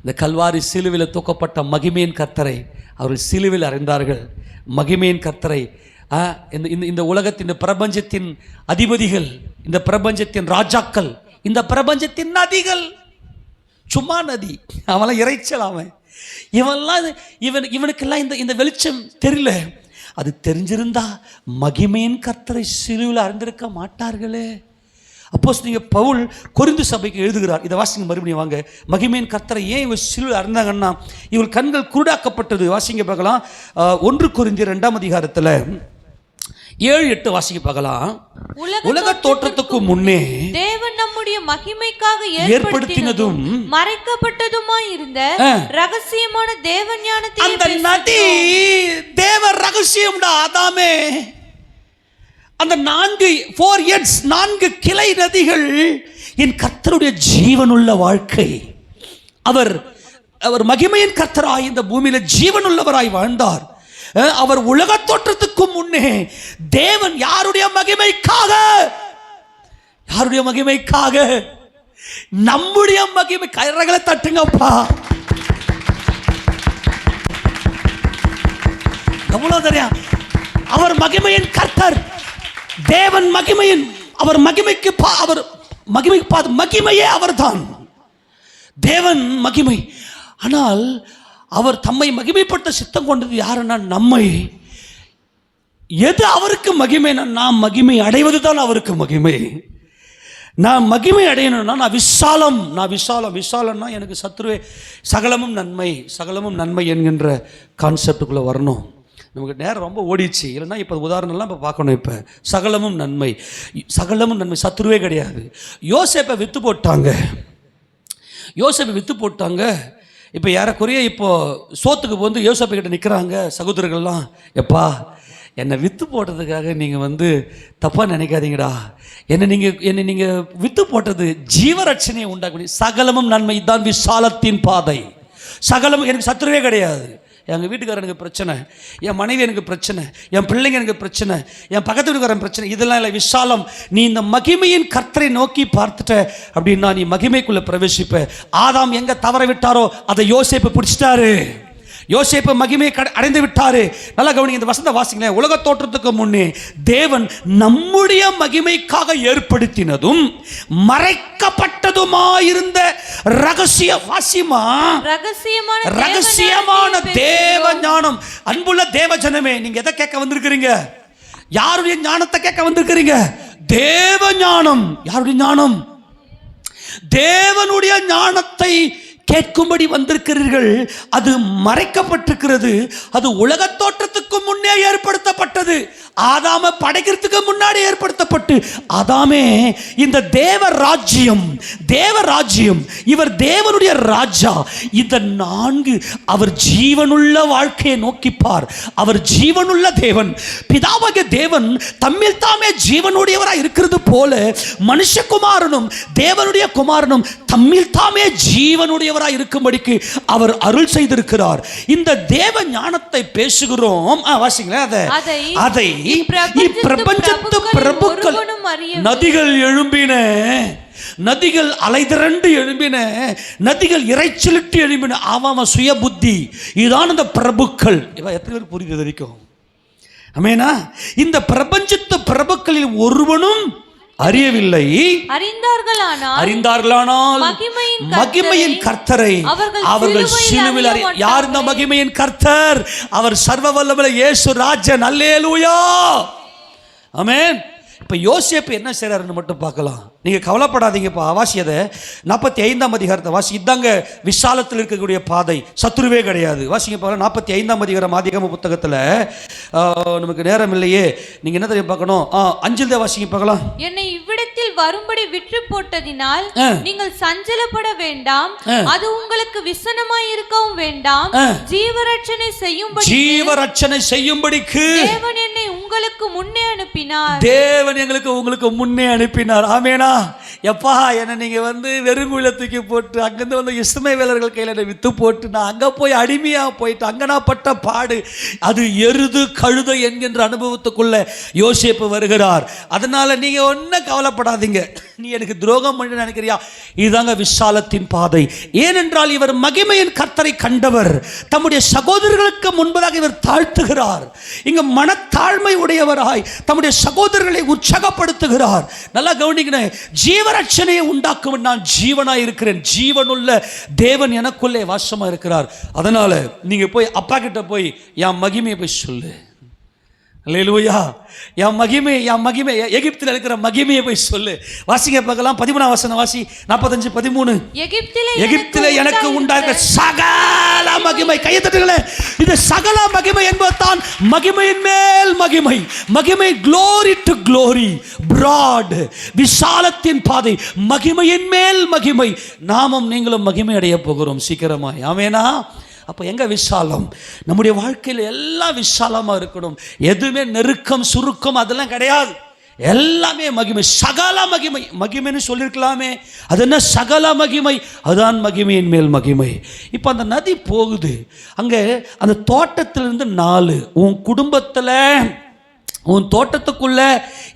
இந்த கல்வாரி சிலுவையில் தூக்கப்பட்ட மகிமையின் கர்த்தரை அவர்கள் சிலுவையில் அறிந்தார்கள். மகிமையின் கர்த்தரை இந்த உலகத்தின், இந்த பிரபஞ்சத்தின் அதிபதிகள், இந்த பிரபஞ்சத்தின் ராஜாக்கள், இந்த பிரபஞ்சத்தின் நதிகள், சும்மா நதி, அவன்லாம் இறைச்சல், இவனுக்கெல்லாம் இந்த வெளிச்சம் தெரியல. அது தெரிஞ்சிருந்தா மகிமையின் கர்த்தரை சிலுவையில் அறிந்திருக்க மாட்டார்களே. அப்போஸ்தலனாகிய பவுல் கொரிந்து சபைக்கு எழுதுகிறார். இதை வாசிங்க மறுபடியும் வாங்க. மகிமையின் கர்த்தரை ஏன் இவர் சிலுவையில் அறிந்தாங்கன்னா, இவர் கண்கள் குருடாக்கப்பட்டது. வாசிங்க பார்க்கலாம். 1 கொரிந்தியர் 2ஆம் அதிகாரத்தில் 7-8 வாசிக்க பார்க்கலாம். உலக தோற்றத்துக்கு முன்னே தேவன் நம்முடைய மகிமைக்காக ஏற்படுத்தினதும் மறைக்கப்பட்டதுமாய் இருந்த ரகசியமான தேவ ஞானத்தை, அந்த நதி தேவ ரகசியம்டா ஆதாமே. அந்த 4 கிளை நதிகள் என் கர்த்தருடைய ஜீவனுள்ள வாழ்க்கை. அவர் மகிமையின் கர்த்தராய் இந்த பூமியில ஜீவனுள்ளவராய் வாழ்ந்தார். அவர் உலக தோற்றத்துக்கு முன்னே தேவன் யாருடைய மகிமைக்காக, நம்முடைய மகிமை. கயிறுகளை தட்டுங்கப்பா. எவ்வளவு தெரியும்? அவர் மகிமையின் கர்த்தர், தேவன் மகிமையின், அவர் மகிமைக்கு அவர் மகிமையே அவர்தான். தேவன் மகிமை. ஆனால் அவர் தம்மை மகிமைப்படுத்த சித்தம் கொண்டது யாருன்னா நம்மை. எது அவருக்கு மகிமைனா, நாம் மகிமை அடைவது தான் அவருக்கு மகிமை. நான் மகிமை அடையணும்னா நான் விசாலம்னா எனக்கு சத்துருவே சகலமும் நன்மை என்கின்ற கான்செப்டுக்குள்ளே வரணும். நமக்கு நேரம் ரொம்ப ஓடிச்சு, இல்லைன்னா இப்போ உதாரணம்லாம் இப்போ பார்க்கணும். இப்போ சகலமும் நன்மை சத்துருவே கிடையாது. யோசேப்பை விற்று போட்டாங்க. இப்போ ஏறக்குறைய இப்போ சோத்துக்கு வந்து யோசேப்பு கிட்ட நிற்கிறாங்க சகோதரர்கள்லாம். எப்பா, என்னை விற்று போட்டதுக்காக நீங்கள் தப்பாக நினைக்காதீங்கடா. என்னை நீங்கள் விற்று போட்டது ஜீவரட்சணையை உண்டாக்க சகலமும் நன்மை தான் விசாலத்தின் பாதை. சகலமும் எனக்கு சத்துருவே கிடையாது. எங்கள் வீட்டுக்காரர் எனக்கு பிரச்சனை, என் மனைவி எனக்கு பிரச்சனை, என் பிள்ளைங்க எனக்கு பிரச்சனை, என் பக்கத்து வீட்டுக்காரன் பிரச்சனை, இதெல்லாம் இல்லை. விசாலம், நீ இந்த மகிமையின் கர்த்தரை நோக்கி பார்த்துட்ட அப்படின்னா நீ மகிமைக்குள்ளே பிரவேசிப்ப. ஆதாம் எங்கே தவற விட்டாரோ அதை யோசேப்பு பிடிச்சிட்டாரு. யோசேப்பு மகிமையை அடைந்து விட்டாரு. நல்லா கவனிங்க, இந்த வசந்த வாசிங்களேன். உலக தோற்றத்துக்கு முன்னே தேவன் நம்முடைய மகிமைக்காக ஏற்படுத்தினதும் மறைக்கப்பட்டதுமாயிருந்த ரகசியமான தேவ ஞானம். அன்புள்ள தேவ ஜனமே, நீங்க எதை கேட்க வந்திருக்கிறீங்க? யாருடைய ஞானத்தை கேட்க வந்திருக்கிறீங்க? தேவ ஞானம். யாருடைய ஞானம்? தேவனுடைய ஞானத்தை கேட்கும்படி வந்திருக்கிறீர்கள். அது மறைக்கப்பட்டிருக்கிறது. அது உலக தோற்றத்துக்கு முன்னே ஏற்படுத்தப்பட்டது. ஆதாம படைக்கிறதுக்கு முன்னாடி ஏற்படுத்தப்பட்டு, ஆதாமே இந்த தேவ ராஜ்யம் இவர் தேவனுடைய ராஜா. இந்த 4 அவர் ஜீவனுள்ள வாழ்க்கையை நோக்கிப்பார். அவர் ஜீவனுள்ள தேவன். பிதாவாகிய தேவன் தம்மில் தாமே ஜீவனுடையவராய் இருக்கிறது போல மனுஷகுமாரனும் தேவனுடைய குமாரனும் தம்மில் தாமே ஜீவனுடையவர் இருக்கும்படிக்கு அவர் அருள் செய்திருக்கிறார். இந்த தேவ ஞானத்தை பேசுகிறோம். வாசிங்களேன். அதை இப்பிரபஞ்சத்து பிரபுக்கள் நதிகள் எழும்பின, நதிகள் அலைதிரண்டு எழும்பின, நதிகள் இறைச்சலிட்டு எழும்பின. ஆமாம், சுய புத்தி. இதான் இந்த பிரபுக்கள். எத்தனை பேர் புரியுது வரைக்கும்? ஆமெனா? இந்த பிரபஞ்சத்து பிரபுக்களில் ஒருவனும் அறியவில்லை. அறிந்தார்களானால் மகிமையின் கர்த்தரை அவர்கள் சிலுவையில் யார் இந்த மகிமையின் கர்த்தர்? அவர் சர்வ வல்லமையுள்ள இயேசு ராஜன். அல்லேலூயா, ஆமென். இப்போ யோசேப்பு என்ன செய்றாருன்னு மட்டும் பார்க்கலாம். நீங்கள் கவலைப்படாதீங்கப்பா. வாசி அதை 45ஆம் அதிகாரத்தை வாசி. இதாங்க விசாலத்தில் இருக்கக்கூடிய பாதை, சத்துருவே கிடையாது. வாசிங்க பார்க்கலாம். 45ஆம் அதிகாரம் ஆதிகாம புத்தகத்தில். நமக்கு நேரம் இல்லையே, நீங்கள் என்ன தெரியும் பார்க்கணும். 5 வாசிங்க பார்க்கலாம். என்னை இவ்விடத்தில் வரும்படி விற்று போட்டதினால் நீங்கள் சஞ்சலப்பட வேண்டாம், அது உங்களுக்கு விசனமாய் இருக்கவும் வேண்டாம். ஜீவரட்சணை செய்யும்படிக்கு தேவன் என்னை உங்களுக்கு முன்னே அனுப்பினார். தேவன் உங்களுக்கு முன்னே அனுப்பினார். ஆமெனா? எப்பா, என்ன நீங்க வெறுங்குயில தூக்கி போட்டு அங்கிருந்து இஸ்மவேலர்கள் கையில என்னை வித்து போட்டு நான் அங்க போய் அடிமையா போயிட்டு அங்க நான் பட்ட பாடு, அது எருது கழுதை என்கின்ற அனுபவத்துக்குள்ள யோசேப்பு வருகிறார். அதனால நீங்க ஒன்னும் கவலைப்படாதீங்க. நீ எனக்கு துரோகம் பண்ண நினைக்கிறியா? இதுதாங்க விசாலத்தின் பாதை. ஏனென்றால் இவர் மகிமையின் கர்த்தரை கண்டவர். தம்முடைய சகோதரர்களுக்கு முன்பதாக இவர் தாழ்த்துகிறார். இங்க மனத்தாழ்மை உடையவராய் தம்முடைய சகோதரர்களை உற்சாகப்படுத்துகிறார். நல்லா கவனிக்கணும். ஜீவரட்சணையை உண்டாக்கும் நான் ஜீவனாய் இருக்கிறேன். ஜீவனுள்ள தேவன் எனக்குள்ளே வாசமா இருக்கிறார். அதனால நீங்க போய் அப்பா கிட்ட போய் என் மகிமையை போய் சொல்லு. அல்லேலூயா. என் மகிமை எகிப்தில் இருக்கிற மகிமையை போய் சொல்லு. வாசிங்க பார்க்கலாம். 13ஆம் வசனம் வாசி. 45, 13. எகிப்திலே எனக்கு உண்டாக சகல மகிமை. கையை தட்டுங்களேன். இது சகல மகிமை என்பதுதான் மகிமையின் மேல் மகிமை. glory to glory, broad, விசாலத்தின் பாதை, மகிமையின் மேல் மகிமை. நாமும் நீங்களும் மகிமை அடைய போகிறோம் சீக்கிரமாய். ஆமெனா? அப்போ எங்க விசாலம்? நம்முடைய வாழ்க்கையில் எல்லாம் விசாலமா இருக்கணும். எதுவுமே நெருக்கம் சுருக்கம் அதெல்லாம் கிடையாது. எல்லாமே மகிமை, சகல மகிமைன்னு சொல்லியிருக்கலாமே. அது என்ன? சகல மகிமை. அதுதான் மகிமையின் மேல் மகிமை. இப்போ அந்த நதி போகுது. அங்கே அந்த தோட்டத்திலிருந்து 4 உன் குடும்பத்தில் உன் தோட்டத்துக்குள்ள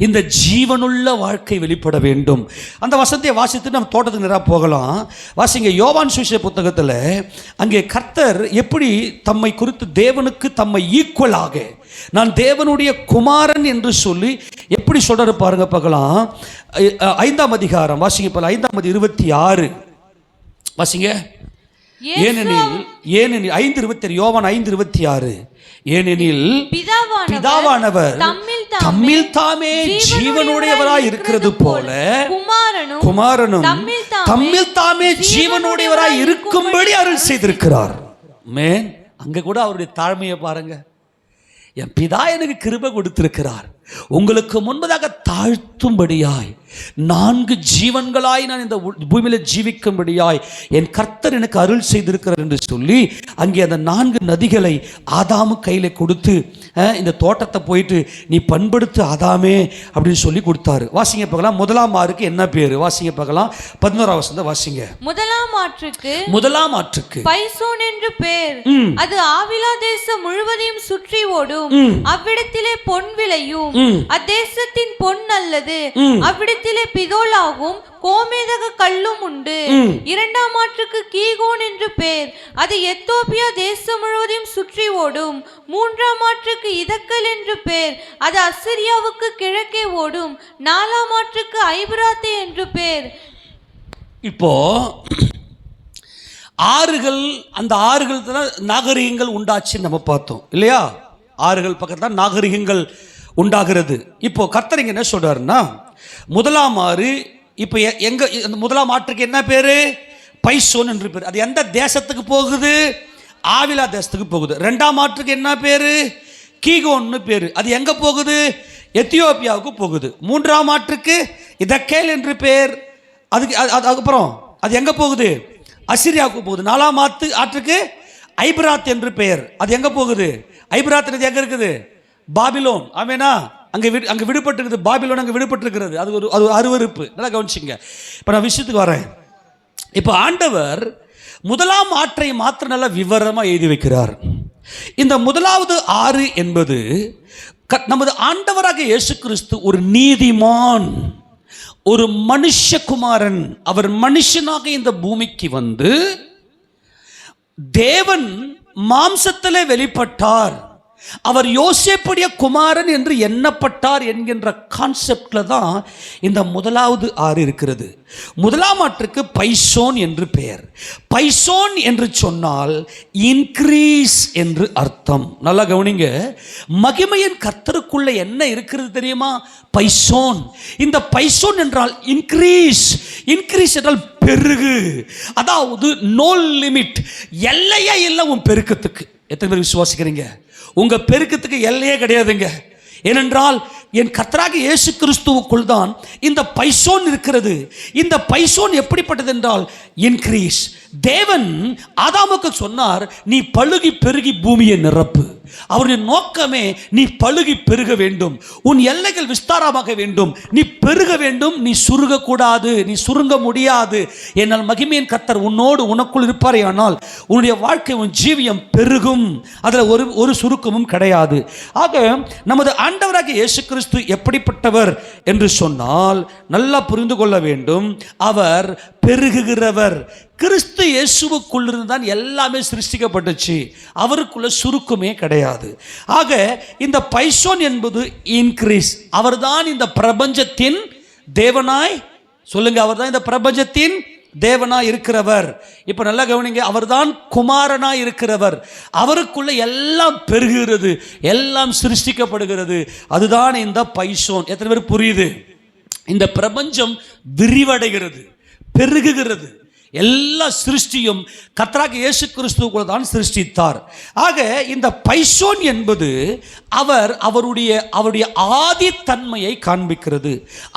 இந்த ஜீவனுள்ள வாழ்க்கை வெளிப்பட வேண்டும். அந்த வசனத்தை வாசித்து நம்ம தோட்டத்துக்கு நேராக போகலாம். வாசிங்க யோவான் சுவிசேஷ புத்தகத்தில். அங்கே கர்த்தர் எப்படி தம்மை குறித்து தேவனுக்கு தம்மை ஈக்குவலாக, நான் தேவனுடைய குமாரன் என்று சொல்லி எப்படி சொல்றாரு பாருங்க பார்க்கலாம். 5ஆம் அதிகாரம் வாசிங்க. 5:26 வாசிங்க. ஏனெனில் 5:26 யோவான் 5:26 ஏனெனில் பிதாவானவர் தம்மில் தாமே ஜீவனுடையவராய் இருக்கிறது போல குமாரனும் தம்மில் தாமே ஜீவனுடையவராய் இருக்கும்படி அருள் செய்திருக்கிறார். மேன் அங்க கூட அவருடைய தாழ்மையை பாருங்க. என் பிதா எனக்கு கிருபை கொடுத்திருக்கிறார், உங்களுக்கு முன்பதாக தாழ்த்தும்படியாய் 4 ஜீவன்களாய் நான் இந்த பூமியில ஜீவிக்கும்படியாய் என் கர்த்தர் எனக்கு அருள் செய்திருக்கிறார் என்று சொல்லி அங்கே அந்த 4 நதிகளை ஆதாமு கையில கொடுத்து இந்த தோட்டத்தை போயிட்டு நீ பண்படுத்து ஆதாமே அப்படின்னு சொல்லி கொடுத்தாரு. வாசிங்க பார்க்கலாம். முதலாம் ஆறுக்கு என்ன பேரு? வாசிங்க பார்க்கலாம். 11ஆம் வசனத்தை வாசிங்க. முதலாம் ஆற்றுக்கு பைசோன் என்று பேர். அது ஆவிலா தேசம் முழுவதையும் சுற்றி ஓடும். அவ்விடத்திலே பொன் விளையும். அத்தேசத்தின் பொன் அல்லது அவ்விடத்திலே பிதோலாவும் கோமேதக கல்லும் உண்டு. 2ஆம் ஆற்றுக்கு கீகோன் என்று பேர். அது எத்தோப்பியா தேசம் முழுவதையும் சுற்றி ஓடும். 3ஆம் ஆற்றுக்கு இதக்கல் என்று பேர். அது அசிரியாவுக்கு கிழக்கே ஓடும். 4ஆம் ஆற்றுக்கு ஐபிராத்தே என்று பேர். இப்போ ஆறுகள், அந்த ஆறுகள் தான் நாகரிகங்கள் உண்டாச்சு நம்ம பார்த்தோம் இல்லையா? ஆறுகள் பக்கத்துல தான் நாகரிகங்கள் உண்டாகிறது. இப்போ கர்த்தர் என்ன சொல்றாருன்னா, முதலாம் ஆறு இப்போ எங்க அந்த முதலாம் ஆற்றுக்கு என்ன பேரு? பைசோன் என்று பேர். அது எந்த தேசத்துக்கு போகுது? ஆவிலா தேசத்துக்கு போகுது. 2ஆம் ஆற்றுக்கு என்ன பேரு? கீகோன்னு பேரு. அது எங்க போகுது? எத்தியோப்பியாவுக்கு போகுது. 3ஆம் ஆற்றுக்கு இதக்கேல் என்று பேர். அதுக்கப்புறம் அது எங்க போகுது? அசிரியாவுக்கு போகுது. 4ஆம் ஆற்றுக்கு ஐபிராத் என்று பெயர். அது எங்க போகுது? ஐபிராத் எங்க இருக்குது? பாபிலோன். ஆமேனா? அங்கே விடுபட்டு பாபிலோன் அங்கே விடுபட்டிருக்கிறது. அது ஒரு அருவருப்பு. நல்லா கவனிச்சிங்க. இப்போ நான் விஷயத்துக்கு வரேன். இப்போ ஆண்டவர் முதலாம் ஆற்றை மாத்திரம் நல்லா விவரமாக எழுதி வைக்கிறார். இந்த முதலாவது ஆறு என்பது நமது ஆண்டவராக இயேசு கிறிஸ்து ஒரு நீதிமான், ஒரு மனுஷகுமாரன். அவர் மனுஷனாக இந்த பூமிக்கு வந்து தேவன் மாம்சத்திலே வெளிப்பட்டார். அவர் யோசேப்புடைய குமாரன் என்று எண்ணப்பட்டார் என்கின்ற கான்செப்ட்ல தான் இந்த முதலாவது ஆறு இருக்கிறது. முதலாம் ஆற்றுக்கு பைசோன் என்று பெயர். பைசோன் என்று சொன்னால் இன்க்ரீஸ் என்று அர்த்தம். நல்லா கவனிங்க. மகிமையின் கர்த்தருக்குள்ள என்ன இருக்கிறது தெரியுமா? பைசோன். இந்த பைசோன் என்றால் இன்க்ரீஸ். இன்க்ரீஸ் என்றால் பெருகு. அதாவது நோ லிமிட், எல்லையே இல்லை உன் பெருக்கத்துக்கு. எத்தனை பேர் விசுவாசிக்கிறீங்க? உங்க பெருக்கத்துக்கு எல்லையே கிடையாதுங்க. ஏனென்றால் என் கர்த்தராகிய இயேசு கிறிஸ்துவுக்குள் தான் இந்த பைசோன் இருக்கிறது. இந்த பைசோன் எப்படிப்பட்டது என்றால் இன்க்ரீஸ். தேவன் ஆதாமுக்கு சொன்னார், நீ பழுகி பெருகி பூமியை நிரப்பு. அவருடைய நோக்கமே நீ பழுகி பெருக வேண்டும், உன் எல்லைகள் விஸ்தாரமாக வேண்டும், நீ பெருக வேண்டும், நீ சுருங்க கூடாது, நீ சுருங்க முடியாது. என்னால் மகிமையின் கர்த்தர் உன்னோடு உனக்குள் இருப்பாரே, ஆனால் உன்னுடைய வாழ்க்கை, உன் ஜீவியம் பெருகும். அதில் ஒரு சுருக்கமும் கிடையாது. ஆக நமது ஆண்டவராகிய இயேசு கிறிஸ்து எப்படிப்பட்டவர் என்று சொன்னால் நல்லா புரிந்து கொள்ள வேண்டும். அவர் பெருகுகிறவர். கிறிஸ்து இயேசுவுக்குள்ளிருந்து தான் எல்லாமே சிருஷ்டிக்கப்பட்டுச்சு. அவருக்குள்ள சுருக்கமே கிடையாது. ஆக இந்த பைசோன் என்பது இன்க்ரீஸ். அவர்தான் இந்த பிரபஞ்சத்தின் தேவனாய், சொல்லுங்க, அவர்தான் இந்த பிரபஞ்சத்தின் தேவனாய் இருக்கிறவர். இப்ப நல்லா கவனிங்க. அவர்தான் குமாரனாய் இருக்கிறவர். அவருக்குள்ள எல்லாம் பெருகுகிறது, எல்லாம் சிருஷ்டிக்கப்படுகிறது. அதுதான் இந்த பைசோன். எத்தனை பேர் புரியுது? இந்த பிரபஞ்சம் விரிவடைகிறது, பெருகுகிறது. எல்லா சிருஷ்டியும் கர்த்தராகிய இயேசு கிறிஸ்துவுக்குள்ள தான் சிருஷ்டித்தார். ஆக இந்த பைசோன் என்பது அவருடைய ஆதித்தன்மையை காண்பிக்கிறது.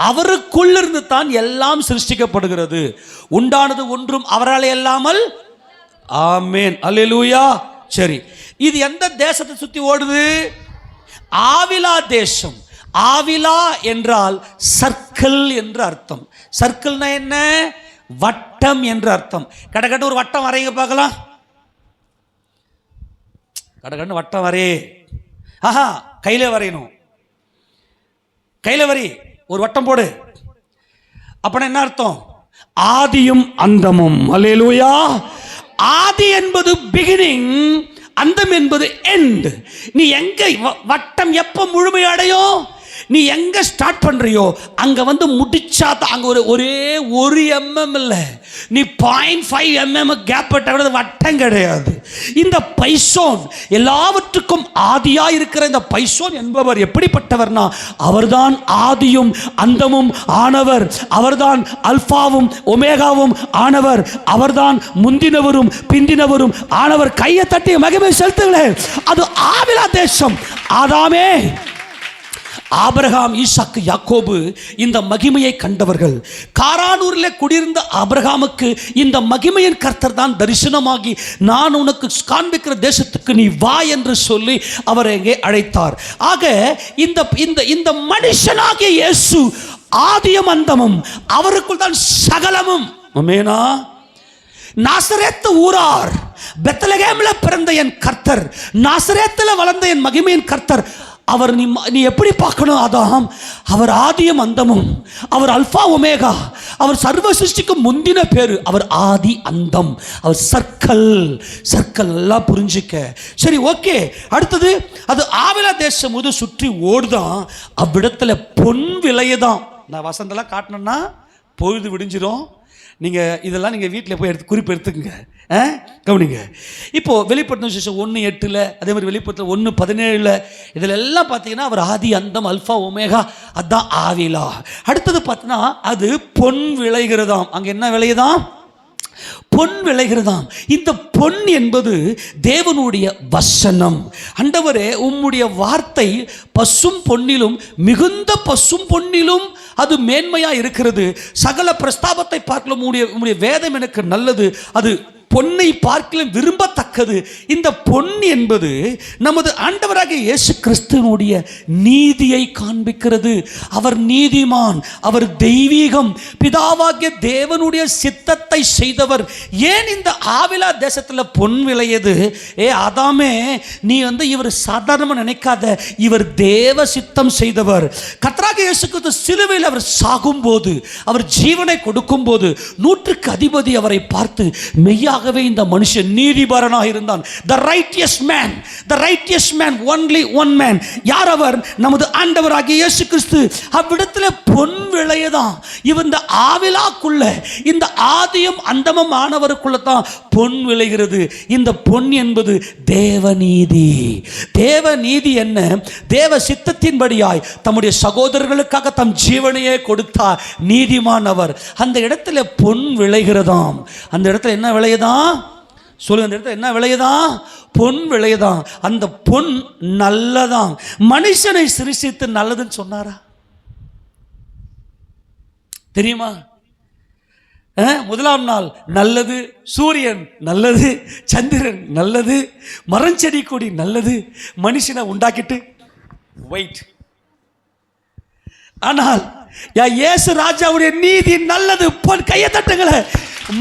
அவருக்குள்ளிருந்து தான் எல்லாம் சிருஷ்டிக்கப்படுகிறது. உண்டானது ஒன்றும் அவரால் அல்லாமல். ஆமென், அல்லேலூயா. சரி, இது எந்த தேசத்தை சுத்தி ஓடுது? ஆவிலா தேசம். ஆவிலா என்றால் சர்க்கிள் என்று அர்த்தம். சர்க்கிள்னா என்ன? வட்டம் என்று அர்த்தம். கடகட்டு ஒரு வட்டம் வரைங்க பார்க்கலாம். கடகட்டு வட்டம் வரையே. ஆஹா, கையில வரையணும். கையில வரி, ஒரு வட்டம் போடு. அப்படின்னா என்ன அர்த்தம்? ஆதியும் அந்தமும். அல்லேலூயா. ஆதி என்பது பிகினிங், அந்தம் என்பது எண்ட். நீ எங்க வட்டம் எப்ப முழுமை அடையும்? நீ எங்கே ஸ்டார்ட் பண்ணுறியோ அங்கே வந்து முடிச்சா தான். அங்கே ஒரே 1 mm இல்லை, நீ 0.5 mm கேப் விட வட்டம் கிடையாது. இந்த பைசோன் எல்லாவற்றுக்கும் ஆதியாக இருக்கிற இந்த பைசோன் என்பவர் எப்படிப்பட்டவர்னா, அவர்தான் ஆதியும் அந்தமும் ஆனவர், அவர்தான் அல்பாவும் ஒமேகாவும் ஆனவர், அவர்தான் முந்தினவரும் பிந்தினவரும் ஆனவர். கையை தட்டி மகிமை செலுத்துங்களேன். அது ஆவிலா தேசம். ஆதாமே, ஆபிரகாம், ஈசாக்கு, யாக்கோபு இந்த மகிமையை கண்டவர்கள். காரானூரில் குடியிருந்த ஆபிரகாமுக்கு இந்த மகிமையின் கர்த்தர் தான் தரிசனமாகி, நான் உனக்கு காண்பிக்கிற தேசத்துக்கு நீ வா என்று சொல்லி அவர் எங்கே அழைத்தார். ஆக இந்த இந்த இந்த மனுஷனாகிய இயேசு ஆதியும் அந்தமும், அவருக்குள் தான் சகலமும். ஆமெனா. நாசரேத்து ஊரார், பெத்லகேம்ல பிறந்த என் கர்த்தர், நாசரேத்தில் வளர்ந்த என் மகிமையின் கர்த்தர், அவர் நீ எப்படி பார்க்கணும்? ஆதாம் அவர் ஆதியும் அந்தமும், அவர் அல்பா ஒமேகா, அவர் சர்வ சிருஷ்டிக்கு முந்தின பேரு, அவர் ஆதி அந்தம், அவர் சர்க்கல். எல்லாம் புரிஞ்சிக்க. சரி, ஓகே. அடுத்தது, அது ஆவிலா தேசம் முது சுற்றி ஓடுதான். அவ்விடத்துல பொன் விலையதான். நான் வசந்தெல்லாம் காட்டணும்னா பொழுது விடிஞ்சிரும். நீங்கள் இதெல்லாம் நீங்கள் வீட்டில் போய் குறிப்பு எடுத்துக்கங்க, கவனிங்க. இப்போது வெளிப்படுத்தின விசேஷம் 1:8, அதே மாதிரி வெளிப்படுத்தின 1:17, இதில் எல்லாம் பார்த்தீங்கன்னா அவர் ஆதி அந்தம் அல்ஃபா ஒமேகா, அதுதான் ஆவிலா. அடுத்தது பார்த்தீங்கன்னா அது பொன் விளைகிறதாம். அங்கே என்ன விளையுதாம்? பொன் விளைகிறதாம். இந்த பொன் என்பது தேவனுடைய வசனம். ஆண்டவரே, உம்முடைய வார்த்தை பசும் பொன்னிலும் மிகுந்த பசும் பொன்னிலும் அது மேன்மையா இருக்கிறது. சகல பிரஸ்தாபத்தை பார்க்கலும் உம்முடைய வேதம் எனக்கு நல்லது, அது பொன்னை பார்க்கலும் விரும்பத்தக்கது. இந்த பொன் என்பது நமது ஆண்டவராகிய இயேசு கிறிஸ்துவினுடைய நீதியை காண்பிக்கிறது. அவர் நீதிமான், அவர் தெய்வீகம், பிதாவாகிய தேவனுடைய சித்தத்தை செய்தவர். ஏன் இந்த ஆவிலா தேசத்தில் பொன் விளையது? ஆதாமே, நீ இவர் சாதாரணமாக நினைக்காத, இவர் தேவ சித்தம் செய்தவர். கர்த்தராகிய இயேசு கிறிஸ்து சிலுவையில் அவர் சாகும்போது, அவர் ஜீவனை கொடுக்கும் போது 100க்கு அதிபதி அவரை பார்த்து, மெய்யா இந்த மனுஷன் நீதிபரனாக இருந்தான். The righteous man, only one man. யார் அவர்? நமது ஆண்டவராகிய இயேசு கிறிஸ்து. அவ்விடத்தில் பொன் விளையதான். இந்த ஆவிலாக்குள்ள, இந்த ஆதியும் அந்தமும் ஆனவருக்குள்ள தான் பொன் விளைகிறது. இந்த பொன் என்பது தேவநீதி. தேவநீதி என்ன? தேவ சித்தத்தின்படியாய் தம்முடைய சகோதரர்களுக்காக தம் ஜீவனையே கொடுத்தார். நீதிமான் அவர். அந்த இடத்துல பொன் விளைகிறதாம். அந்த இடத்துல என்ன விளையதான் சொல்லுங்க? அந்த இடத்துல என்ன விளையதான்? பொன் விளையதான். அந்த பொன் நல்லதான். மனுஷனை சிருஷ்டித்து நல்லதுன்னு சொன்னாரா? தெரியுமா? முதலாம் நாள் நல்லது, சூரியன் நல்லது, சந்திரன் நல்லது, மரஞ்செடி கொடி நல்லது, மனுஷனை உண்டாக்கிட்டு வெயிட். ஆனால் இயேசு ராஜாவுடைய நீதி நல்லது. பொன் கையை தட்டுங்களே.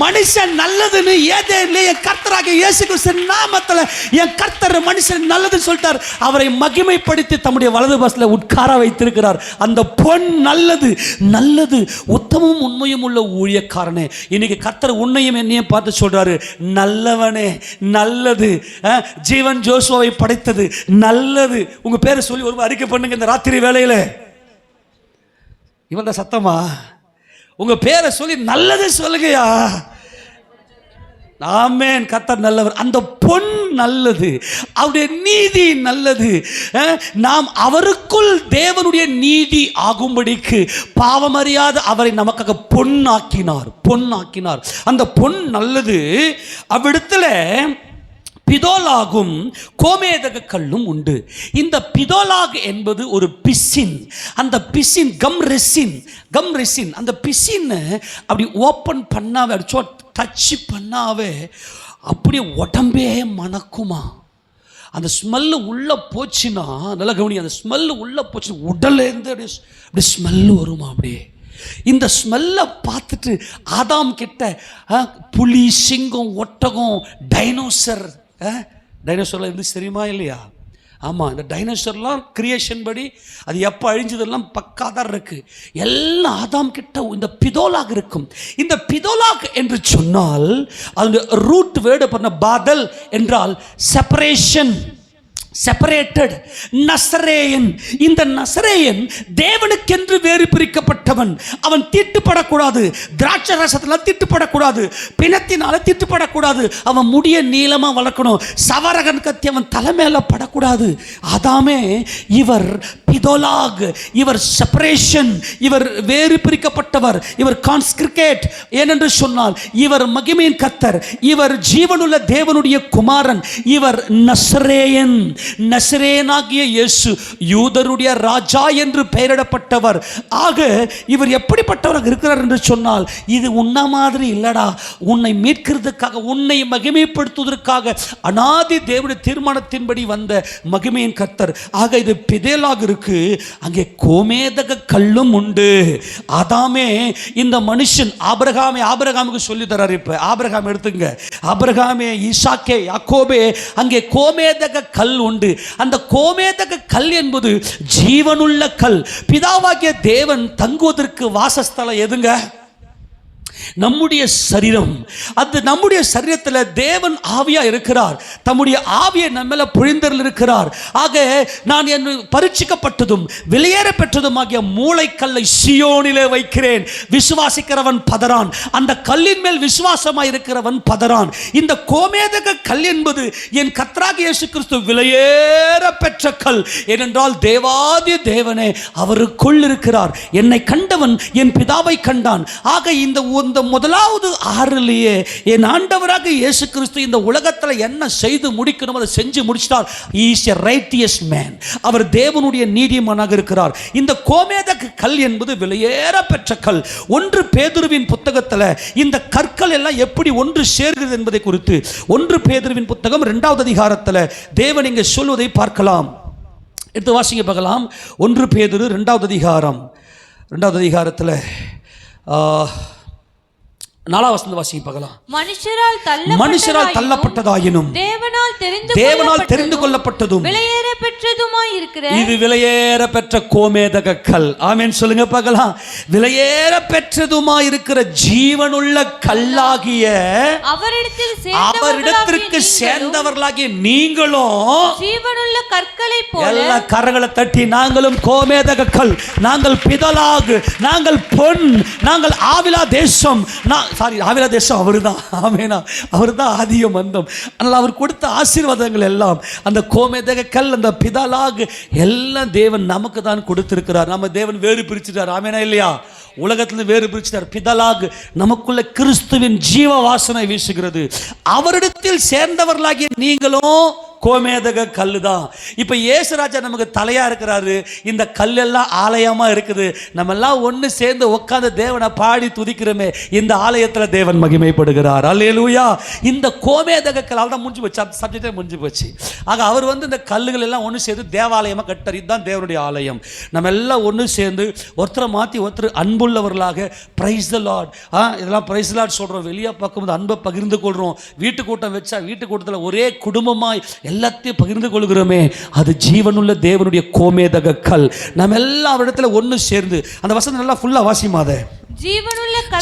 மனுஷன் நல்லதுன்னு ஏதேன்ல என் கர்த்தராகிய இயேசு கிறிஸ்து நாமத்தில் என் கர்த்தர் மனுஷன் நல்லதுன்னு சொல்லிட்டார். அவரை மகிமைப்படுத்தி தம்முடைய வலது பாசத்தில் உட்கார வைத்திருக்கிறார். அந்த பொன் நல்லது, நல்லது, உத்தமும் உண்மையும் உள்ள ஊழியக்காரனே. இன்னைக்கு கர்த்தர் உன்னையும் என்னையும் பார்த்து சொல்றாரு, நல்லவனே, நல்லது. ஜீவன் ஜோசுவாவை படைத்தது நல்லது. உங்க பேரை சொல்லி ஒரு அறிக்கை பண்ணுங்க இந்த ராத்திரி வேளையில. இவன் சத்தமா உங்க பேரை சொல்லி நல்லது சொல்லுங்கயா. ஆமென். கர்த்தர் நல்லவர். அந்த பொன் நல்லது, அவருடைய நீதி நல்லது. நாம் அவருக்குள் தேவனுடைய நீதி ஆகும்படிக்கு பாவமறியாத அவரை நமக்காக பொன்னாக்கினார். அந்த பொன் நல்லது. அவ்விடத்துல பிதோலாகும் கோமேதக கல்லும் உண்டு. இந்த பிதோலாக் என்பது ஒரு பிசின். அந்த பிசின் கம் ரெசின். அந்த பிசின் அப்படி ஓப்பன் பண்ணாவே, டச் பண்ணாவே அப்படியே உடம்பே மணக்குமா. அந்த ஸ்மெல்லு உள்ளே போச்சுன்னா, நல்லா கவனி, அந்த ஸ்மெல்லு உள்ளே போச்சுன்னா உடலேருந்து அப்படியே ஸ்மெல்லு வருமா. அப்படியே இந்த ஸ்மெல்லை பார்த்துட்டு ஆதாம் கிட்ட புலி, சிங்கம், ஒட்டகம், டைனோசர்லாம் இருந்துச்சு தெரியுமா இல்லையா? ஆமாம், இந்த டைனோசர்லாம் கிரியேஷன் படி அது எப்போ அழிஞ்சதெல்லாம் பக்காதான் இருக்கு. எல்லாம் ஆதாம் கிட்ட இந்த பிதோலாக் இருக்கும். இந்த பிதோலாக் என்று சொன்னால் அதனுடைய ரூட் வேர்டு பண்ண பாதல் என்றால் செப்பரேஷன். செப்பரேட்டட் நசரேயன். இந்த நசரேயன் தேவனுக்கென்று வேறு பிரிக்கப்பட்டவன். அவன் தீட்டுப்படக்கூடாது, திராட்சை ரசத்தில் தீட்டுப்படக்கூடாது, பிணத்தினால தீட்டுப்படக்கூடாது, அவன் முடிய நீளமா வளர்க்கணும், சவரகன் கத்தி அவன் தலைமையில படக்கூடாது. அதாமே இவர் பிதோலாக், இவர் செப்பரேஷன், இவர் வேறு பிரிக்கப்பட்டவர், இவர் கான்ஸ்கிரிகேட். ஏனென்று சொன்னால் இவர் மகிமையின் கர்த்தர், இவர் ஜீவனுள்ள தேவனுடைய குமாரன், இவர் நசரேயன். நசரேயனாகிய இயேசு யூதருடைய ராஜா என்று பெயரிடப்பட்டவர். ஆக இவர் எப்படிப்பட்டவராக இருக்கிறார் என்று சொன்னால், இது உன்ன மாதிரி இல்லடா, உன்னை மீட்கிறதுக்காக, உன்னை மகிமைப்படுத்துவதற்காக அநாதி தேவனுடைய தீர்மானத்தின்படி வந்த மகிமையின் கர்த்தர். ஆக இது பிதேலாக இருக்கு. அங்கே கோமேதக கல்லும் உண்டு. அதாமே இந்த மனுஷன் ஆபிரகாமுக்கு சொல்லி தரார். இப்ப ஆபிரகாம் எடுத்துங்க, ஆபிரகாமே, ஈசாக்கே, யாக்கோபே, அங்கே கோமேதக கல் உண்டு. அந்த கோமேதக கல் என்பது ஜீவனுள்ள கல். பிதாவாகிய தேவன் தங்குவதற்கு வாசஸ்தலம் எதுங்க? நம்முடைய சரீரம். அது நம்முடைய சரீரத்தில் தேவன் ஆவியா இருக்கிறார். தம்முடைய ஆவியை நம்மள பொழிந்தரில் இருக்கிறார். ஆக நான் என் பரீட்சிக்கப்பட்டதும் வெளியேற பெற்றதுமாகிய மூளைக்கல்லை சியோனிலே வைக்கிறேன். விசுவாசிக்கிறவன் பதறான், அந்த கல்லின் மேல் விசுவாசமாய் இருக்கிறவன் பதறான். இந்த கோமேதக கல் என்பது என் கர்த்தராகிய இயேசு கிறிஸ்து விலையேற பெற்ற கல். ஏனென்றால் தேவாதி தேவனே அவருக்குள் இருக்கிறார். என்னை கண்டவன் என் பிதாவை கண்டான். ஆக இந்த முதலாவது ஆறிலேயே என் ஆண்டவராக இயேசு கிறிஸ்து இந்த உலகத்தில் என்ன செய்து முடிக்கணும் அதை செஞ்சு முடிச்சிட்டார். He is a righteous man. அவர் தேவனுடைய நீதிமானாக இருக்கிறார். இந்த கோமேதக கல் என்பது விலையேற பெற்ற கல். 1 பேதுருவின் புத்தகத்தில் இந்த கற்கள் எல்லாம் எப்படி ஒன்று சேர்கிறது என்பதை குறித்து 1 பேதுருவின் புத்தகம் 2வது அதிகாரத்தில் தேவன் இங்கே சொல்வதை பார்க்கலாம். எடுத்து வாசிங்க பார்க்கலாம். 1 பேதுரு 2வது அதிகாரம் 2வது அதிகாரத்தில் 4வது வசனத்தை வாசிங்க பார்க்கலாம். மனுஷரால் தள்ளப்பட்டதாயினும் தேவனால் தெரிந்து கொள்ளப்பட்டதும் விலையேற பெற்றதுமாய் இருக்கிற இது விலையேற பெற்ற கோமேதக கல். ஆமென் சொல்லுங்க பார்க்கலாம். விலையேற பெற்றதுமாய் இருக்கிற ஜீவனுள்ள கல்லாகிய அவரிடத்திற்கு சேர்ந்தவர்களாகிய நீங்களும் ஜீவனுள்ள கற்களை போல, எல்லா கரங்களை தட்டி நாங்களும் கோமேதக கல், நாங்கள் பிதலாகு, நாங்கள் பொன், நாங்கள் ஆவிலா தேசம். ஆவிலா தேசம் அவர்தான். ஆமேனா, அவர்தான் ஆதியும் அந்தம். ஆனால் அவர் கொடுத்த ஆசீர்வாதங்கள் எல்லாம் அந்த கோமேதக கல், அந்த பிதலாக் எல்லாம் தேவன் நமக்கு தான் கொடுத்திருக்கிறார். நம்ம தேவன் வேறு பிரிச்சுட்டார். ஆமேனா இல்லையா? உலகத்திலிருந்து வேறு பிரிச்சுட்டார். பிதலாக் நமக்குள்ள கிறிஸ்துவின் ஜீவ வாசனை வீசுகிறது. அவரிடத்தில் சேர்ந்தவர்களாகிய நீங்களும் கோமேதக கல்லு தான். இப்போ இயேசுராஜா நமக்கு தலையா இருக்கிறாரு. இந்த கல்லெல்லாம் ஆலயமா இருக்குது. நம்ம எல்லாம் ஒன்று சேர்ந்து உட்கார்ந்து தேவனை பாடி துதிக்கிறோமே, இந்த ஆலயத்தில் தேவன் மகிமைப்படுகிறார். அல்லேலூயா. இந்த கோமேதக கல் தான் முடிஞ்சு போச்சு, சப்ஜெக்டே முடிஞ்சு போச்சு. ஆக அவர் இந்த கல்லுகள் எல்லாம் ஒன்று சேர்ந்து தேவாலயமாக கட்டார். இதுதான் தேவனுடைய ஆலயம். நம்ம எல்லாம் ஒன்று சேர்ந்து ஒருத்தரை மாற்றி ஒருத்தர் அன்புள்ளவர்களாக பிரைஸ் தி லார்ட், இதெல்லாம் பிரைஸ் தி லார்ட் சொல்கிறோம். வெளியே பார்க்கும்போது அன்பை பகிர்ந்து கொள்கிறோம். வீட்டு கூட்டம் வச்சா வீட்டு கூட்டத்தில் ஒரே குடும்பமாய் எல்லாத்தையும் பகிர்ந்து கொள்கிறோமே, அது ஜீவனுள்ள தேவனுடைய கோமேதக கல். நம்ம எல்லா இடத்துல ஒன்று சேர்ந்து அந்த வசனம் நல்லா ஃபுல்லா வாசிமாத.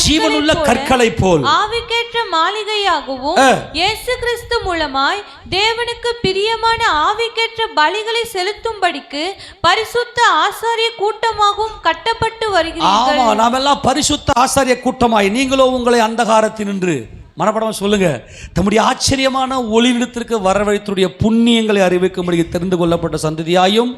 ஜீவனுள்ள கற்களை போல் ஆவிக்கேற்ற மாளிகையாகவும் இயேசு கிறிஸ்து மூலமாய் தேவனுக்கு பிரியமான ஆவிக்கேற்ற பலிகளை செலுத்தும்படிக்கு பரிசுத்த ஆசாரிய கூட்டமாகவும் கட்டப்பட்டு வருகிறீர்கள். ஆமா, நாமெல்லாம் பரிசுத்த ஆசாரிய கூட்டமாய், நீங்களோ உங்களை அந்தகாரத்தினின்று மனப்படமாக சொல்லுங்க, தம்முடைய ஆச்சரியமான ஒளிநிலத்திற்கு வரவழைத்துடைய புண்ணியங்களை அறிவிக்கும்படி தெரிந்து கொள்ளப்பட்ட சந்ததியாயும்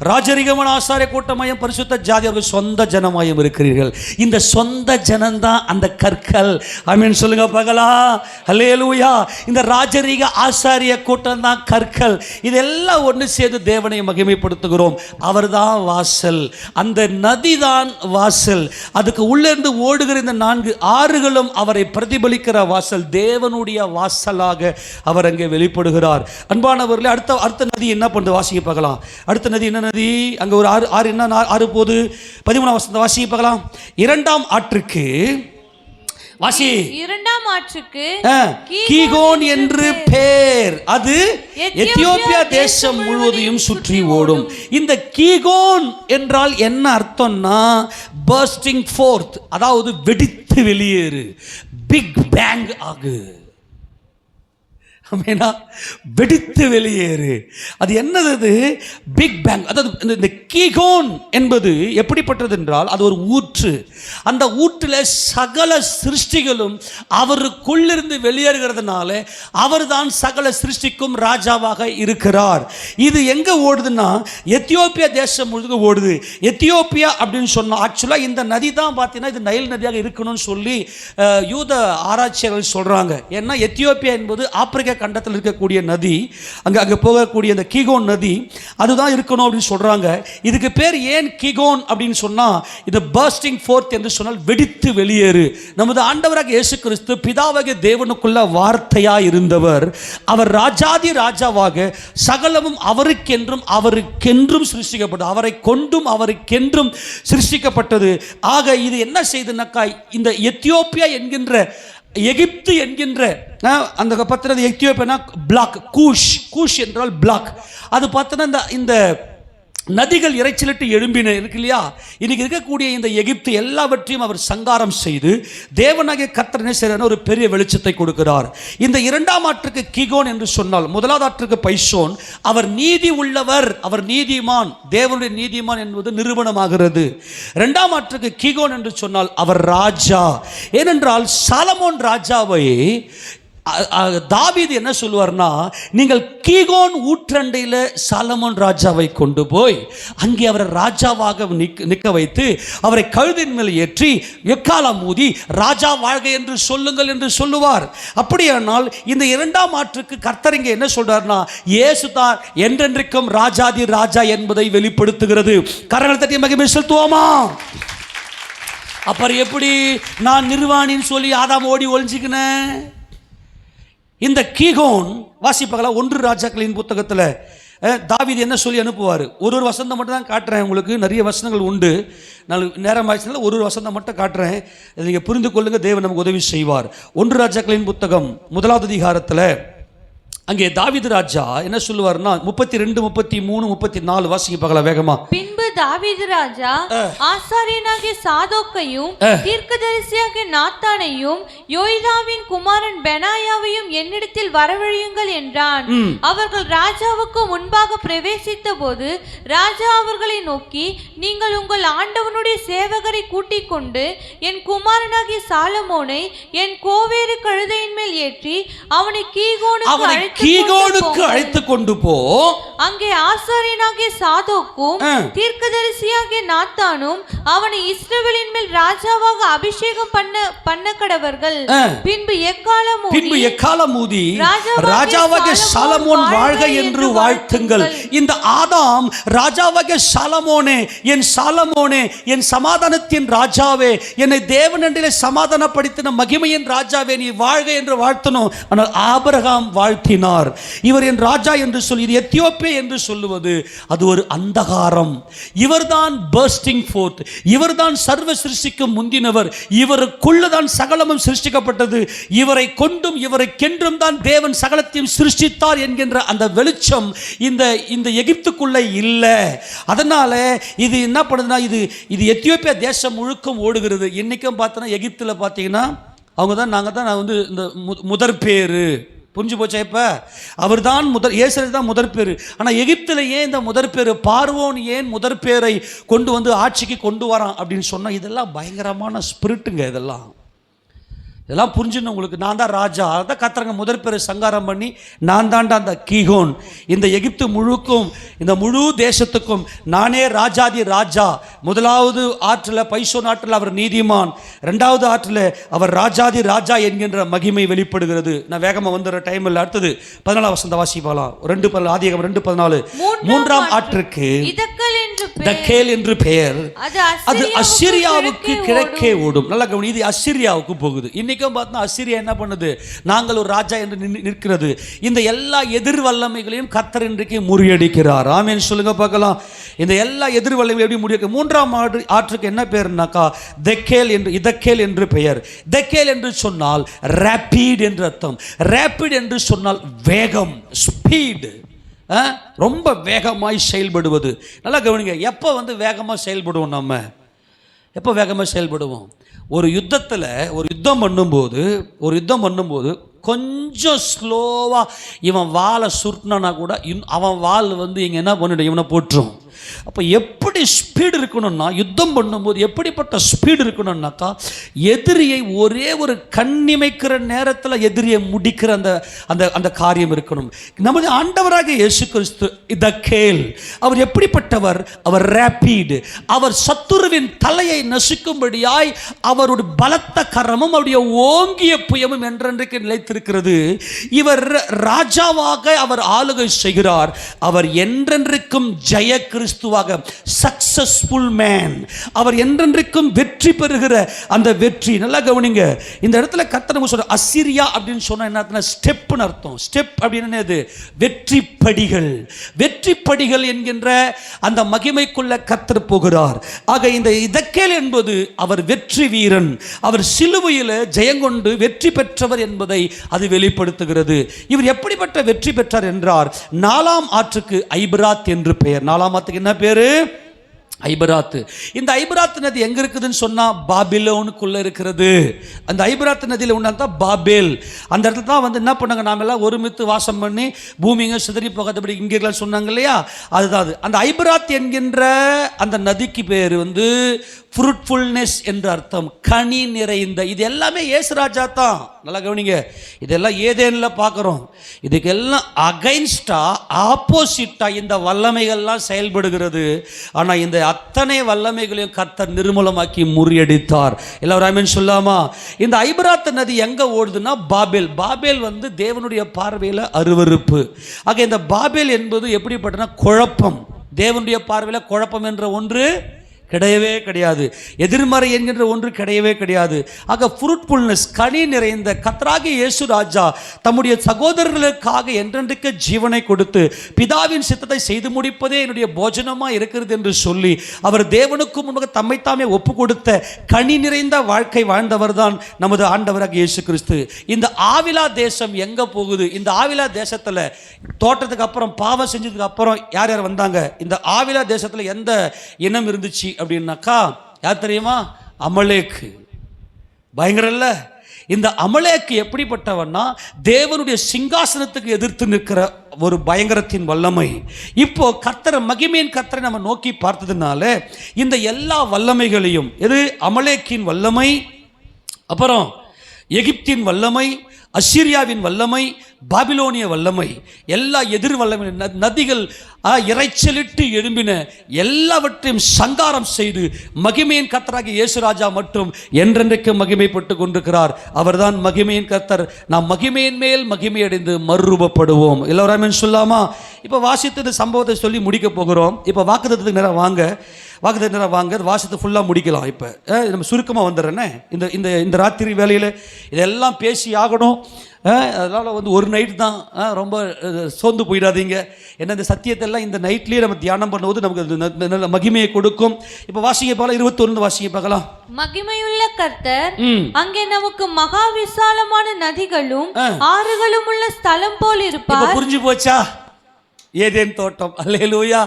ராஜரிகமான ஆசாரிய கூட்டமாயும் பரிசுத்த ஜாதியர்கள் சொந்த ஜனமாயும் இருக்கிறீர்கள். இந்த சொந்த ஜனம்தான் அந்த கற்கள். ஆமென் சொல்லுங்க பார்க்கலாம். அல்லேலூயா. இந்த ராஜரிக ஆசாரிய கூட்டம் தான் கற்கள். இதெல்லாம் ஒன்று சேர்ந்து தேவனை மகிமைப்படுத்துகிறோம். அவர் தான் வாசல், அந்த நதி தான் வாசல். அதுக்கு உள்ளிருந்து ஓடுகிற இந்த 4 ஆறுகளும் அவரை பிரதிபலிக்கிற வாசல், தேவனுடைய வாசலாக அவர் அங்கே வெளிப்படுகிறார். அன்பானவர்களே, அடுத்த நதி என்ன பண்ணுது வாசிக்க பார்க்கலாம். அடுத்த நதி என்ன நதி? அங்க ஒரு ஆறு என்ன ஆறு போது 13ஆம் வசனத்தை வாசிக்க பார்க்கலாம். 2ஆம் ஆற்றுக்கு வாசி. 2ஆம் ஆற்றுக்கு கீகோன் என்று பேர். அது எத்தியோப்பியா தேசம் முழுவதையும் சுற்றி ஓடும். இந்த கீகோன் என்றால் என்ன அர்த்தம்னா, பர்ஸ்டிங் ஃபோர்த், அதாவது வெடித்து வெளியேறு, பிக் பேங் ஆகு. ஆமெனா, வெடித்து வெளியேறு. அது என்னது? அது பிக் பேங். அதாவது இந்த கீகோன் என்பது எப்படிப்பட்டது என்றால், அது ஒரு ஊற்று. அந்த ஊற்றில் சகல சிருஷ்டிகளும் அவருக்குள்ளிருந்து வெளியேறுகிறதுனால அவர்தான் சகல சிருஷ்டிக்கும் ராஜாவாக இருக்கிறார். இது எங்க ஓடுதுன்னா, எத்தியோப்பியா தேசம் முழுக்க ஓடுது. எத்தியோப்பியா அப்படின்னு சொன்னா ஆக்சுவலாக இந்த நதி தான் பார்த்தீங்கன்னா இது நைல் நதியாக இருக்கணும்னு சொல்லி யூத ஆராய்ச்சியாளர்கள் சொல்றாங்க. ஏன்னா எத்தியோப்பியா என்பது ஆப்பிரிக்கா கண்டத்தில் இருக்கக்கூடிய நதி. அங்கே போகக்கூடிய அந்த கீகோன் நதி அதுதான் இருக்கணும் அப்படின்னு சொல்றாங்க. இதுக்கு பேர் ஏன் கீகோன் அப்படின்னு சொன்னா, இது பர்ஸ்டிங் ஃபோர்த் என்று சொன்னால் வெடித்து வெளியேறு. நமது ஆண்டவராக இயேசு கிறிஸ்து பிதாவாகிய தேவனுக்குள்ள வார்த்தையா இருந்தவர். அவர் ராஜாதி ராஜாவாக சகலமும் அவருக்கென்றும் சிருஷ்டிக்கப்பட்டது. அவரை கொண்டும் அவருக்கென்றும் சிருஷ்டிக்கப்பட்டது. ஆக இது என்ன செய்துனாக்கா, இந்த எத்தியோப்பியா என்கின்ற எகிப்து என்கின்ற அந்த பத்திரது எத்தியோப்பியா பிளாக், கூஷ் என்றால் பிளாக். அது பார்த்தோன்னா இந்த நதிகள் இறைச்சலிட்டு எழும்பின இருக்கு இல்லையா. இன்னைக்கு இருக்கக்கூடிய இந்த எகிப்து எல்லாவற்றையும் அவர் சங்காரம் செய்து தேவனாகிய கர்த்தர் என்ன செய்கிறார், ஒரு பெரிய வெளிச்சத்தை கொடுக்கிறார். இந்த இரண்டாம் ஆற்றுக்கு கீகோன் என்று சொன்னால், முதலாவது ஆற்றுக்கு பைசோன். அவர் நீதி உள்ளவர், அவர் நீதிமான், தேவனுடைய நீதிமான் என்பது நிரூபணமாகிறது. இரண்டாம் ஆற்றுக்கு கீகோன் என்று சொன்னால் அவர் ராஜா. ஏனென்றால் சாலமோன் ராஜாவை தாவீது என்ன சொல்லுவார்னா, நீங்கள் கீகோன் ஊற்றண்டையில் சாலமோன் ராஜாவை கொண்டு போய் அங்கே அவரை ராஜாவாக நிற்க வைத்து அவரை கழுதின் மேல் ஏற்றி எக்காலம் ஊதி ராஜா வாழ்க என்று சொல்லுங்கள் என்று சொல்லுவார். அப்படியானால் இந்த இரண்டாம் ஆற்றுக்கு கர்த்தர் இங்கே என்ன சொல்றார்னா, இயேசு தான் என்றென்றைக்கும் ராஜாதி ராஜா என்பதை வெளிப்படுத்துகிறது. கரங்களை தட்டி மகிமை செலுத்துவோமா? அப்புறம் எப்படி நான் நிர்வாணின்னு சொல்லி ஆதாம் ஓடி ஒளிஞ்சிக்கினேன்? இந்த கீகோன் வாசிப்பாங்களா 1 ராஜாக்களின் புத்தகத்தில் தாவீது என்ன சொல்லி அனுப்புவார்? ஒரு வசனம் மட்டும் தான் காட்டுறேன் உங்களுக்கு, நிறைய வசனங்கள் உண்டு. நான் நேரம் ஆயிடுச்சுனால ஒரு வசனம் மட்டும் காட்டுறேன், நீங்கள் புரிந்து கொள்ளுங்க. தேவன் நமக்கு உதவி செய்வார். 1 ராஜாக்களின் புத்தகம் 1வது அதிகாரத்தில் அங்கே தாவீது ராஜா என்ன சொல்லுவார்னா, 32, 33, 34 வாசிக்க பார்க்கலாம் வேகமா. பின்பு தாவீது ராஜா ஆசாரியனாகிய சாதோக்கையும் தீர்க்கதரிசியாகிய நாத்தானையும் யோய்தாவின் குமாரன் பெனாயாவையும் என்னிடத்தில் வரவழையுங்கள் என்றான். அவர்கள் ராஜாவுக்கு முன்பாக பிரவேசித்த போது ராஜா அவர்களை நோக்கி, நீங்கள் உங்கள் ஆண்டவனுடைய சேவகரை கூட்டிக் கொண்டு என் குமாரனாகிய சாலமோனை என் கோவேறு கழுதையின் மேல் ஏற்றி அவனை கீகோனுக்கு அழைத்து கொண்டு போ. அங்கே ஆசாரியனாகிய சாதோக்கும் தீர்க்கதரிசியாகிய நாத்தானும் அவனை இஸ்ரவேலின் மேல் ராஜாவாக அபிஷேகம் பண்ண கடவர்கள். பின்பு எக்காலம் ஊதி ராஜாவாகிய சாலமோன் வாழ்க என்று வாழ்த்துங்கள். இந்த ஆதாம் ராஜாவாகிய சாலமோனே, என் சமாதானத்தின் ராஜாவே, என்னை தேவனண்டிலே சமாதானப்படுத்தின மகிமையின் ராஜாவே, நீ வாழ்க என்று வாழ்த்தணும். ஆனால் ஆபிரகாம் வாழ்த்தினார். இவர் என் ராஜா என்று சொல்லி, இது எத்தியோப்பியா என்று சொல்லுவது அது ஒரு அந்தகாரம். இவர்தான் பர்ஸ்டிங் ஃபோர்த், இவர்தான் சர்வ சிருஷ்டிக்கும் முந்தினவர், இவருக்குள்ளதான் சகலமும் சிருஷ்டிக்கப்பட்டது, இவரை கொண்டும் இவருக்கென்றும் தான் தேவன் சகலத்தையும் சிருஷ்டித்தார் என்கின்ற அந்த வெளிச்சம் இந்த எகிப்துக்குள்ள இல்லை. அதனால இது என்ன பண்ணுதுன்னா, இது எத்தியோப்பியா தேசம் முழுக்கும் ஓடுகிறது. இன்னைக்கும் பார்த்தோன்னா எகிப்தில் பார்த்தீங்கன்னா நாங்கள் தான் இந்த முதற் பேரு புரிஞ்சு போச்சா? இப்போ அவர் தான் இயேசு தான் முதற் பேர். ஆனால் எகிப்தில் ஏன் இந்த முதற் பேர், பார்வோன் ஏன் முதற் பேரை கொண்டு வந்து ஆட்சிக்கு கொண்டு வரான் அப்படின்னு சொன்னால், இதெல்லாம் பயங்கரமான ஸ்பிரிட்டுங்க. இதெல்லாம் புரிஞ்சுன்னு உங்களுக்கு. நான் தான் ராஜா, அதான் கத்துறங்க முதற் பேரை சங்காரம் பண்ணி நான் தாண்டா அந்த கீகோன். இந்த எகிப்து முழுக்கும், இந்த முழு தேசத்துக்கும் நானே ராஜாதி ராஜா. முதலாவது ஆற்றில் பைசோன் ஆற்றில் அவர் நீதிமான், இரண்டாவது ஆற்றில் அவர் ராஜாதி ராஜா என்கின்ற மகிமை வெளிப்படுகிறது. நான் வேகமாக வந்துடுற டைம் இல்லை. அடுத்தது 14 வசந்த வாசிப்பாலாம். 2:14. மூன்றாம் ஆற்றுக்கு தக்கேல் என்று பெயர். அது அசிரியாவுக்கு கிழக்கே ஓடும். நல்லா கவனி, இது அசிரியாவுக்கு போகுது. இன்னைக்கும் பார்த்தா அசிரியா என்ன பண்ணுது, நாங்கள் ஒரு ராஜா என்று நிற்கிறது. இந்த எல்லா எதிர் வல்லமைகளையும் கர்த்தர் இன்றைக்கு முறியடிக்கிறார். ஆமென் சொல்லுங்க பார்க்கலாம். இந்த எல்லா எதிர் வல்லமையும் எப்படி முறியடிக்க? மூன்றாம் ஆற்றுக்கு என்ன பேர்னாக்கா இதக்கேல் என்று பெயர். தெக்கேல் என்று சொன்னால் ரேபிட் என்று அர்த்தம். ரேபிட் என்று சொன்னால் வேகம், ஸ்பீடு, ரொம்ப வேகமாய் செயல்படுவது. நல்லா கவனிங்க. எப்போ வேகமாக செயல்படுவோம்? நம்ம எப்போ வேகமாக செயல்படுவோம்? ஒரு யுத்தம் பண்ணும்போது கொஞ்சம் ஸ்லோவாக இவன் வாளை சுருட்டினா கூட அவன் வாள் இங்கே என்ன பண்ணிடும், இவனை போட்டுரும். அப்போ எப்படி ஸ்பீடு இருக்கணும்னா, யுத்தம் பண்ணும்போது எப்படிப்பட்ட ஸ்பீடு இருக்கணும்னாக்கா, எதிரியை ஒரே ஒரு கண்ணிமைக்கிற நேரத்தில் எதிரியை முடிக்கிற அந்த அந்த அந்த காரியம் இருக்கணும். நமது ஆண்டவராக இயேசு கிறிஸ்து இத கேள், அவர் எப்படிப்பட்டவர்? அவர் ரேபிட். அவர் சத்துருவின் தலையை நசுக்கும்படியாய் அவருடைய பலத்த கரமும் அவருடைய ஓங்கிய புயமும் என்றென்றைக்கு நிலைத்திருக்கிறது. இவர் ராஜாவாக அவர் ஆளுகை செய்கிறார். அவர் என்றென்றைக்கும் ஜெய கிறிஸ்துவாக, சக்சஸ்ஃபுல் மேன், அவர் என்றென்றைக்கும் வெற்றி பெறுகிற அந்த வெற்றி. நல்லா கவனிங்க, இந்த இடத்துல கர்த்தர் சொல்ற அசிரியா அப்படின்னு சொன்னா என்ன ஸ்டெப்னு அர்த்தம். ஸ்டெப் அப்படின்னு என்னது? வெற்றி படிகள். வெற்றி படிகள் என்கின்ற அந்த மகிமைக்குள்ள கர்த்தர் போகிறார். ஆக இந்த இதக்கேல் என்பது அவர் வெற்றி வீரன், அவர் சிலுவையில் ஜெயங்கொண்டு வெற்றி பெற்றவர் என்பதை அது வெளிப்படுத்துகிறது. இவர் எப்படிப்பட்ட வெற்றி பெற்றார் என்றார், 4ஆம் ஆற்றுக்கு ஐபிராத் என்று பெயர். 4ஆம் ஆற்றுக்கு என்ன பேரு? ஐபிராத். இந்த ஐபிராத் நதி எங்க இருக்குதுன்னு சொன்னா பாபிலோனுக்குள்ள இருக்கிறது. அந்த ஐபிராத் நதியில் உண்டான பாபேல், அந்த இடத்துல தான் என்ன பண்ணாங்க, நாம எல்லாம் ஒருமித்து வாசம் பண்ணி பூமிங்க சிதறி போகாதபடி இங்கே சொன்னாங்க இல்லையா, அதுதான் அது. அந்த ஐபிராத் என்கின்ற அந்த நதிக்கு பேர் ஃப்ரூட்ஃபுல்னஸ் என்று அர்த்தம், கனி நிறைந்த. இது எல்லாமே இயேசுராஜா தான். நல்லா கவனிங்க, இதெல்லாம் ஏதேனில் பார்க்குறோம். இதுக்கெல்லாம் அகைன்ஸ்டா, ஆப்போசிட்டா இந்த வல்லமைகள்லாம் செயல்படுகிறது. ஆனால் இந்த அத்தனை வல்லமைகளையும் கர்த்தர் நிர்மூலமாக்கி முறியடித்தார். எல்லாரும் ஆமென் சொல்லாமா? இந்த ஐபிராத் நதி எங்கே ஓடுதுன்னா பாபேல். பாபேல் தேவனுடைய பார்வையில் அருவருப்பு. ஆக இந்த பாபேல் என்பது எப்படிப்பட்டனா குழப்பம். தேவனுடைய பார்வையில் குழப்பம் என்ற ஒன்று கிடையவே கிடையாது, எதிர்மறை என்கின்ற ஒன்று கிடையவே கிடையாது. ஆக ஃப்ரூட்ஃபுல்னஸ், கனி நிறைந்த கர்த்தராகிய இயேசு ராஜா தம்முடைய சகோதரர்களுக்காக என்றென்றைக்கு ஜீவனை கொடுத்து பிதாவின் சித்தத்தை செய்து முடிப்பதே என்னுடைய போஜனமாக இருக்கிறது என்று சொல்லி அவர் தேவனுக்கு முன்பாக தம்மைத்தாமே ஒப்பு கொடுத்த கனி நிறைந்த வாழ்க்கை வாழ்ந்தவர் தான் நமது ஆண்டவராக இயேசு கிறிஸ்து. இந்த ஆவிலா தேசம் எங்கே போகுது? இந்த ஆவிலா தேசத்தில் தோட்டத்துக்கு அப்புறம், பாவம் செஞ்சதுக்கு அப்புறம் யார் யார் வந்தாங்க? இந்த ஆவிலா தேசத்தில் எந்த இனம் இருந்துச்சு அப்படின்னாக்கா யார் தெரியுமா? அமலேக்கு. பயங்கரம் இல்ல? இந்த அமலேக்கு எப்படிப்பட்டவன்னா தேவனுடைய சிங்காசனத்துக்கு எதிர்த்து நிற்கிற ஒரு பயங்கரத்தின் வல்லமை. இப்போ கர்த்தர், மகிமையின் கர்த்தரை நம்ம நோக்கி பார்த்ததுனால இந்த எல்லா வல்லமைகளையும், எது? அமலேக்கின் வல்லமை, அப்புறம் எகிப்தின் வல்லமை, அசிரியாவின் வல்லமை, பாபிலோனிய வல்லமை, எல்லா எதிர் வல்லமை, நதிகள் இறைச்சலிட்டு எழும்பின எல்லாவற்றையும் சங்காரம் செய்து மகிமையின் கர்த்தராகிய இயேசு ராஜா மட்டும் என்றென்றைக்கு மகிமைப்பட்டு கொண்டிருக்கிறார். அவர்தான் மகிமையின் கர்த்தர். நாம் மகிமையின் மேல் மகிமை அடைந்து மறுரூபப்படுவோம். எல்லோரும் சொல்லாமா? இப்போ வாசித்தது சம்பவத்தை சொல்லி முடிக்க போகிறோம். இப்போ வாக்குத்தத்தத்துக்கு நேரம் வாங்க, வாக்குத்தத்தத்துக்கு நேரம் வாங்க, வாசித்து ஃபுல்லாக முடிக்கலாம். இப்போ நம்ம சுருக்கமாக வந்துடுறேன்னே. இந்த இந்த ராத்திரி வேலையில் இதெல்லாம் பேசி ஆகணும். அதனால் ஒரு நைட் தான், ரொம்ப சோர்ந்து போயிடாதீங்க. ஏன்னா இந்த சத்தியத்தெல்லாம் இந்த நைட்லேயே நம்ம தியானம் பண்ணும்போது நமக்கு நல்ல மகிமையை கொடுக்கும். இப்போ வாசிங்க பார்க்கலாம், 21 வாசிங்க பார்க்கலாம். மகிமையுள்ள கர்த்தர் அங்கே நமக்கு மகா விசாலமான நதிகளும் ஆறுகளும் உள்ள ஸ்தலம் போல் இருப்பார். புரிஞ்சு போச்சா? ஏதேன் தோட்டம். அல்லேலூயா.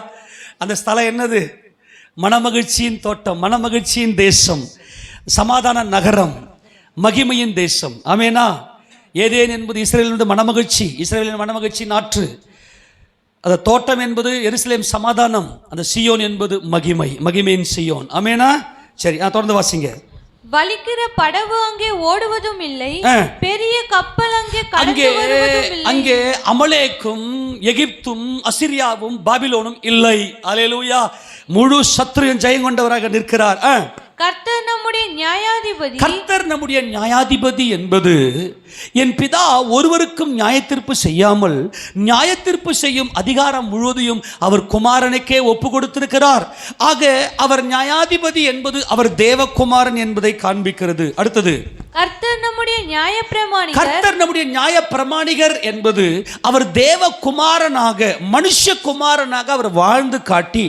அந்த ஸ்தலம் என்னது? மனமகிழ்ச்சியின் தோட்டம், மனமகிழ்ச்சியின் தேசம், சமாதான நகரம், மகிமையின் தேசம். ஆமேனா? ஏதேன் என்பது இஸ்ரேலின் மனமகிழ்ச்சி, இஸ்ரேலின் மனமகிழ்ச்சி நாற்று. அந்த தோட்டம் என்பது எருசலேம் சமாதானம். அந்த சியோன் என்பது மகிமை, மகிமையின் சியோன். ஆமேனா? சரி, தொடர்ந்து வாசிங்க. வலிக்கிற படவு அங்கே ஓடுவதும் இல்லை, பெரிய கப்பல் அங்கே கடந்து வருவதும் இல்லை. அங்கே அமலேக்கும் எகிப்தும் அசிரியாவும் பாபிலோனும் இல்லை. அல்லேலூயா. முழு சத்துருவின் ஜெயம் கொண்டவராக நிற்கிறார். கர்த்தர் நம்முடைய நியாயாதிபதி. கர்த்தர் நம்முடைய நியாயாதிபதி என்பது என் பிதா ஒருவருக்கும் நியாயத்தீர்ப்பு செய்யாமல் நியாயத்தீர்ப்பு செய்யும் அதிகாரம் முழுவதையும் அவர் குமாரனுக்கே ஒப்பு கொடுத்திருக்கிறார். ஆக அவர் நியாயாதிபதி என்பது அவர் தேவகுமாரன் என்பதை காண்பிக்கிறது. அடுத்தது, கர்த்தர் நம்முடைய நியாயப்பிரமாணிகர். கர்த்தர் நம்முடைய நியாயப்பிரமாணிகர் என்பது அவர் தேவகுமாரனாக, மனுஷகுமாரனாக அவர் வாழ்ந்து காட்டி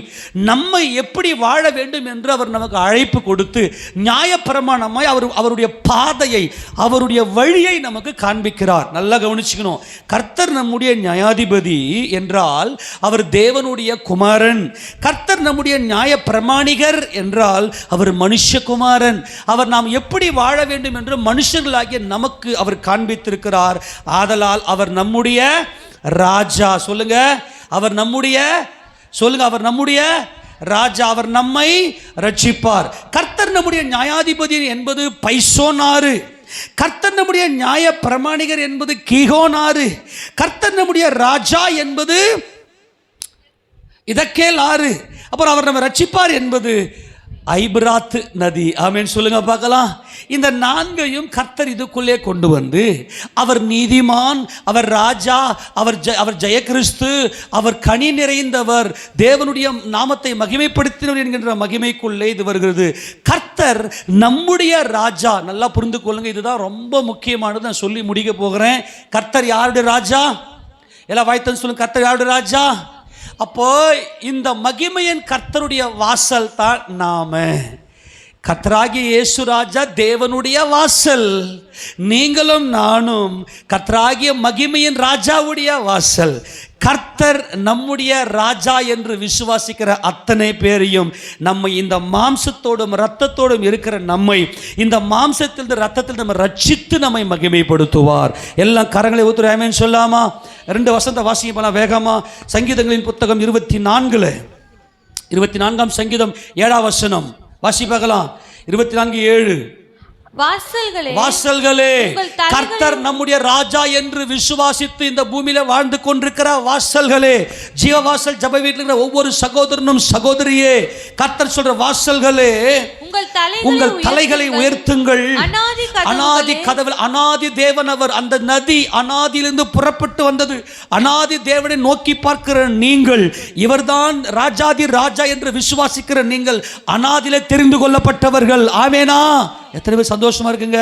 நம்மை எப்படி வாழ வேண்டும் என்று அவர் நமக்கு அழைப்பு கொடுத்து நியாயப்பிரமாணமாய் அவருடைய பாதையை, அவருடைய வழியை நமக்கு காண்பிக்கிறார். நல்லா கவனிச்சுக்கணும். கர்த்தர் நம்முடைய நியாயாதிபதி என்றால் அவர் தேவனுடைய குமாரன். கர்த்தர் நம்முடைய நியாயப்பிரமாணிகர் என்றால் அவர் மனுஷகுமாரன். அவர் நாம் எப்படி வாழ வேண்டும் என்று மனுஷர்களாகிய நமக்கு அவர் காண்பித்திருக்கிறார். ஆதலால் அவர் நம்முடைய ராஜா. சொல்லுங்க, அவர் நம்முடைய, சொல்லுங்க, அவர் நம்முடைய ராஜா. அவர் நம்மை ரட்சிப்பார். கர்த்தர் நம்முடைய நியாயாதிபதி என்பது பைசோனாறு. கர்த்தர் நம்முடைய நியாய பிரமாணிகர் என்பது கீகோனாறு. கர்த்தர் நம்முடைய ராஜா என்பது இதக்கேல் ஆறு. அப்புறம் அவர் நம்ம ரட்சிப்பார் என்பது ஐபிராத் நதி. ஆமென் சொல்லுங்க பார்க்கலாம். இந்த நான்கையும் கர்த்தர் இதுக்குள்ளே கொண்டு வந்து அவர் நீதிமான், அவர் ராஜா, அவர் ஜெயகிறிஸ்து, அவர் கனி நிறைந்தவர், தேவனுடைய நாமத்தை மகிமைப்படுத்தினவர் என்கின்ற மகிமைக்குள்ளே இது வருகிறது. கர்த்தர் நம்முடைய ராஜா. நல்லா புரிந்து கொள்ளுங்க, இதுதான் ரொம்ப முக்கியமானது. நான் சொல்லி முடிக்க போகிறேன். கர்த்தர் யாருடைய ராஜா? எல்லாம் வாய்த்தன்னு சொல்லுங்க, கர்த்தர் யாருடைய ராஜா? அப்போ இந்த மகிமையின் கர்த்தருடைய வாசல் தான் நாம. கர்த்தராகிய இயேசு ராஜா தேவனுடைய வாசல். நீங்களும் நானும் கர்த்தராகிய மகிமையின் ராஜாவுடைய வாசல். கர்த்தர் நம்முடைய ராஜா என்று விசுவாசிக்கிற அத்தனை பேரையும், நம்மை இந்த மாம்சத்தோடும் இரத்தத்தோடும் இருக்கிற நம்மை இந்த மாம்சத்தில் இரத்தத்தில் நம்ம ரட்சித்து நம்மை மகிமைப்படுத்துவார். எல்லாம் கரங்களை ஊத்துற ஆமென் சொல்லாமா? 2 வசனத்தை வாசிக்க போலாம் வேகமா. சங்கீதங்களின் புத்தகம் 24ஆம் சங்கீதம் 7ஆம் வசனம் வாசி பார்க்கலாம். 24:7. வாசல்களே, கர்த்தர் நம்முடைய ராஜா என்று விசுவாசித்து இந்த பூமியில வாழ்ந்து கொண்டிருக்கிற வாசல்களே, ஜீவவாசல் ஜப வீட்டில் இருக்கிற ஒவ்வொரு சகோதரனும் சகோதரியே, கர்த்தர் சொல்ற வாசல்களே, உங்கள் தலைகளை உயர்த்துங்கள். அனாதி கதவு, அனாதி தேவன் அவர். அந்த நதி அனாதியிலிருந்து புறப்பட்டு வந்தது. அனாதி தேவனை நோக்கி பார்க்கிற நீங்கள், இவர்தான் ராஜாதி ராஜா என்று விசுவாசிக்கிற நீங்கள் அனாதியிலே தெரிந்து கொள்ளப்பட்டவர்கள். ஆமெனா? எத்தனை பேர் சந்தோஷமா இருக்குங்க?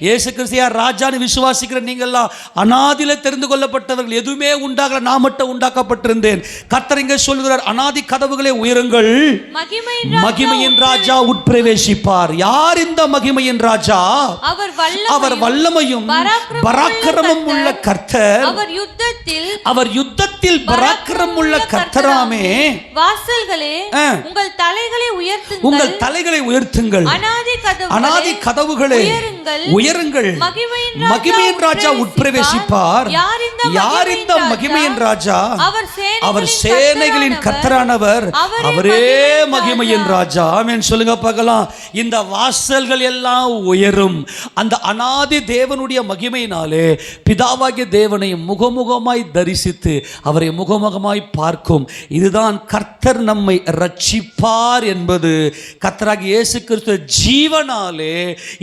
இயேசு கிறிஸ்து ராஜான்னு விசுவாசிக்கிற நீங்கள்லாம் அனாதியிலே தெரிந்து கொள்ளப்பட்டவர்கள். எதுவுமே உண்டாகல, நான் மட்டும் உண்டாக்கப்பட்டிருந்தேன். கர்த்தர் இங்கே சொல்கிறார், அனாதி கதவுகளை உயருங்கள், மகிமையின் ராஜா உட்பிரவேசிப்பார். யார் இந்த மகிமையின் ராஜா? அவர் வல்லமையும் பராக்கிரமும் உள்ள கர்த்தர். அவர் யுத்தத்தில் பராக்கிரமம் உள்ள கர்த்தராமே. வாசல்களே, உங்கள் தலைகளை உயர்த்துங்கள். அனாதி கதவுகளே உயருங்கள், மகிமையின் ராஜா உட்பிரவேசிப்பார். யார் இந்த மகிமையின் ராஜா? அவர் சேனைகளின் கர்த்தரானவர், அவரே மகிமையின் ராஜா. ஆமென் சொல்லுங்க பார்க்கலாம். இந்த வாசல்கள் எல்லாம் உயரும். அந்த அனாதி தேவனுடைய மகிமையினாலே பிதாவாகிய தேவனை முகமுகமாய் தரிசித்து அவரை முகமுகமாய் பார்க்கும். இதுதான் கர்த்தர் நம்மை ரட்சிப்பார் என்பது. கர்த்தராகிய இயேசு கிறிஸ்து ஜீவனாலே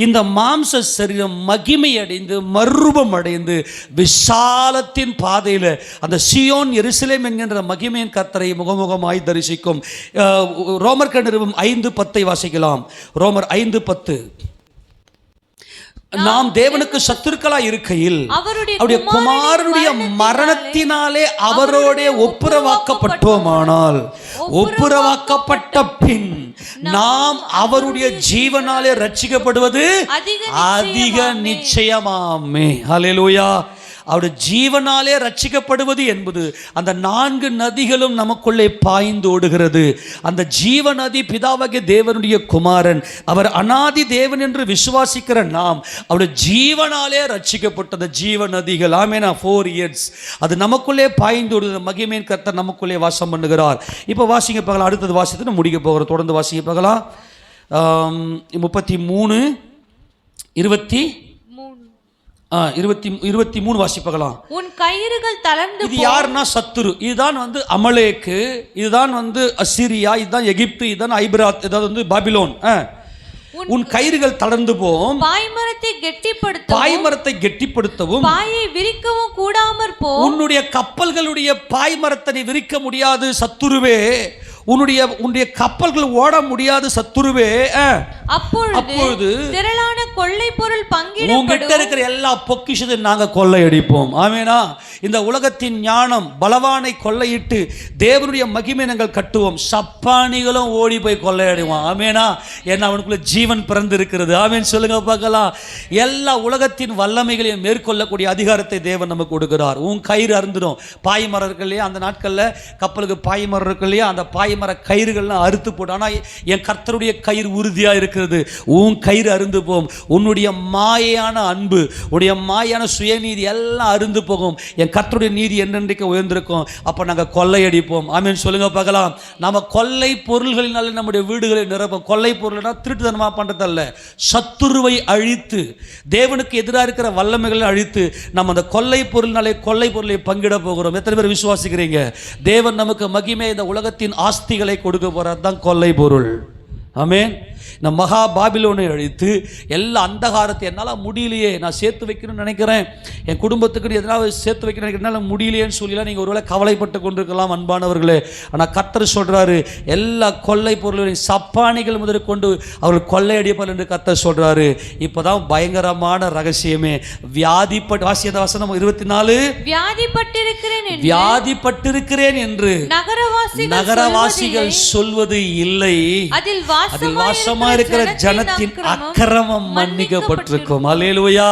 இந்த மாம்ச சரீரம் மகிமை அடைந்து மறுரூபம் அடைந்து விசாலத்தின் பாதையில் அந்த சியோன் எருசலேம் என்கின்ற மகிமையின் கர்த்தரை முகமுகமாய் தரிசிக்கும். ரோமர் 5:10 வாசிக்கலாம். ரோமர் 5:10. நாம் தேவனுக்கு சத்துருக்களா இருக்கையில் அவருடைய குமாரனுடைய மரணத்தினாலே அவரோட ஒப்புரவாக்கப்பட்டோமானால், ஒப்புரவாக்கப்பட்ட பின் நாம் அவருடைய ஜீவனாலே ரட்சிக்கப்படுவது அதிக நிச்சயமாமே. ஹல்லேலூயா. அவருடைய ஜீவனாலே ரட்சிக்கப்படுவது என்பது அந்த 4 நதிகளும் நமக்குள்ளே பாய்ந்து ஓடுகிறது. அந்த ஜீவ நதி பிதாவாகிய தேவனுடைய குமாரன். அவர் அனாதி தேவன் என்று விசுவாசிக்கிற நாம் அவருடைய ஜீவனாலே ரட்சிக்கப்பட்டது ஜீவ நதிகள். ஆமென். 4 years அது நமக்குள்ளே பாய்ந்து ஓடுகிறது. மகிமையின் கர்த்தர் நமக்குள்ளே வாசம் பண்ணுகிறார். இப்போ வாசிங்க பார்க்கலாம். அடுத்தது வாசித்து நம்ம முடிக்க போகிறோம். தொடர்ந்து வாசிங்க பார்க்கலாம். 23 வாசிப்பகலாம். உன் கயிறுகள் தளர்ந்து. இது யாருன்னா சத்துரு. இதுதான் அமலேக்கு, இதுதான் அசிரியா, இதுதான் எகிப்து, இதுதான் ஐபிராத், இதாவது பாபிலோன். உன் கயிறுகள் தளர்ந்து போம். பாய்மரத்தை கெட்டிப்படுத்தவும் பாயை விரிக்கவும் கூடாமற் போ. உன்னுடைய கப்பல்களுடைய பாய்மரத்தை விரிக்க முடியாது சத்துருவே. உன்னுடைய கப்பல்கள் ஓட முடியாது சத்துருவே. அப்பொழுது திரளான கொள்ளை பொருள் பங்கிடப்படும். உன்கிட்ட இருக்கிற எல்லா பொக்கிஷத்தையும் நாங்க கொள்ளையடிப்போம். ஆமெனா. இந்த உலகத்தின் ஞானம் பலவானை கொள்ளையிட்டு தேவனுடைய மகிமை நாங்கள் கட்டுவோம். சப்பானிகளும் ஓடி போய் கொள்ளையடிவோம். ஆமெனா. ஏன்னா அவனுக்குள்ள ஜீவன் பிறந்து இருக்கிறது. ஆமென் சொல்லுங்க பார்க்கலாம். எல்லா உலகத்தின் வல்லமைகளையும் மேற்கொள்ளக்கூடிய அதிகாரத்தை தேவன் நமக்கு கொடுக்கிறார். உன் கயிறு அறுந்துடும். பாய்மரம் இருக்கு இல்லையா, அந்த நாட்கள்ல கப்பலுக்கு பாய்மரம் இருக்கு இல்லையா, அந்த பாய்மர கயிறுகள்லாம் அறுத்து போடும். ஆனால் என் கர்த்தருடைய கயிறு உறுதியா இருக்கிறது. உன் கயிறு அருந்து போம். உன்னுடைய மாயையான அன்பு, உன்னுடைய மாயான சுயநீதி எல்லாம் அருந்து போகும். என் கர்த்தருடைய நீதி என்னென்றைக்கு உயர்ந்திருக்கும். அப்போ நாங்கள் கொள்ளையடிப்போம். ஆமென் சொல்லுங்க பார்க்கலாம். நம்ம கொள்ளை பொருள்களினால நம்முடைய வீடுகளை நிரப்பும். கொள்ளை பொருள்னா திருட்டுத்தனமாக பண்ணுறதல்ல, சத்துருவை அழித்து தேவனுக்கு எதிராக இருக்கிற வல்லமைகளை அழித்து நம்ம அந்த கொள்ளை பொருள்னாலே கொள்ளை பொருளை பங்கிட போகிறோம். எத்தனை பேர் விசுவாசிக்கிறீங்க? தேவன் நமக்கு மகிமை இந்த உலகத்தின் ஆஸ்திகளை கொடுக்க போகிறது தான் கொள்ளை பொருள். ஆமென். இந்த மகா பாபிலோனை அழித்து எல்லா அந்தகாரத்தை என்னால் முடியலையே, நான் சேர்த்து வைக்கணும்னு நினைக்கிறேன், என் குடும்பத்துக்கு எதனாவது சேர்த்து வைக்கணும் என்னால் முடியலையேன்னு சொல்லலாம் நீங்கள் ஒருவேளை கவலைப்பட்டு கொண்டிருக்கலாம் அன்பானவர்களே. ஆனால் கர்த்தர் சொல்கிறாரு, எல்லா கொள்ளை பொருள்களையும் சப்பானிகள் முதல் கொண்டு அவர்கள் கொள்ளையடிப்பார் என்று கர்த்தர் சொல்கிறாரு. இப்போ தான் பயங்கரமான ரகசியமே. வியாதிப்பட்டு வாசிய வசனம் 24, வியாதிப்பட்டிருக்கிறேன் என்று நகரவாசிகள் சொல்வது இல்லை, அதில் வாசமா இருக்கிற ஜனத்தின் அக்கிரமம் மன்னிக்கப்பட்டிருக்கும். அல்லேலூயா.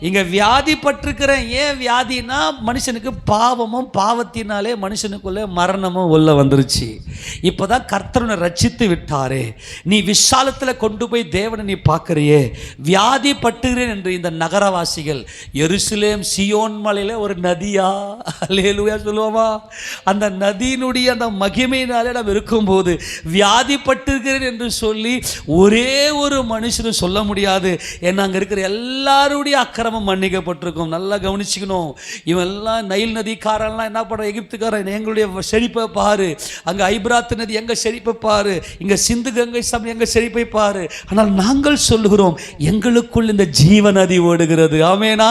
இங்க வியாதிப்பட்டிருக்கிறேன். ஏன் வியாதினா மனுஷனுக்கு பாவமும் பாவத்தினாலே மனுஷனுக்குள்ளே மரணமும் உள்ள வந்துருச்சு. இப்போதான் கர்த்தரனை ரட்சித்து விட்டாரே, நீ விசாலத்தில் கொண்டு போய் தேவனை நீ பார்க்கறியே. வியாதிப்பட்டுகிறேன் என்று இந்த நகரவாசிகள், எருசலேம் சியோன் மலையில ஒரு நதியா, அல்லேலூயா சொல்லுவோமா, அந்த நதியினுடைய அந்த மகிமையினாலே நாம் இருக்கும்போது வியாதிப்பட்டிருக்கிறேன் என்று சொல்லி ஒரே ஒரு மனுஷனும் சொல்ல முடியாது. ஏன்னா அங்கே இருக்கிற எல்லாருடைய அக்கிரமம் மன்னிக்கப்பட்டிருக்கும். நல்லா கவனிச்சுக்கணும். இவெல்லாம் நைல் நதிக்காரெல்லாம் என்ன பண்ற, எகிப்துக்காரன் எங்களுடைய செழிப்பை பாரு, அங்கே ஐபிராத் நதி எங்க செழிப்பை பாரு, இங்க சிந்து கங்கை சமயம் எங்க செழிப்பை பாரு. ஆனால் நாங்கள் சொல்லுகிறோம், எங்களுக்குள் இந்த ஜீவ நதி ஓடுகிறது. ஆமேனா.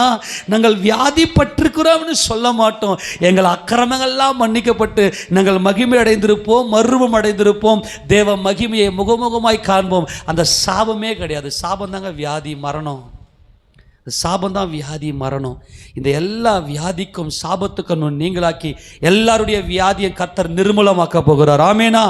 நாங்கள் வியாதிப்பட்டிருக்கிறோம்னு சொல்ல மாட்டோம். எங்கள் அக்கிரமங்கள்லாம் மன்னிக்கப்பட்டு நாங்கள் மகிமை அடைந்திருப்போம், மர்வம் அடைந்திருப்போம், தேவ மகிமையை முகமுகமாய் காண்போம். அந்த சாபமே கிடையாது. சாபம் தாங்க வியாதி, மரணம். சாபம் தான் வியாதி, மரணம். இந்த எல்லா வியாதிக்கும் சாபத்துக்கும் நீங்களாக்கி எல்லாருடைய வியாதியை கர்த்தர் நிர்மூலமாக்க போகிறார். ஆமேனா.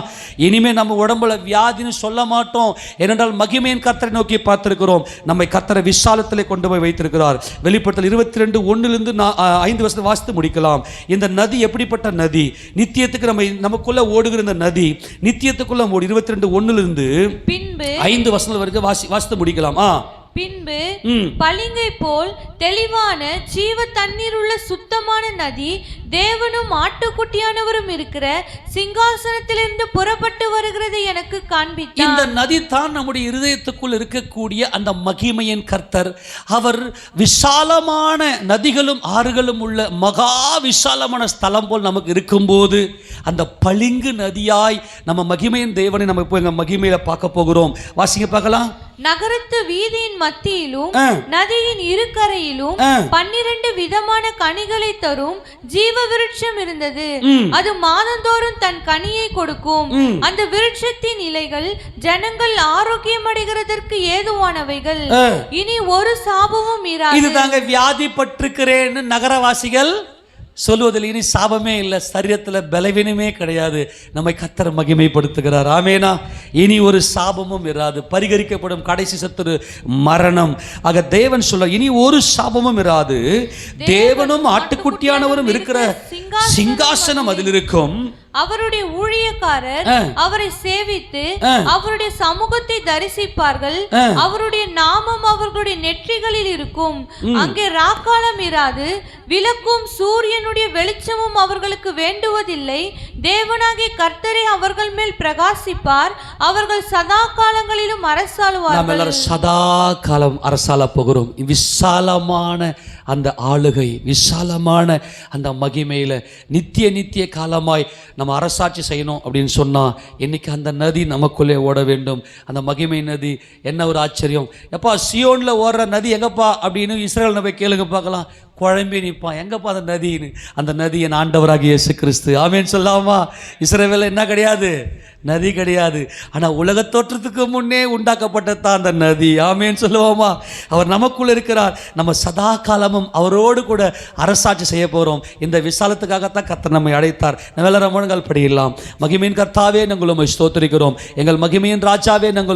இனிமே நம்ம உடம்புல வியாதின்னு சொல்ல மாட்டோம். ஏனென்றால் மகிமையின் கர்த்தரை நோக்கி பார்த்திருக்கிறோம். நம்மை கர்த்தரை விசாலத்திலே கொண்டு போய் வைத்திருக்கிறார். வெளிப்படுத்தல் 22:1 5 வருஷத்தை வாசித்து முடிக்கலாம். இந்த நதி எப்படிப்பட்ட நதி? நித்தியத்துக்கு நமக்குள்ள ஓடுகிற இந்த நதி நித்தியத்துக்குள்ள ஓடி 22:1 5 வருஷம் வரைக்கும் வாசித்து முடிக்கலாம். பின்பு பளிங்கை போல் தெளிவான ஜீவ தண்ணீர் உள்ள சுத்தமான நதி தேவனும் ஆட்டுக்குட்டியானவரும் இருக்கிற சிங்காசனத்திலிருந்து புறப்பட்டு வருகிறது எனக்கு காண்பித்தார். இந்த நதி தான் நம்முடைய இருதயத்துக்குள் இருக்கக்கூடிய அந்த மகிமையின் கர்த்தர். அவர் விசாலமான நதிகளும் ஆறுகளும் உள்ள மகா விசாலமான ஸ்தலம் போல் நமக்கு இருக்கும்போது அந்த பளிங்கு நதியாய் நம்ம மகிமையின் தேவனை நம்ம இப்போ எங்க மகிமையில பார்க்க போகிறோம். வாசிங்க பார்க்கலாம். நகரத்து வீதியின் மத்தியிலும் நதியின் இருகரையிலும் 12 விதமான கனிகளை தரும் ஜீவ விருட்சம் இருந்தது. அது மாதந்தோறும் தன் கனியை கொடுக்கும். அந்த விருட்சத்தின் இலைகள் ஜனங்கள் ஆரோக்கியம் அடைகிறதற்கு ஏதுவானவைகள். இனி ஒரு சாபமும் இராது. இதுதாங்க வியாதிப்பட்டிருக்கிறேன்னு நகரவாசிகள் சொல்லுவதில் இனி சாபமே இல்லை, சரீரத்தில் பலவீனமே கிடையாது. நம்மை கர்த்தர் மகிமைப்படுத்துகிறார். ஆமேனா. இனி ஒரு சாபமும் இராது. பரிகரிக்கப்படும் கடைசி சத்துரு மரணம். ஆக தேவன் சொல்ல இனி ஒரு சாபமும் இராது. தேவனும் ஆட்டுக்குட்டியானவரும் இருக்கிற சிங்காசனம் அதில் இருக்கும். அவருடைய ஊழியக்காரர் அவரை சேவித்து அவருடைய சமூகத்தை தரிசிப்பார்கள். அவருடைய நாமம் அவர்களுடைய நெற்றிகளில் இருக்கும். அங்கே ராக்காலம் இராது. விளக்கும் சூரியனுடைய வெளிச்சமும் அவர்களுக்கு வேண்டுவதில்லை. தேவனாகிய கர்த்தரே அவர்கள் மேல் பிரகாசிப்பார். அவர்கள் சதா காலங்களிலும் அரசாளுவார்கள். சதா காலம் அரசாள போகிறோம். விசாலமான அந்த ஆளுகை, விசாலமான அந்த மகிமையில நித்திய காலமாய் நம்ம அரசாட்சி செய்யணும் அப்படின்னு சொன்னா இன்னைக்கு அந்த நதி நமக்குள்ளே ஓட வேண்டும். அந்த மகிமை நதி. என்ன ஒரு ஆச்சரியம்! எப்பா சியோன்ல ஓடுற நதி எங்கப்பா அப்படின்னு இஸ்ரவேல் போய் கேளுங்க பார்க்கலாம். குழம்பி நிற்பான், எங்கப்பா அந்த நதின்னு. அந்த நதி என் ஆண்டவராகிய இயேசு கிறிஸ்து. ஆமேன்னு சொல்லாமா? இஸ்ரவேல் என்ன கிடையாது, நதி கிடையாது. ஆனால் உலக தோற்றத்துக்கு முன்னே உண்டாக்கப்பட்டதான் அந்த நதி. ஆமேன்னு சொல்லுவோமா? அவர் நமக்குள்ள இருக்கிறார். நம்ம சதா காலமும் அவரோடு கூட அரசாட்சி செய்ய போகிறோம். இந்த விசாலத்துக்காகத்தான் கர்த்தர் நம்மை அழைத்தார். நம்ம எல்லாரும் படிக்கலாம். மகிமையின் கர்த்தாவே நாங்கள் உம்மை ஸ்தோத்திரிக்கிறோம். எங்கள் மகிமையின் ராஜாவே நாங்கள்